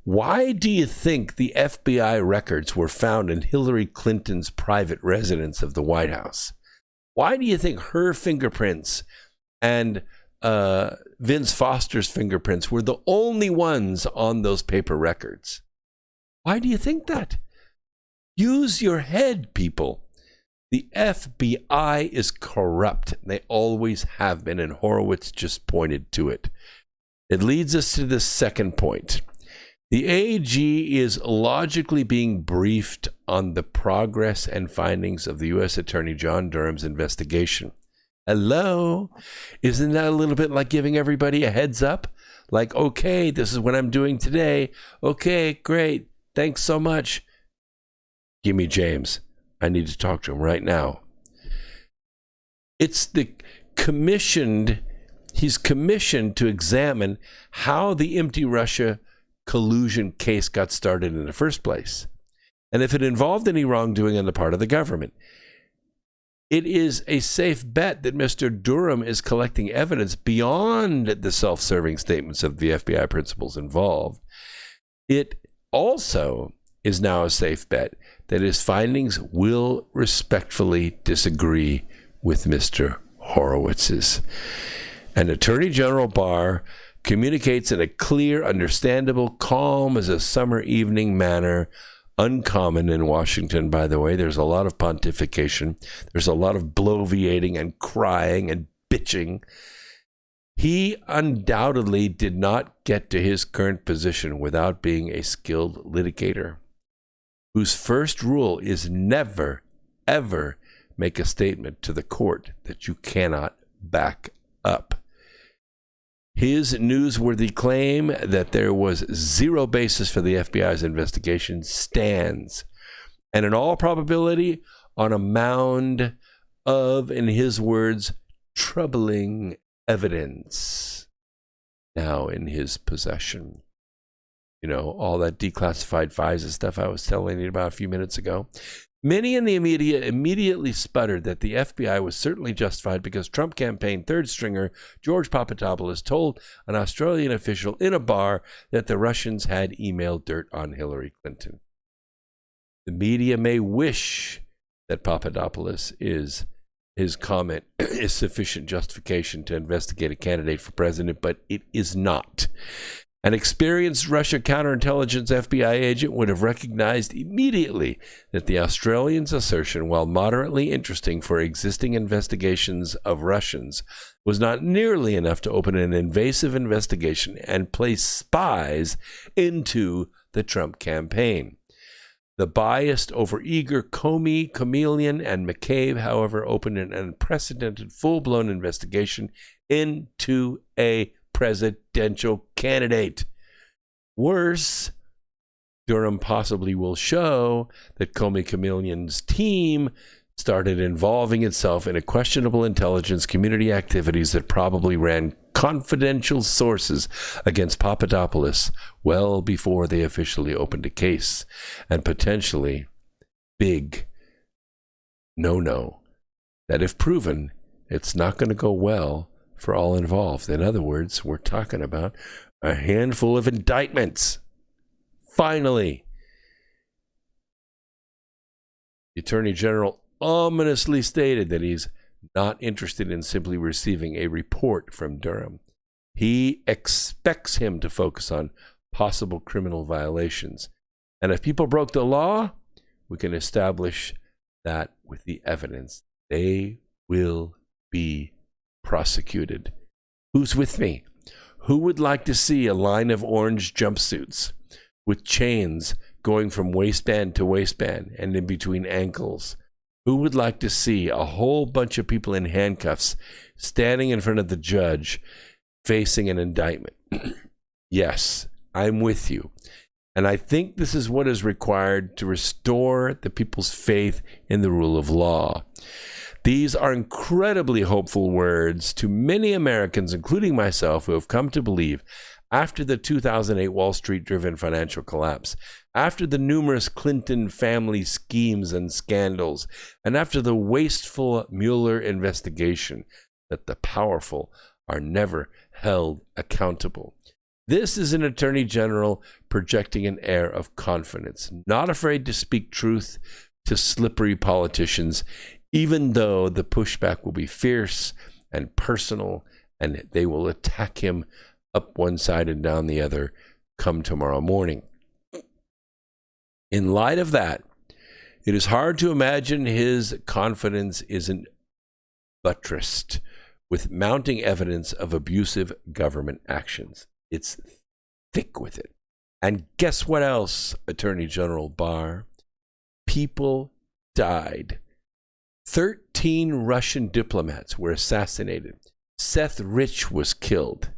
Why do you think the FBI records were found in Hillary Clinton's private residence of the White House? Why do you think her fingerprints and Vince Foster's fingerprints were the only ones on those paper records? Why do you think that? Use your head, people. The FBI is corrupt. They always have been, and Horowitz just pointed to it. It leads us to the second point. The AG is logically being briefed on the progress and findings of the U.S. Attorney John Durham's investigation. Hello? Isn't that a little bit like giving everybody a heads up? Like, okay, this is what I'm doing today. Okay, great. Thanks so much. Give me James. I need to talk to him right now. It's the he's commissioned to examine how the empty Russia collusion case got started in the first place, and if it involved any wrongdoing on the part of the government. It is a safe bet that Mr. Durham is collecting evidence beyond the self-serving statements of the FBI principals involved. It also is now a safe bet that his findings will respectfully disagree with Mr. Horowitz's. And Attorney General Barr communicates in a clear, understandable, calm as a summer evening manner, uncommon in Washington, by the way. There's a lot of pontification. There's a lot of bloviating and crying and bitching. He undoubtedly did not get to his current position without being a skilled litigator, whose first rule is never, ever make a statement to the court that you cannot back up. His newsworthy claim that there was zero basis for the FBI's investigation stands, and in all probability on a mound of, in his words, troubling evidence now in his possession. You know, all that declassified FISA stuff I was telling you about a few minutes ago. Many in the media immediately sputtered that the FBI was certainly justified because Trump campaign third stringer George Papadopoulos told an Australian official in a bar that the Russians had emailed dirt on Hillary Clinton. The media may wish that Papadopoulos his comment is sufficient justification to investigate a candidate for president, but it is not. An experienced Russia counterintelligence FBI agent would have recognized immediately that the Australian's assertion, while moderately interesting for existing investigations of Russians, was not nearly enough to open an invasive investigation and place spies into the Trump campaign. The biased, overeager Comey, Chameleon, and McCabe, however, opened an unprecedented, full-blown investigation into a presidential candidate. Worse, Durham possibly will show that Comey Chameleon's team started involving itself in a questionable intelligence community activities that probably ran confidential sources against Papadopoulos well before they officially opened a case, and potentially big no-no that, if proven, it's not going to go well for all involved. In other words, we're talking about a handful of indictments. Finally, the Attorney General ominously stated that he's not interested in simply receiving a report from Durham. He expects him to focus on possible criminal violations. And if people broke the law, we can establish that with the evidence. They will be prosecuted. Who's with me? Who would like to see a line of orange jumpsuits with chains going from waistband to waistband and in between ankles? Who would like to see a whole bunch of people in handcuffs standing in front of the judge facing an indictment? Yes, I'm with you. And I think this is what is required to restore the people's faith in the rule of law. These are incredibly hopeful words to many Americans, including myself, who have come to believe, after the 2008 Wall Street-driven financial collapse, after the numerous Clinton family schemes and scandals, and after the wasteful Mueller investigation, that the powerful are never held accountable. This is an attorney general projecting an air of confidence, not afraid to speak truth to slippery politicians, even though the pushback will be fierce and personal, and they will attack him up one side and down the other come tomorrow morning. In light of that, it is hard to imagine his confidence isn't buttressed with mounting evidence of abusive government actions. It's thick with it. And guess what else, Attorney General Barr? People died. 13 Russian diplomats were assassinated. Seth Rich was killed.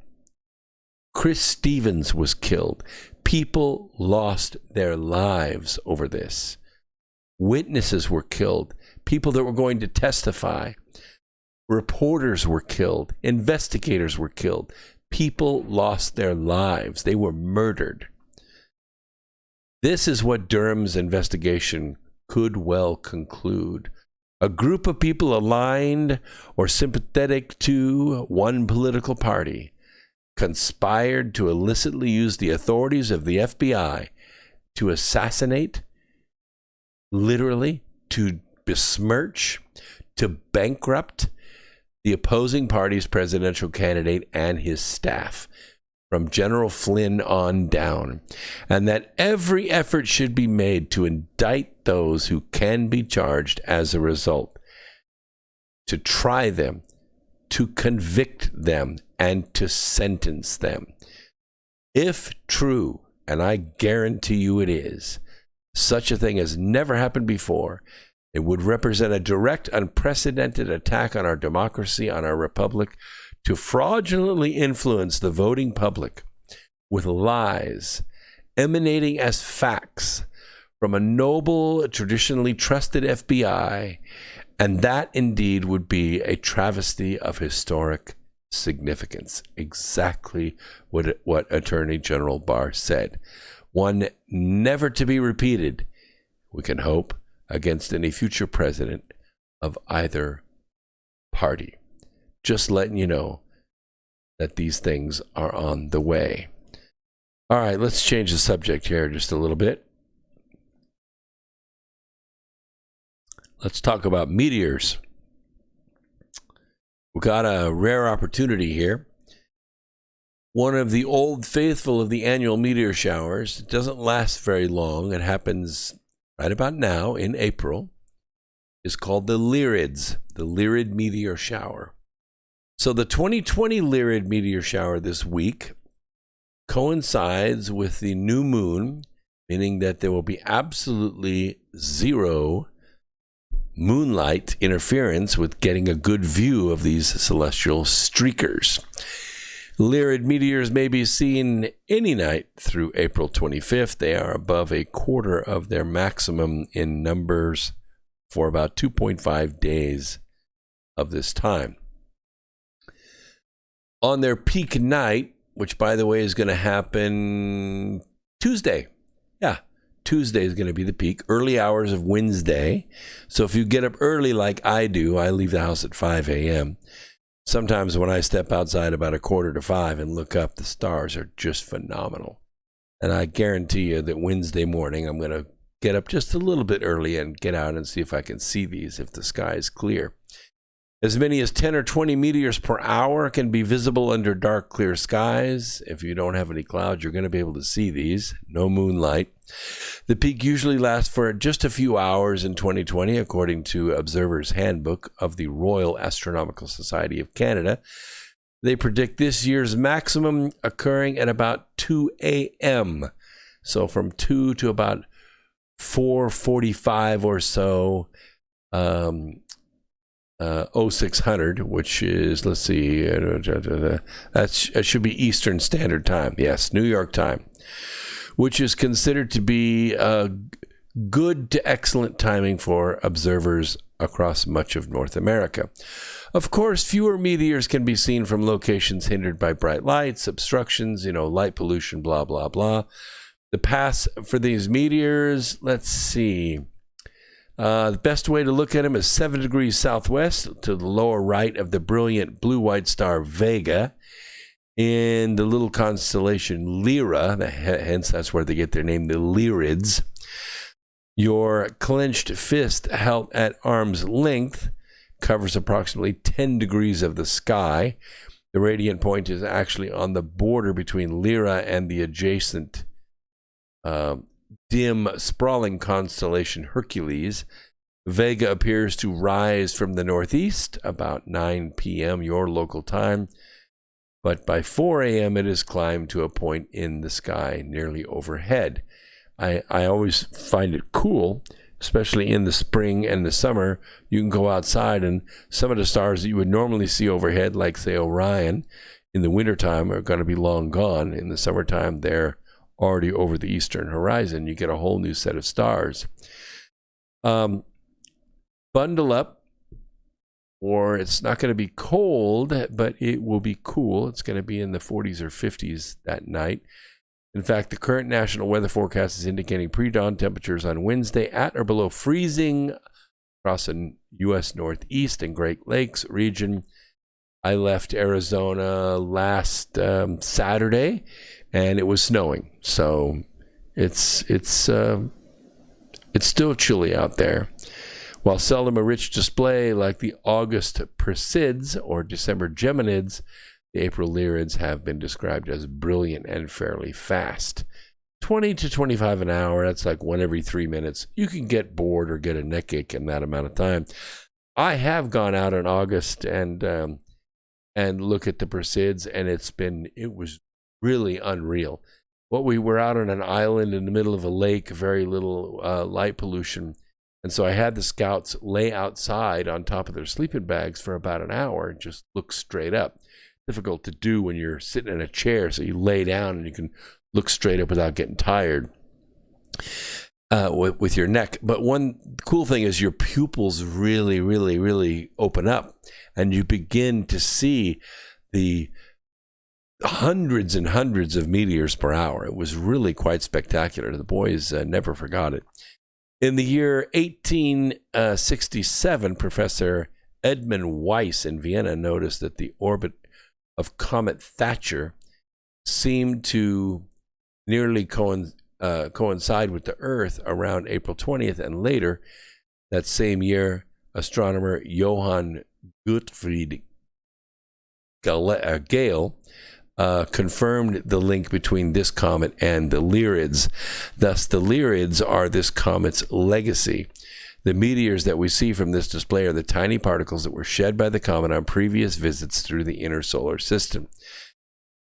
Chris Stevens was killed. People lost their lives over this. Witnesses were killed. People that were going to testify. Reporters were killed. Investigators were killed. People lost their lives. They were murdered. This is what Durham's investigation could well conclude. A group of people aligned or sympathetic to one political party conspired to illicitly use the authorities of the FBI to assassinate, literally, to besmirch, to bankrupt the opposing party's presidential candidate and his staff, from General Flynn on down, and that every effort should be made to indict those who can be charged as a result, to try them, to convict them, and to sentence them. If true, and I guarantee you it is, such a thing has never happened before, it would represent a direct, unprecedented attack on our democracy, on our republic, to fraudulently influence the voting public with lies emanating as facts from a noble, traditionally trusted FBI, and that indeed would be a travesty of historic significance. Exactly what Attorney General Barr said. One never to be repeated, we can hope, against any future president of either party. Just letting you know that these things are on the way. All right, let's change the subject here just a little bit. Let's talk about meteors. We've got a rare opportunity here. One of the old faithful of the annual meteor showers. It doesn't last very long. It happens right about now in April. Is called the Lyrids, the Lyrid meteor shower. So the 2020 Lyrid meteor shower this week coincides with the new moon, meaning that there will be absolutely zero moonlight interference with getting a good view of these celestial streakers. Lyrid meteors may be seen any night through April 25th. They are above a quarter of their maximum in numbers for about 2.5 days of this time. On their peak night, which by the way is going to happen Tuesday. Yeah, Tuesday is going to be the peak, early hours of Wednesday. So if you get up early like I do, I leave the house at 5 a.m. Sometimes when I step outside about 4:45 and look up, the stars are just phenomenal. And I guarantee you that Wednesday morning I'm going to get up just a little bit early and get out and see if I can see these if the sky is clear. As many as 10 or 20 meteors per hour can be visible under dark, clear skies. If you don't have any clouds, you're going to be able to see these. No moonlight. The peak usually lasts for just a few hours in 2020, according to Observer's Handbook of the Royal Astronomical Society of Canada. They predict this year's maximum occurring at about 2 a.m. So from 2 to about 4:45 or so, 0600, which is, let's see, that should be Eastern Standard Time. Yes, New York time, which is considered to be good to excellent timing for observers across much of North America. Of course, fewer meteors can be seen from locations hindered by bright lights, obstructions, light pollution, blah, blah, blah. The paths for these meteors, let's see. The best way to look at them is 7 degrees southwest to the lower right of the brilliant blue-white star Vega in the little constellation Lyra, hence that's where they get their name, the Lyrids. Your clenched fist held at arm's length covers approximately 10 degrees of the sky. The radiant point is actually on the border between Lyra and the adjacent dim, sprawling constellation Hercules. Vega appears to rise from the northeast about 9 p.m. your local time, but by 4 a.m. it has climbed to a point in the sky nearly overhead. I always find it cool, especially in the spring and the summer. You can go outside and some of the stars that you would normally see overhead, like say Orion, in the wintertime are going to be long gone. In the summertime, they're already over the eastern horizon. You get a whole new set of stars. Bundle up, or it's not going to be cold, but it will be cool. It's going to be in the 40s or 50s that night. In fact, the current national weather forecast is indicating pre-dawn temperatures on Wednesday at or below freezing across the U.S. Northeast and Great Lakes region. I left Arizona last Saturday, and it was snowing. So it's still chilly out there. While seldom a rich display like the August Perseids or December Geminids, the April Lyrids have been described as brilliant and fairly fast. 20 to 25 an hour, that's like 1 every 3 minutes. You can get bored or get a neck ache in that amount of time. I have gone out in August and look at the Perseids, and it was really unreal. We were out on an island in the middle of a lake, very little light pollution. And so I had the scouts lay outside on top of their sleeping bags for about an hour and just look straight up. Difficult to do when you're sitting in a chair, so you lay down and you can look straight up without getting tired with your neck. But one cool thing is your pupils really, really, really open up, and you begin to see the hundreds and hundreds of meteors per hour. It was really quite spectacular. The boys never forgot it. In the year 1867, Professor Edmund Weiss in Vienna noticed that the orbit of Comet Thatcher seemed to nearly coincide with the Earth around April 20th, and later that same year, astronomer Johann Gottfried Gale confirmed the link between this comet and the Lyrids. Thus, the Lyrids are this comet's legacy. The meteors that we see from this display are the tiny particles that were shed by the comet on previous visits through the inner solar system.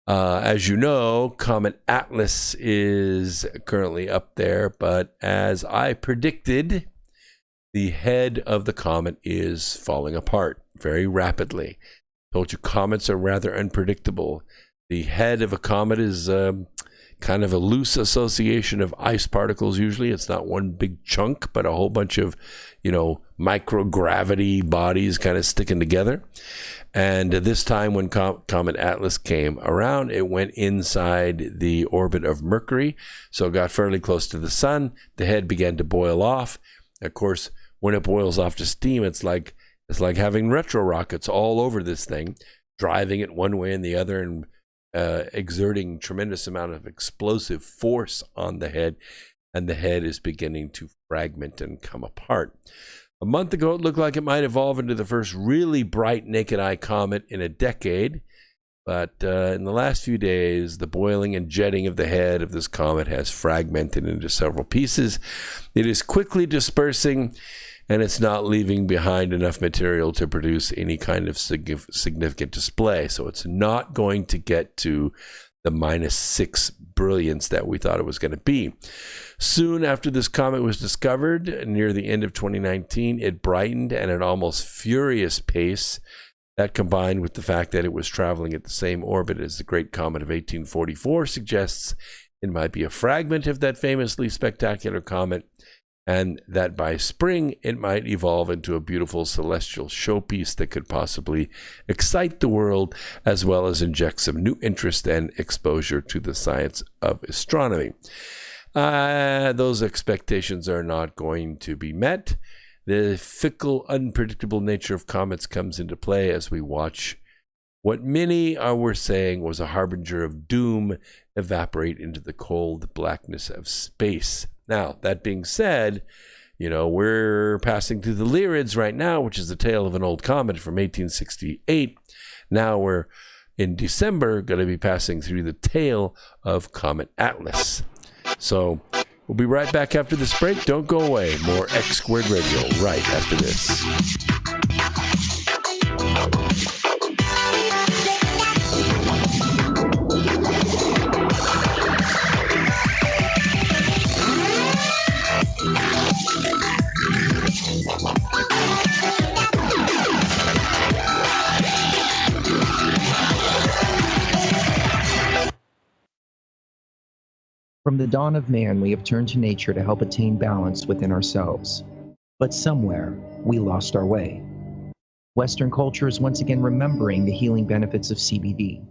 As you know, Comet Atlas is currently up there, but as I predicted, the head of the comet is falling apart very rapidly. Told you comets are rather unpredictable. The head of a comet is kind of a loose association of ice particles. Usually it's not one big chunk, but a whole bunch of, microgravity bodies kind of sticking together. And this time when Comet Atlas came around, it went inside the orbit of Mercury, so it got fairly close to the sun. The head began to boil off. Of course, when it boils off to steam, it's like having retro rockets all over this thing, driving it one way and the other, and exerting tremendous amount of explosive force on the head, and the head is beginning to fragment and come apart. A month ago, it looked like it might evolve into the first really bright naked eye comet in a decade, but in the last few days, the boiling and jetting of the head of this comet has fragmented into several pieces. It is quickly dispersing, and it's not leaving behind enough material to produce any kind of significant display. So it's not going to get to the -6 brilliance that we thought it was going to be. Soon after this comet was discovered, near the end of 2019, it brightened at an almost furious pace. That, combined with the fact that it was traveling at the same orbit as the Great Comet of 1844, suggests it might be a fragment of that famously spectacular comet, and that by spring it might evolve into a beautiful celestial showpiece that could possibly excite the world, as well as inject some new interest and exposure to the science of astronomy. Those expectations are not going to be met. The fickle, unpredictable nature of comets comes into play as we watch what many were saying was a harbinger of doom evaporate into the cold blackness of space. Now, that being said, we're passing through the Lyrids right now, which is the tail of an old comet from 1868. Now we're, in December, going to be passing through the tail of Comet Atlas. So we'll be right back after this break. Don't go away. More X Squared Radio right after this. From the dawn of man, we have turned to nature to help attain balance within ourselves. But somewhere, we lost our way. Western culture is once again remembering the healing benefits of CBD,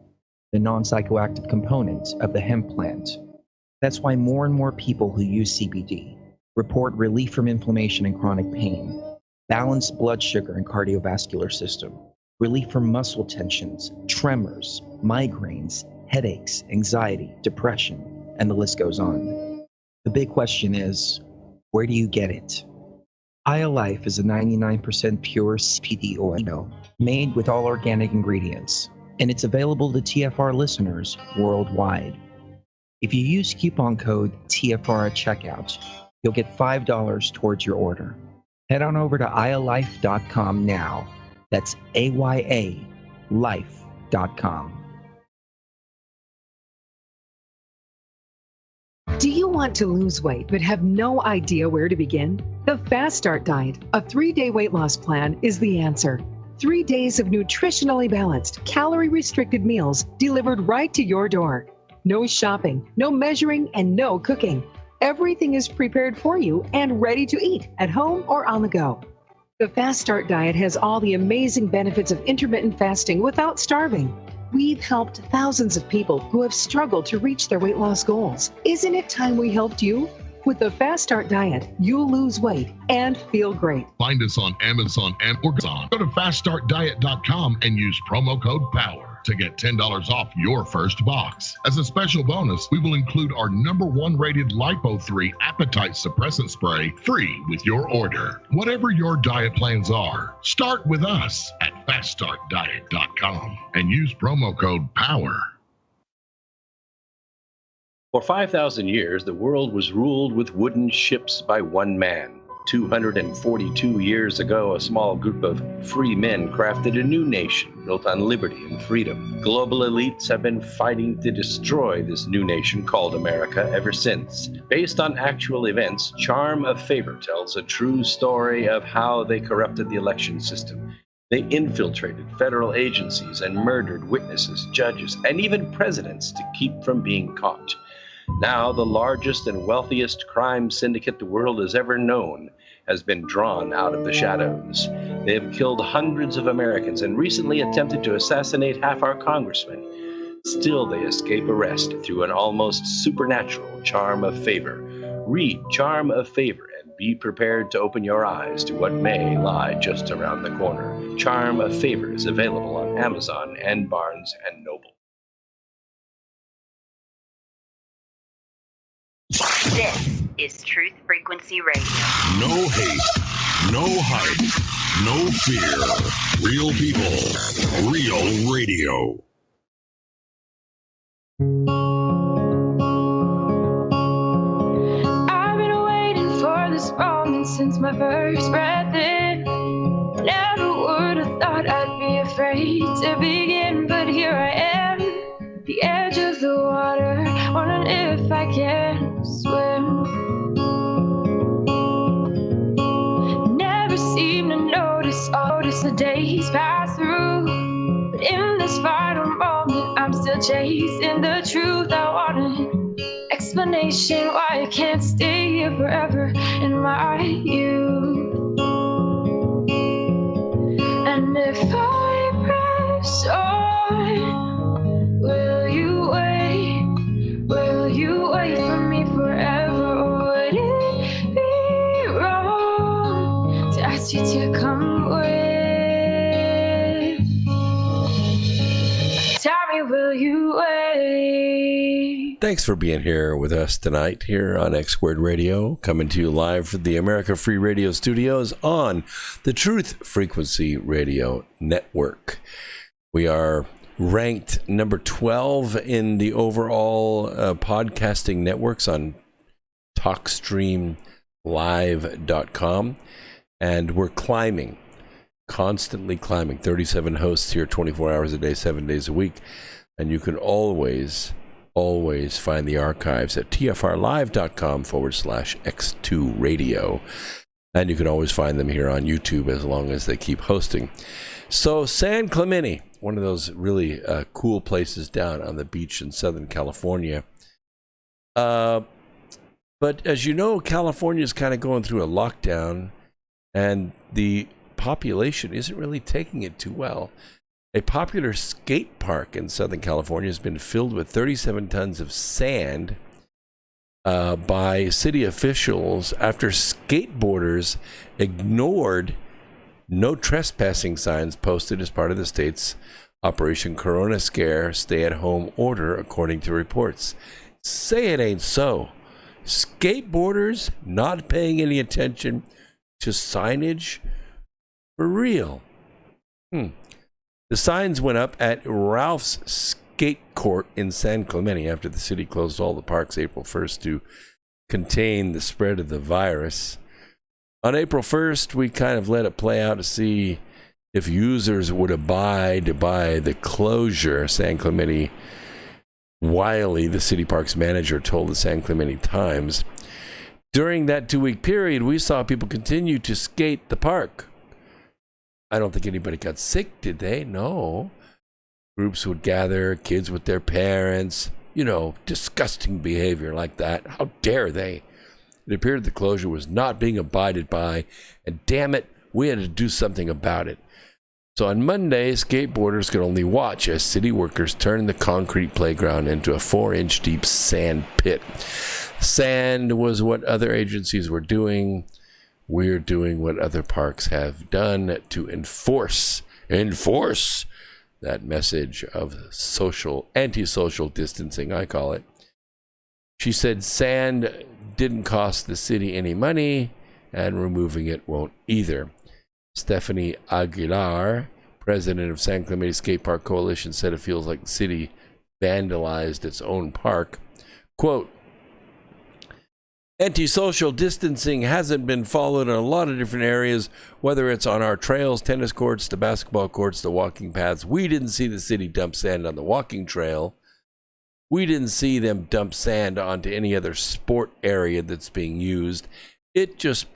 the non-psychoactive component of the hemp plant. That's why more and more people who use CBD report relief from inflammation and chronic pain, balanced blood sugar and cardiovascular system, relief from muscle tensions, tremors, migraines, headaches, anxiety, depression, and the list goes on. The big question is, where do you get it? Life is a 99% pure CBD oil made with all organic ingredients, and it's available to TFR listeners worldwide. If you use coupon code TFR at checkout, you'll get $5 towards your order. Head on over to ialife.com now. That's AYA life.com. Do you want to lose weight but have no idea where to begin? The Fast Start Diet, a 3-day weight loss plan, is the answer. 3 days of nutritionally balanced, calorie-restricted meals delivered right to your door. No shopping, no measuring, and no cooking. Everything is prepared for you and ready to eat at home or on the go. The Fast Start Diet has all the amazing benefits of intermittent fasting without starving. We've helped thousands of people who have struggled to reach their weight loss goals. Isn't it time we helped you? With the Fast Start Diet, you'll lose weight and feel great. Find us on Amazon and Amazon. Go to faststartdiet.com and use promo code POWER to get $10 off your first box. As a special bonus, we will include our #1 rated Lipo3 appetite suppressant spray free with your order. Whatever your diet plans are, start with us at faststartdiet.com and use promo code POWER. For 5,000 years, the world was ruled with wooden ships by one man. 242 years ago, a small group of free men crafted a new nation built on liberty and freedom. Global elites have been fighting to destroy this new nation called America ever since. Based on actual events, Charm of Favor tells a true story of how they corrupted the election system. They infiltrated federal agencies and murdered witnesses, judges, and even presidents to keep from being caught. Now, the largest and wealthiest crime syndicate the world has ever known has been drawn out of the shadows. They have killed hundreds of Americans and recently attempted to assassinate half our congressmen. Still, they escape arrest through an almost supernatural charm of favor. Read Charm of Favor and be prepared to open your eyes to what may lie just around the corner. Charm of Favor is available on Amazon and Barnes & Noble. This is Truth Frequency Radio. No hate, no hype, no fear. Real people, real radio. I've been waiting for this moment since my first breath in. Never would have thought I'd be afraid to begin, but here I am, the edge of the water, wondering if I can swim. Never seem to notice the days pass through, but in this final moment, I'm still chasing the truth. I want an explanation why I can't stay here forever in my youth. And if I press on, will you wait for me forever, or would it be wrong to ask you to come with? Tell me, will you wait? Thanks for being here with us tonight here on X Squared Radio, coming to you live from the America Free Radio studios on the Truth Frequency Radio Network. We are ranked number 12 in the overall podcasting networks on TalkStreamLive.com, and we're climbing, constantly climbing. 37 hosts here, 24 hours a day, 7 days a week, and you can always find the archives at tfrlive.com/X2 Radio, and you can always find them here on YouTube as long as they keep hosting. So San Clemente, one of those really cool places down on the beach in Southern California, But as you know, California is kind of going through a lockdown, and the population isn't really taking it too well. A popular skate park in Southern California has been filled with 37 tons of sand by city officials after skateboarders ignored no trespassing signs posted as part of the state's Operation Corona Scare stay-at-home order, according to reports. Say it ain't so. Skateboarders not paying any attention to signage? For real. The signs went up at Ralph's Skate Court in San Clemente after the city closed all the parks April 1st to contain the spread of the virus. On April 1st, we kind of let it play out to see if users would abide by the closure. San Clemente Wiley, the city parks manager, told the San Clemente Times. During that 2-week period, we saw people continue to skate the park. I don't think anybody got sick, did they? No. Groups would gather, kids with their parents, disgusting behavior like that. How dare they? It appeared the closure was not being abided by, and damn it, we had to do something about it. So on Monday, skateboarders could only watch as city workers turned the concrete playground into a 4-inch deep sand pit. Sand was what other agencies were doing. We're doing what other parks have done to enforce that message of anti-social distancing, I call it. She said sand didn't cost the city any money, and removing it won't either. Stephanie Aguilar, president of San Clemente Skate Park Coalition, said it feels like the city vandalized its own park. Quote, anti-social distancing hasn't been followed in a lot of different areas, whether it's on our trails, tennis courts, the basketball courts, the walking paths. We didn't see the city dump sand on the walking trail. We didn't see them dump sand onto any other sport area that's being used. It just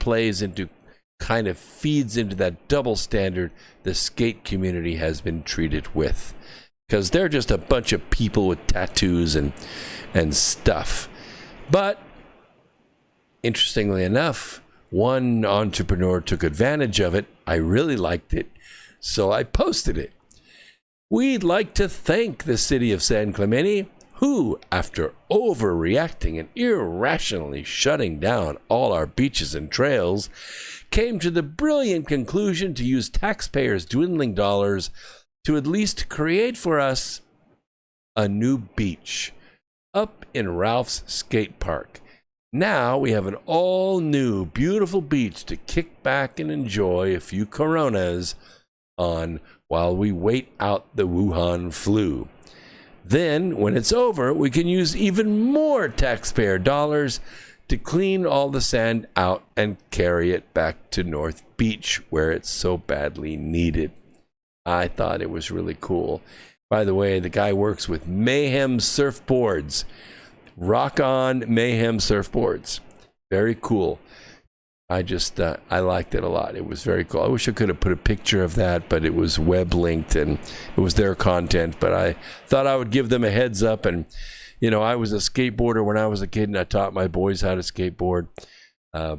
kind of feeds into that double standard the skate community has been treated with. Because they're just a bunch of people with tattoos and stuff. But interestingly enough, one entrepreneur took advantage of it. I really liked it, so I posted it. We'd like to thank the city of San Clemente, who, after overreacting and irrationally shutting down all our beaches and trails, came to the brilliant conclusion to use taxpayers' dwindling dollars to at least create for us a new beach up in Ralph's Skate Park. Now we have an all-new, beautiful beach to kick back and enjoy a few Coronas on while we wait out the Wuhan flu. Then, when it's over, we can use even more taxpayer dollars to clean all the sand out and carry it back to North Beach, where it's so badly needed. I thought it was really cool. By the way, the guy works with Mayhem Surfboards. Rock on Mayhem Surfboards. Very cool. I liked it a lot. It was very cool. I wish I could have put a picture of that, but it was web linked and it was their content. But I thought I would give them a heads up. And, I was a skateboarder when I was a kid, and I taught my boys how to skateboard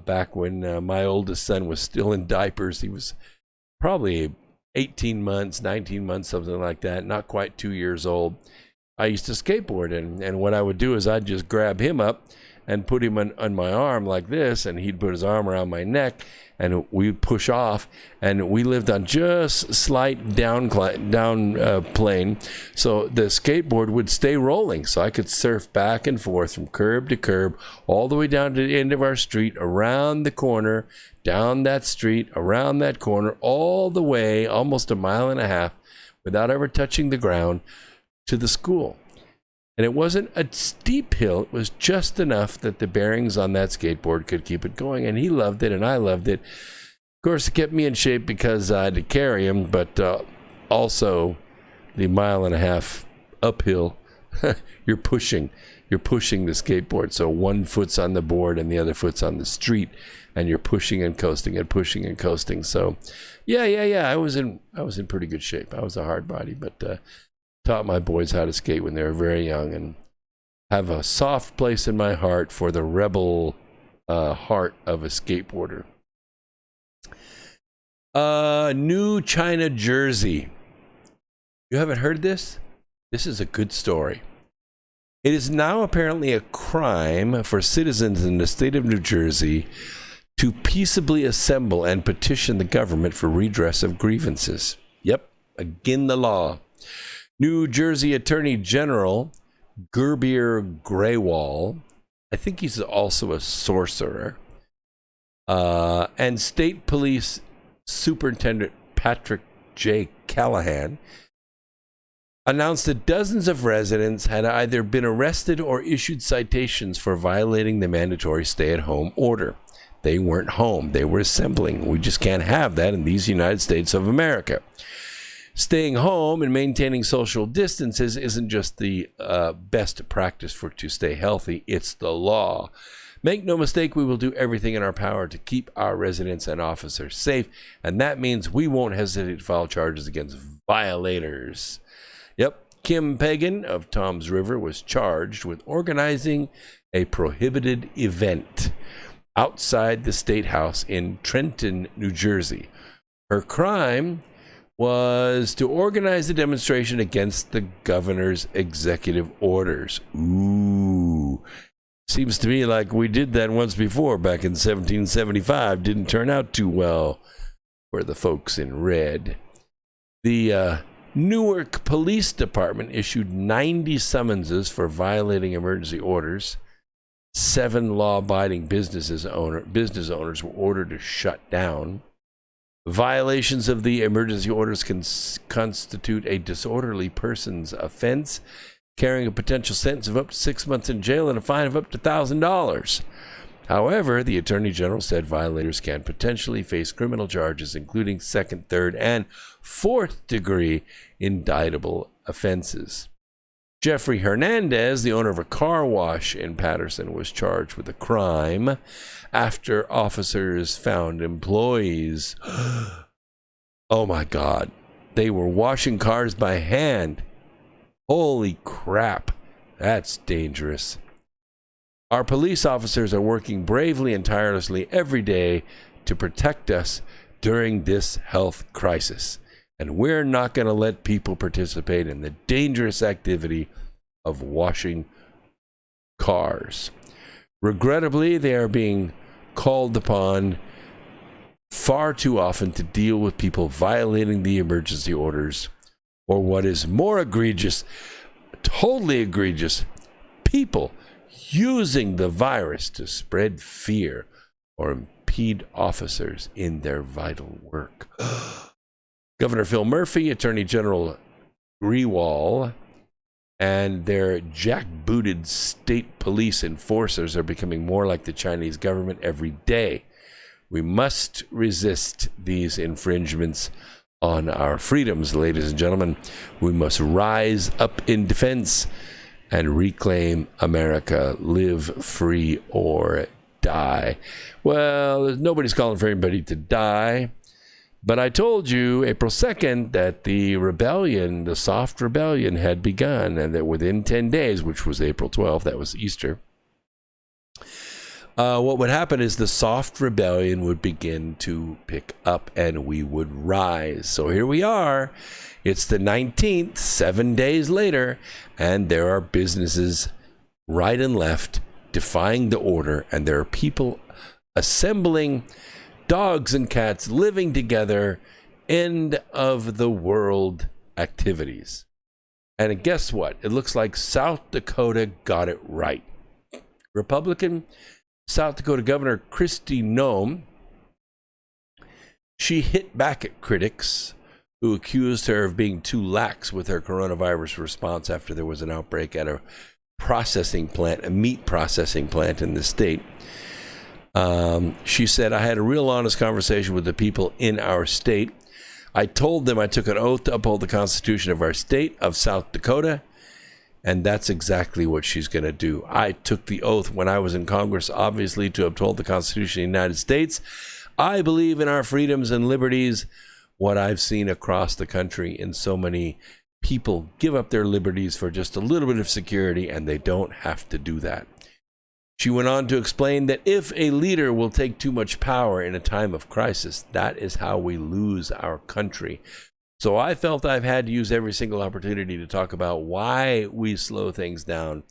back when my oldest son was still in diapers. He was probably 18 months, 19 months, something like that, not quite 2 years old. I used to skateboard, and what I would do is I'd just grab him up and put him on my arm like this, and he'd put his arm around my neck, and we'd push off, and we lived on just slight down plane, so the skateboard would stay rolling, so I could surf back and forth from curb to curb, all the way down to the end of our street, around the corner, down that street, around that corner, all the way, almost 1.5 miles, without ever touching the ground, to the school. And it wasn't a steep hill. It was just enough that the bearings on that skateboard could keep it going. And he loved it, and I loved it. Of course, it kept me in shape because I had to carry him, but also the 1.5 miles uphill, you're pushing the skateboard. So one foot's on the board and the other foot's on the street, and you're pushing and coasting and pushing and coasting. So yeah. I was in pretty good shape. I was a hard body, but taught my boys how to skate when they were very young, and have a soft place in my heart for the rebel heart of a skateboarder. New China Jersey. You haven't heard this? This is a good story. It is now apparently a crime for citizens in the state of New Jersey to peaceably assemble and petition the government for redress of grievances. Yep, again the law. New Jersey Attorney General Gurbir Grewal, I think he's also a sorcerer, and State Police Superintendent Patrick J. Callahan announced that dozens of residents had either been arrested or issued citations for violating the mandatory stay-at-home order. They weren't home. They were assembling. We just can't have that in these United States of America. Staying home and maintaining social distances isn't just the best practice to stay healthy. It's the law. Make no mistake, we will do everything in our power to keep our residents and officers safe, and that means we won't hesitate to file charges against violators. Yep, Kim Pagan of Toms River was charged with organizing a prohibited event outside the State House in Trenton, New Jersey. Her crime was to organize a demonstration against the governor's executive orders. Ooh. Seems to me like we did that once before back in 1775. Didn't turn out too well for the folks in red. The Newark Police Department issued 90 summonses for violating emergency orders. 7 law-abiding business owners were ordered to shut down. Violations of the emergency orders can constitute a disorderly person's offense, carrying a potential sentence of up to 6 months in jail and a fine of up to $1,000. However, the Attorney General said violators can potentially face criminal charges, including second, third, and fourth degree indictable offenses. Jeffrey Hernandez, the owner of a car wash in Patterson, was charged with a crime after officers found employees. Oh my God. They were washing cars by hand. Holy crap. That's dangerous. Our police officers are working bravely and tirelessly every day to protect us during this health crisis. And we're not going to let people participate in the dangerous activity of washing cars. Regrettably, they are being called upon far too often to deal with people violating the emergency orders, or what is more egregious, totally egregious, people using the virus to spread fear or impede officers in their vital work. Governor Phil Murphy, Attorney General Grewal, and their jackbooted state police enforcers are becoming more like the Chinese government every day. We must resist these infringements on our freedoms, ladies and gentlemen. We must rise up in defense and reclaim America. Live free or die. Well, nobody's calling for anybody to die. But I told you April 2nd that the rebellion, the soft rebellion, had begun, and that within 10 days, which was April 12th, that was Easter, what would happen is the soft rebellion would begin to pick up and we would rise. So here we are. It's the 19th, 7 days later, and there are businesses right and left defying the order, and there are people assembling, dogs and cats living together, end of the world activities. And guess what? It looks like South Dakota got it right. Republican South Dakota Governor Kristi Noem, she hit back at critics who accused her of being too lax with her coronavirus response after there was an outbreak at a processing plant, a meat processing plant in the state. She said, I had a real honest conversation with the people in our state. I told them I took an oath to uphold the Constitution of our state of South Dakota, and that's exactly what she's going to do. I took the oath when I was in Congress, obviously, to uphold the Constitution of the United States. I believe in our freedoms and liberties. What I've seen across the country in so many people give up their liberties for just a little bit of security, and they don't have to do that. She went on to explain that if a leader will take too much power in a time of crisis, that is how we lose our country. So I felt I've had to use every single opportunity to talk about why we slow things down.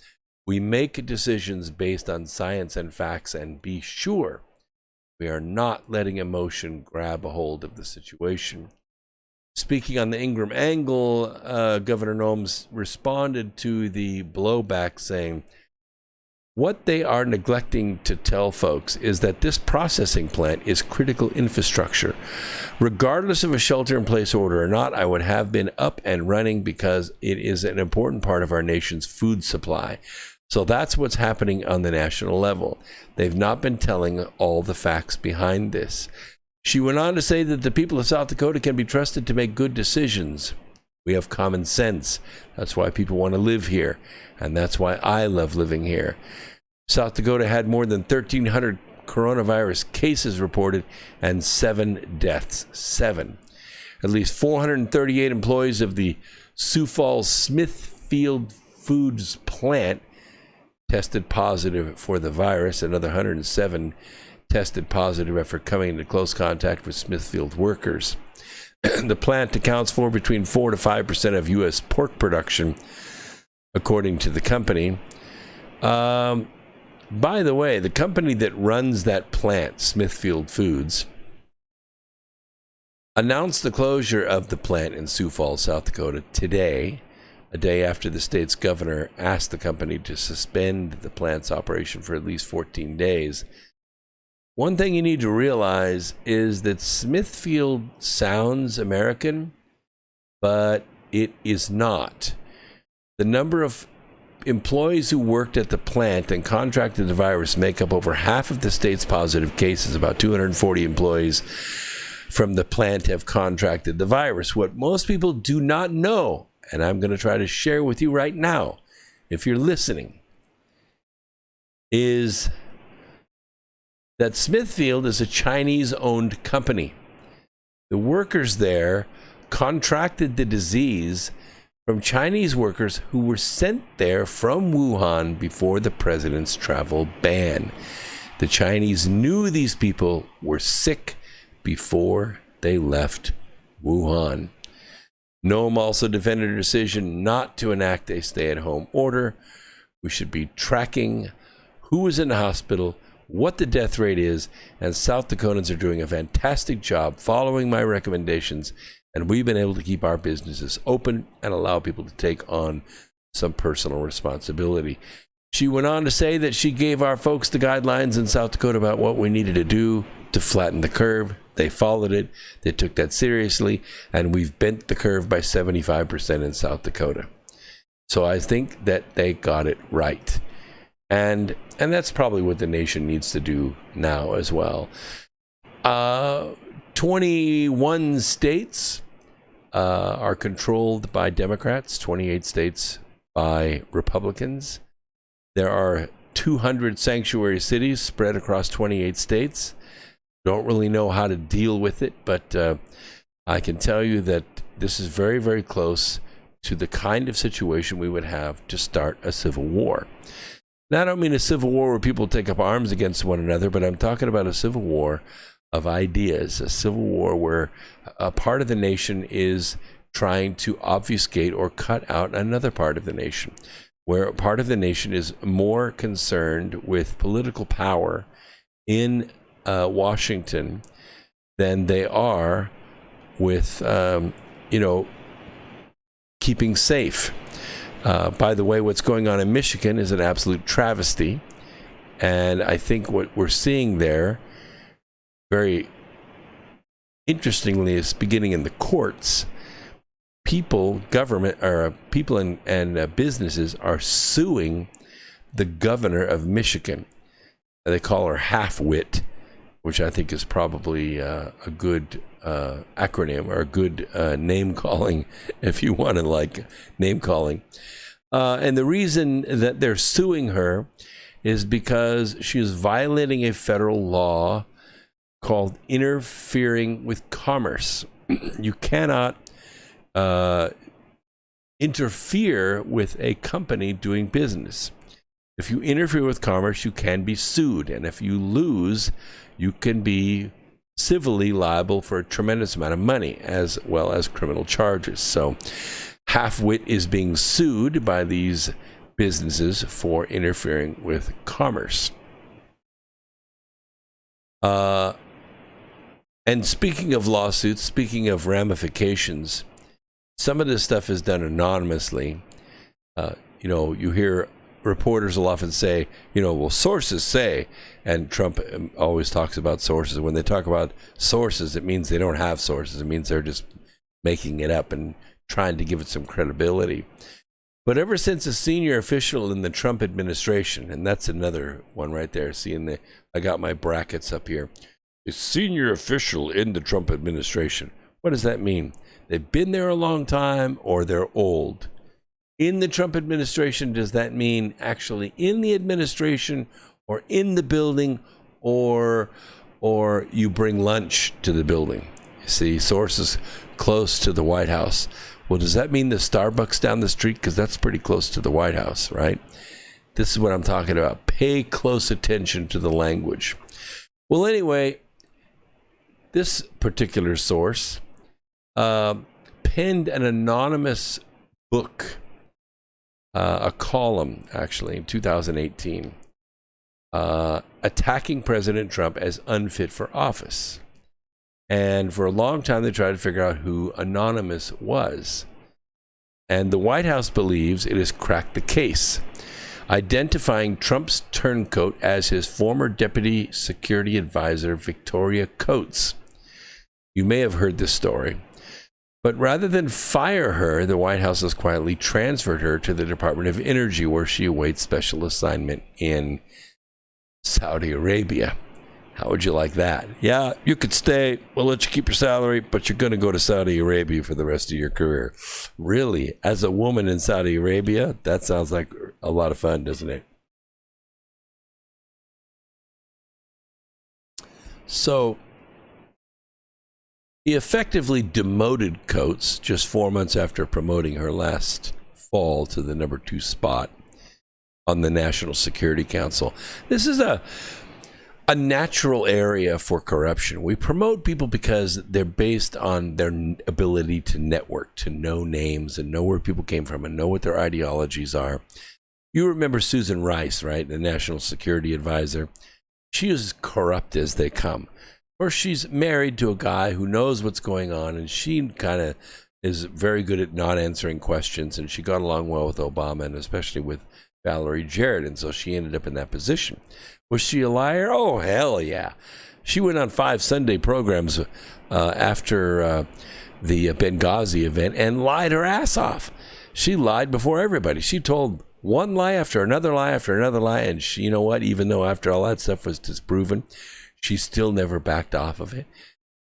We make decisions based on science and facts, and be sure we are not letting emotion grab a hold of the situation. Speaking on the Ingram angle, Governor Nomes responded to the blowback saying, what they are neglecting to tell folks is that this processing plant is critical infrastructure. Regardless of a shelter-in-place order or not, I would have been up and running because it is an important part of our nation's food supply. So that's what's happening on the national level. They've not been telling all the facts behind this. She went on to say that the people of South Dakota can be trusted to make good decisions. We have common sense. That's why people want to live here. And that's why I love living here. South Dakota had more than 1,300 coronavirus cases reported and 7 deaths. 7. At least 438 employees of the Sioux Falls Smithfield Foods plant tested positive for the virus. Another 107 tested positive after coming into close contact with Smithfield workers. The plant accounts for between 4 to 5% of U.S. pork production, according to the company. By the way, the company that runs that plant, Smithfield Foods, announced the closure of the plant in Sioux Falls, South Dakota today, a day after the state's governor asked the company to suspend the plant's operation for at least 14 days. One thing you need to realize is that Smithfield sounds American, but it is not. The number of employees who worked at the plant and contracted the virus make up over half of the state's positive cases. About 240 employees from the plant have contracted the virus. What most people do not know, and I'm going to try to share with you right now, if you're listening, is that Smithfield is a Chinese-owned company. The workers there contracted the disease from Chinese workers who were sent there from Wuhan before the president's travel ban. The Chinese knew these people were sick before they left Wuhan. Noem also defended her decision not to enact a stay-at-home order. We should be tracking who is in the hospital, what the death rate is, and South Dakotans are doing a fantastic job following my recommendations, and we've been able to keep our businesses open and allow people to take on some personal responsibility. She went on to say that she gave our folks the guidelines in South Dakota about what we needed to do to flatten the curve. They followed it. They took that seriously, and we've bent the curve by 75% in South Dakota. So I think that they got it right. And that's probably what the nation needs to do now as well. 21 states are controlled by Democrats, 28 states by Republicans. There are 200 sanctuary cities spread across 28 states. Don't really know how to deal with it, but I can tell you that this is very, very close to the kind of situation we would have to start a civil war. Now, I don't mean a civil war where people take up arms against one another, but I'm talking about a civil war of ideas, a civil war where a part of the nation is trying to obfuscate or cut out another part of the nation, where a part of the nation is more concerned with political power in Washington than they are with, keeping safe. By the way, what's going on in Michigan is an absolute travesty. And I think what we're seeing there, very interestingly, is beginning in the courts. People, people and businesses are suing the governor of Michigan. They call her half-wit, which I think is probably a good acronym or a good name calling, if you want to like name calling. And the reason that they're suing her is because she is violating a federal law called interfering with commerce. You cannot interfere with a company doing business. If you interfere with commerce, you can be sued. And if you lose, you can be civilly liable for a tremendous amount of money as well as criminal charges. So Halfwit is being sued by these businesses for interfering with commerce. And speaking of lawsuits, speaking of ramifications, some of this stuff is done anonymously. You hear reporters will often say, well, sources say, and Trump always talks about sources. When they talk about sources, it means they don't have sources. It means they're just making it up and trying to give it some credibility. But ever since a senior official in the Trump administration, and that's another one right there, I got my brackets up here. A senior official in the Trump administration. What does that mean? They've been there a long time or they're old. In the Trump administration, does that mean actually in the administration or in the building or you bring lunch to the building? You see, sources close to the White House. Well, does that mean the Starbucks down the street? Because that's pretty close to the White House, right? This is what I'm talking about. Pay close attention to the language. Well, anyway, this particular source penned an anonymous book, a column, actually, in 2018, attacking President Trump as unfit for office. And for a long time, they tried to figure out who Anonymous was. And the White House believes it has cracked the case, identifying Trump's turncoat as his former Deputy Security Advisor, Victoria Coates. You may have heard this story. But rather than fire her, the White House has quietly transferred her to the Department of Energy, where she awaits special assignment in Saudi Arabia. How would you like that? Yeah, you could stay. We'll let you keep your salary, but you're going to go to Saudi Arabia for the rest of your career. Really? As a woman in Saudi Arabia? That sounds like a lot of fun, doesn't it? So he effectively demoted Coates just 4 months after promoting her last fall to the number 2 spot on the National Security Council. This is a natural area for corruption. We promote people because they're based on their ability to network, to know names and know where people came from and know what their ideologies are. You remember Susan Rice, right? The National Security Advisor. She is as corrupt as they come. Or she's married to a guy who knows what's going on, and she kind of is very good at not answering questions, and she got along well with Obama and especially with Valerie Jarrett, and so she ended up in that position. Was she a liar? Oh, hell yeah. She went on 5 Sunday programs after the Benghazi event and lied her ass off. She lied before everybody. She told one lie after another lie after another lie, and she, you know what, even though after all that stuff was disproven, she still never backed off of it.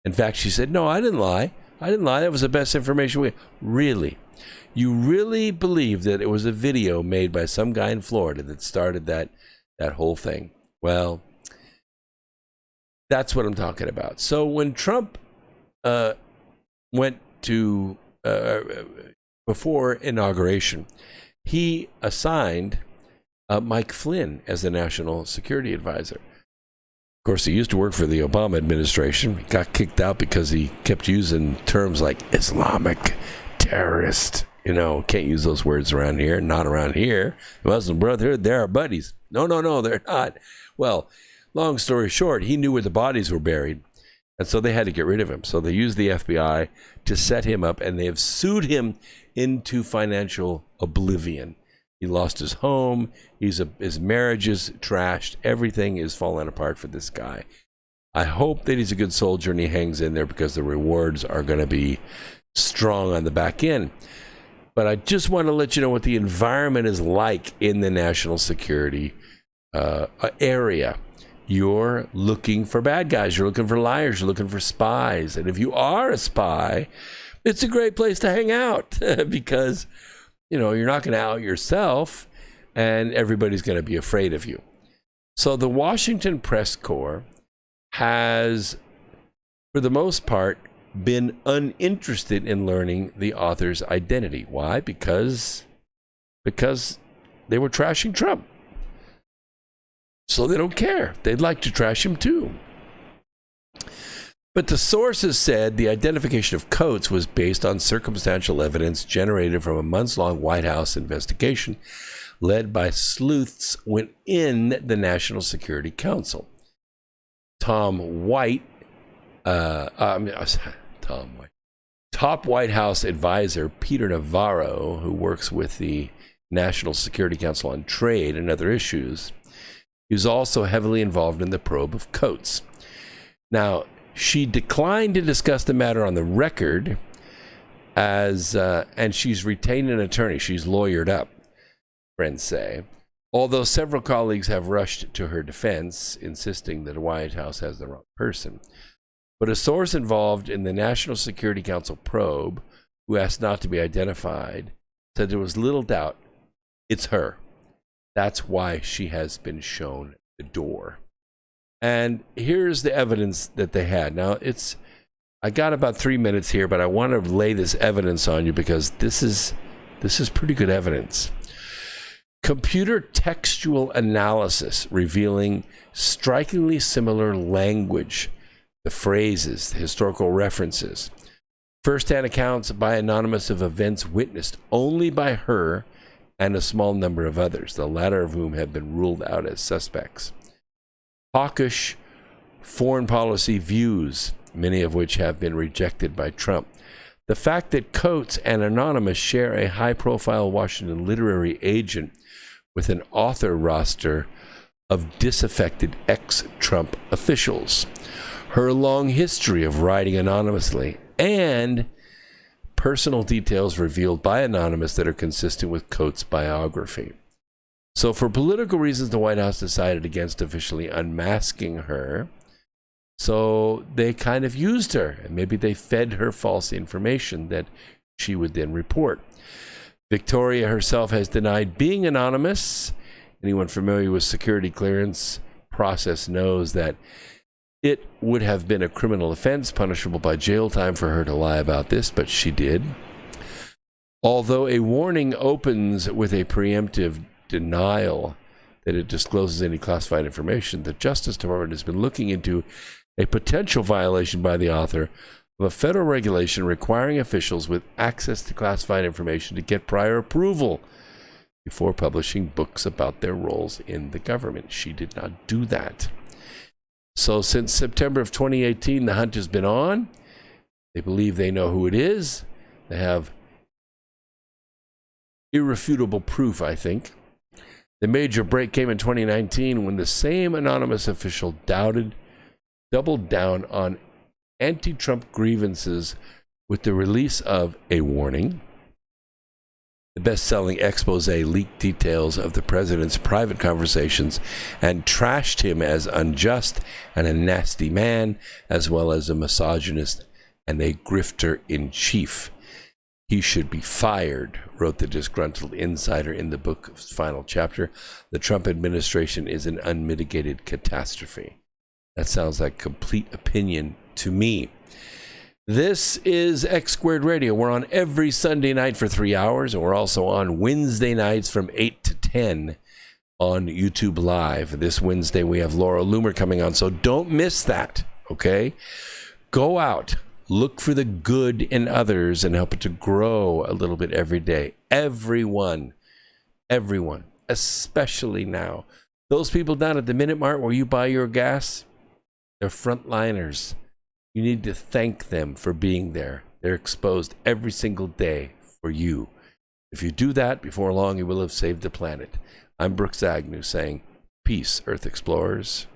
In fact, she said, no, I didn't lie. I didn't lie. That was the best information we had. Really? You really believe that it was a video made by some guy in Florida that started that whole thing? Well, that's what I'm talking about. So when Trump went to, before inauguration, he assigned Mike Flynn as the National Security Advisor. Of course, he used to work for the Obama administration. He got kicked out because he kept using terms like Islamic terrorist. Can't use those words around here. Not around here. The Muslim Brotherhood, they're our buddies. No, they're not. Well, long story short, he knew where the bodies were buried, and so they had to get rid of him. So they used the FBI to set him up, and they have sued him into financial oblivion. He lost his home. His marriage is trashed. Everything is falling apart for this guy. I hope that he's a good soldier and he hangs in there, because the rewards are going to be strong on the back end. But I just want to let you know what the environment is like in the national security area. You're looking for bad guys. You're looking for liars. You're looking for spies. And if you are a spy, it's a great place to hang out because, you're not going to out yourself and everybody's going to be afraid of you. So the Washington Press Corps has, for the most part, been uninterested in learning the author's identity. Why? Because they were trashing Trump. So they don't care. They'd like to trash him too. But the sources said the identification of Coates was based on circumstantial evidence generated from a months-long White House investigation led by sleuths within the National Security Council. Top White House advisor Peter Navarro, who works with the National Security Council on trade and other issues, is also heavily involved in the probe of Coates. Now, she declined to discuss the matter on the record, and she's retained an attorney. She's lawyered up, friends say. Although several colleagues have rushed to her defense, insisting that the White House has the wrong person. But a source involved in the National Security Council probe, who asked not to be identified, said there was little doubt it's her. That's why she has been shown the door. And here's the evidence that they had. Now, I got about 3 minutes here, but I want to lay this evidence on you because this is pretty good evidence. Computer textual analysis revealing strikingly similar language, the phrases, the historical references, first-hand accounts by Anonymous of events witnessed only by her and a small number of others, the latter of whom have been ruled out as suspects. Hawkish foreign policy views, many of which have been rejected by Trump. The fact that Coates and Anonymous share a high-profile Washington literary agent with an author roster of disaffected ex-Trump officials, her long history of writing anonymously, and personal details revealed by Anonymous that are consistent with Coates' biography. So for political reasons, the White House decided against officially unmasking her. So they kind of used her, and maybe they fed her false information that she would then report. Victoria herself has denied being anonymous. Anyone familiar with security clearance process knows that it would have been a criminal offense punishable by jail time for her to lie about this, but she did. Although a warning opens with a preemptive denial that it discloses any classified information, the Justice Department has been looking into a potential violation by the author of a federal regulation requiring officials with access to classified information to get prior approval before publishing books about their roles in the government. She did not do that. So since September of 2018, the hunt has been on. They believe they know who it is. They have irrefutable proof, I think. The major break came in 2019 when the same anonymous official doubled down on anti-Trump grievances with the release of A Warning. The best-selling expose leaked details of the president's private conversations and trashed him as unjust and a nasty man, as well as a misogynist and a grifter-in-chief. He should be fired, wrote the disgruntled insider in the book's final chapter. The Trump administration is an unmitigated catastrophe. That sounds like complete opinion to me. This is X Squared Radio. We're on every Sunday night for 3 hours, and we're also on Wednesday nights from 8 to 10 on YouTube Live. This Wednesday, we have Laura Loomer coming on, so don't miss that, okay? Go out. Look for the good in others and help it to grow a little bit every day. Everyone, especially now. Those people down at the Minute Mart where you buy your gas, they're frontliners. You need to thank them for being there. They're exposed every single day for you. If you do that, before long you will have saved the planet. I'm Brooks Agnew saying, peace, Earth Explorers.